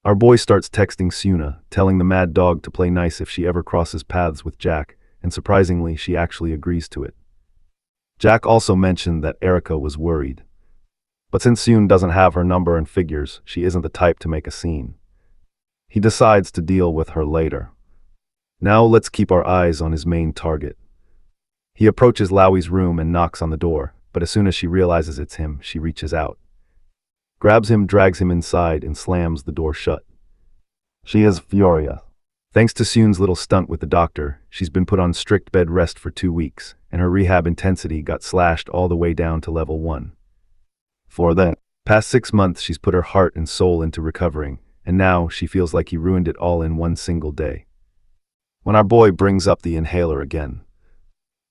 our boy starts texting Seuna, telling the mad dog to play nice if she ever crosses paths with Jack, and surprisingly, she actually agrees to it. Jack also mentioned that Erica was worried. But since Seun doesn't have her number and figures, she isn't the type to make a scene. He decides to deal with her later. Now let's keep our eyes on his main target. He approaches Lowie's room and knocks on the door, but as soon as she realizes it's him, she reaches out, grabs him, drags him inside, and slams the door shut. She is furious. Thanks to Seun's little stunt with the doctor, she's been put on strict bed rest for 2 weeks, and her rehab intensity got slashed all the way down to level 1. For the past 6 months, she's put her heart and soul into recovering, and now she feels like he ruined it all in one single day. When our boy brings up the inhaler again,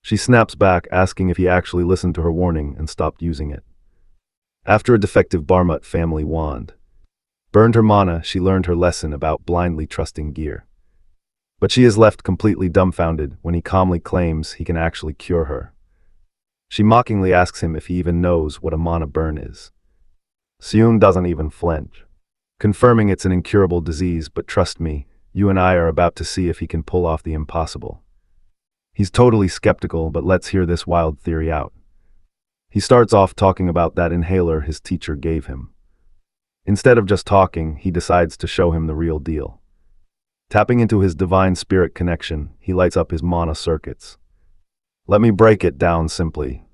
she snaps back, asking if he actually listened to her warning and stopped using it. After a defective Barmut family wand burned her mana, she learned her lesson about blindly trusting gear. But she is left completely dumbfounded when he calmly claims he can actually cure her. She mockingly asks him if he even knows what a mana burn is. Seun doesn't even flinch, confirming it's an incurable disease, but trust me, you and I are about to see if he can pull off the impossible. He's totally skeptical, but let's hear this wild theory out. He starts off talking about that inhaler his teacher gave him. Instead of just talking, he decides to show him the real deal. Tapping into his divine spirit connection, he lights up his mana circuits. Let me break it down simply.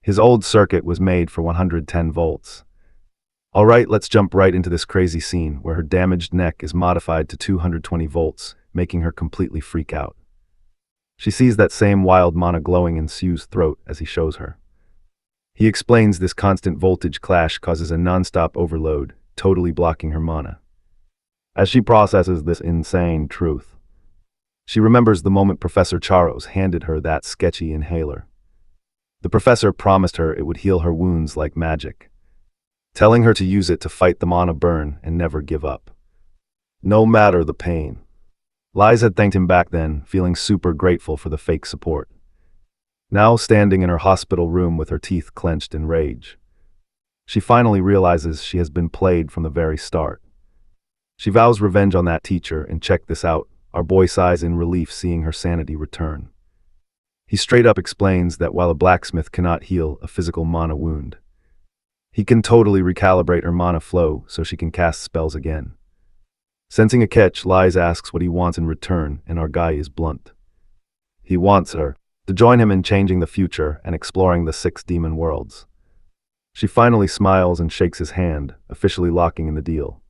His old circuit was made for 110 volts. Alright, let's jump right into this crazy scene where her damaged neck is modified to 220 volts, making her completely freak out. She sees that same wild mana glowing in Sue's throat as he shows her. He explains this constant voltage clash causes a non-stop overload, totally blocking her mana. As she processes this insane truth, she remembers the moment Professor Charos handed her that sketchy inhaler. The professor promised her it would heal her wounds like magic, telling her to use it to fight the mana burn and never give up, no matter the pain. Liz had thanked him back then, feeling super grateful for the fake support. Now standing in her hospital room with her teeth clenched in rage, she finally realizes she has been played from the very start. She vows revenge on that teacher, and check this out, our boy sighs in relief seeing her sanity return. He straight up explains that while a blacksmith cannot heal a physical mana wound, he can totally recalibrate her mana flow so she can cast spells again. Sensing a catch, Liz asks what he wants in return, and our guy is blunt. He wants her to join him in changing the future and exploring the 6 demon worlds. She finally smiles and shakes his hand, officially locking in the deal.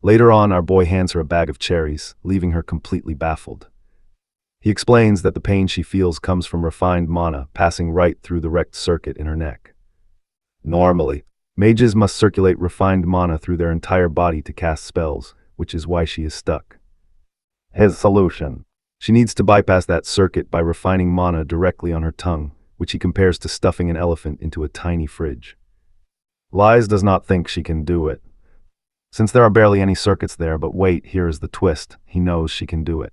Later on, our boy hands her a bag of cherries, leaving her completely baffled. He explains that the pain she feels comes from refined mana passing right through the wrecked circuit in her neck. Normally, mages must circulate refined mana through their entire body to cast spells, which is why she is stuck. His solution: she needs to bypass that circuit by refining mana directly on her tongue, which he compares to stuffing an elephant into a tiny fridge. Liz does not think she can do it, since there are barely any circuits there, but wait, here is the twist, he knows she can do it.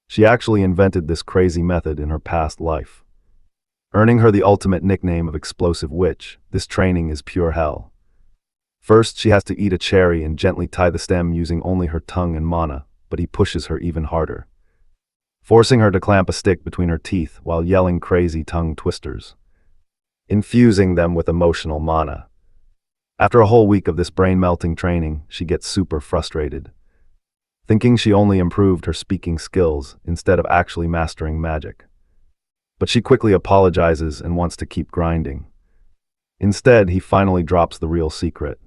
She actually invented this crazy method in her past life, earning her the ultimate nickname of Explosive Witch. This training is pure hell. First, she has to eat a cherry and gently tie the stem using only her tongue and mana, but he pushes her even harder, forcing her to clamp a stick between her teeth while yelling crazy tongue twisters, infusing them with emotional mana. After a whole week of this brain-melting training, she gets super frustrated, thinking she only improved her speaking skills instead of actually mastering magic. But she quickly apologizes and wants to keep grinding. Instead, he finally drops the real secret.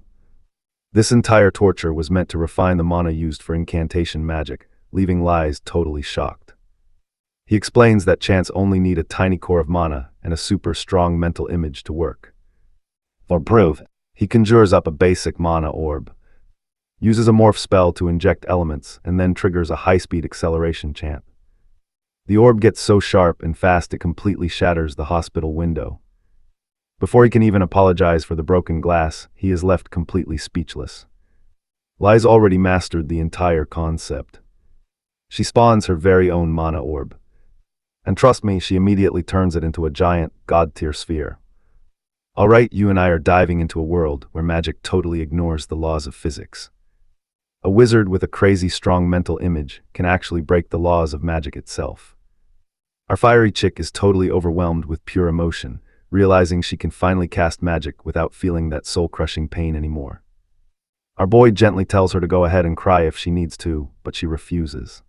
This entire torture was meant to refine the mana used for incantation magic, leaving Liz totally shocked. He explains that chants only need a tiny core of mana and a super strong mental image to work. For proof, he conjures up a basic mana orb, uses a morph spell to inject elements, and then triggers a high-speed acceleration chant. The orb gets so sharp and fast it completely shatters the hospital window. Before he can even apologize for the broken glass, he is left completely speechless. Liz already mastered the entire concept. She spawns her very own mana orb. And trust me, she immediately turns it into a giant, god-tier sphere. Alright, you and I are diving into a world where magic totally ignores the laws of physics. A wizard with a crazy strong mental image can actually break the laws of magic itself. Our fiery chick is totally overwhelmed with pure emotion, realizing she can finally cast magic without feeling that soul-crushing pain anymore. Our boy gently tells her to go ahead and cry if she needs to, but she refuses.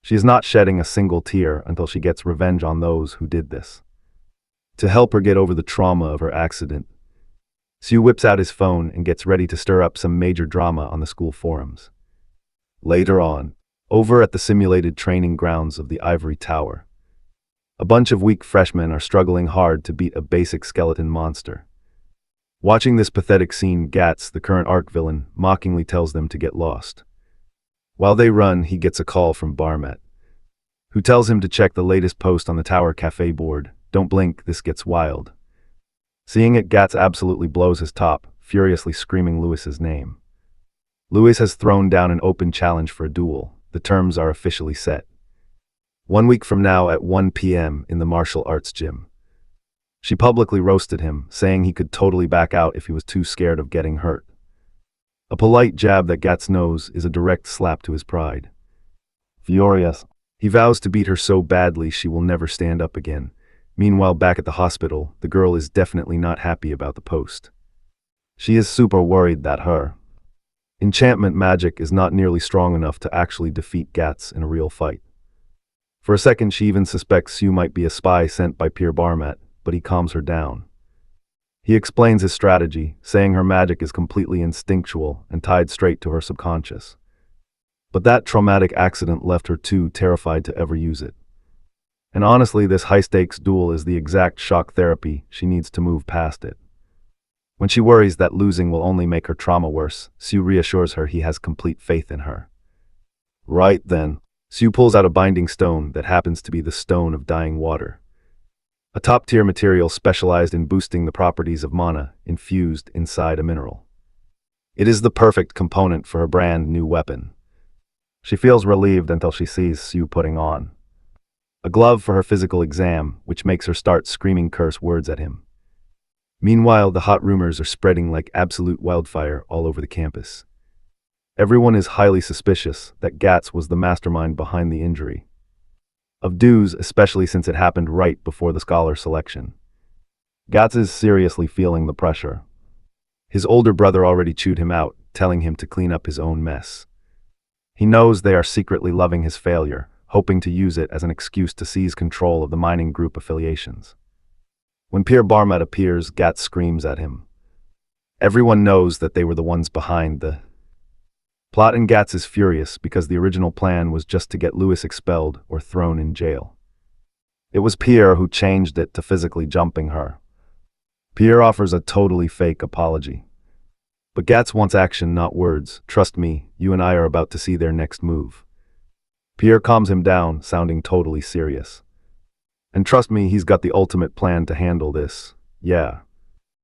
She is not shedding a single tear until she gets revenge on those who did this. To help her get over the trauma of her accident, Sue whips out his phone and gets ready to stir up some major drama on the school forums. Later on, over at the simulated training grounds of the Ivory Tower, a bunch of weak freshmen are struggling hard to beat a basic skeleton monster. Watching this pathetic scene, Gats, the current arc villain, mockingly tells them to get lost. While they run, he gets a call from Barmet, who tells him to check the latest post on the Tower Cafe board. Don't blink, this gets wild. Seeing it, Gats absolutely blows his top, furiously screaming Lewis's name. Lewis has thrown down an open challenge for a duel. The terms are officially set. 1 week from now at 1 p.m. in the martial arts gym. She publicly roasted him, saying he could totally back out if he was too scared of getting hurt. A polite jab that Gats knows is a direct slap to his pride. Furious, he vows to beat her so badly she will never stand up again. Meanwhile, back at the hospital, the girl is definitely not happy about the post. She is super worried that her enchantment magic is not nearly strong enough to actually defeat Gats in a real fight. For a second, she even suspects Sue might be a spy sent by Pierre Barmet, but he calms her down. He explains his strategy, saying her magic is completely instinctual and tied straight to her subconscious. But that traumatic accident left her too terrified to ever use it. And honestly, this high-stakes duel is the exact shock therapy she needs to move past it. When she worries that losing will only make her trauma worse, Sue reassures her he has complete faith in her. Right then, Sue pulls out a binding stone that happens to be the Stone of Dying Water, a top-tier material specialized in boosting the properties of mana infused inside a mineral. It is the perfect component for her brand new weapon. She feels relieved until she sees Sue putting on a glove for her physical exam, which makes her start screaming curse words at him. Meanwhile, the hot rumors are spreading like absolute wildfire all over the campus. Everyone is highly suspicious that Gats was the mastermind behind the injury of Dews, especially since it happened right before the scholar selection. Gats is seriously feeling the pressure. His older brother already chewed him out, telling him to clean up his own mess. He knows they are secretly loving his failure, hoping to use it as an excuse to seize control of the mining group affiliations. When Pierre Barmat appears, Gats screams at him. Everyone knows that they were the ones behind the plot, and Gats is furious because the original plan was just to get Louis expelled or thrown in jail. It was Pierre who changed it to physically jumping her. Pierre offers a totally fake apology. But Gats wants action, not words. Trust me, you and I are about to see their next move. Pierre calms him down, sounding totally serious. And trust me, he's got the ultimate plan to handle this. Yeah,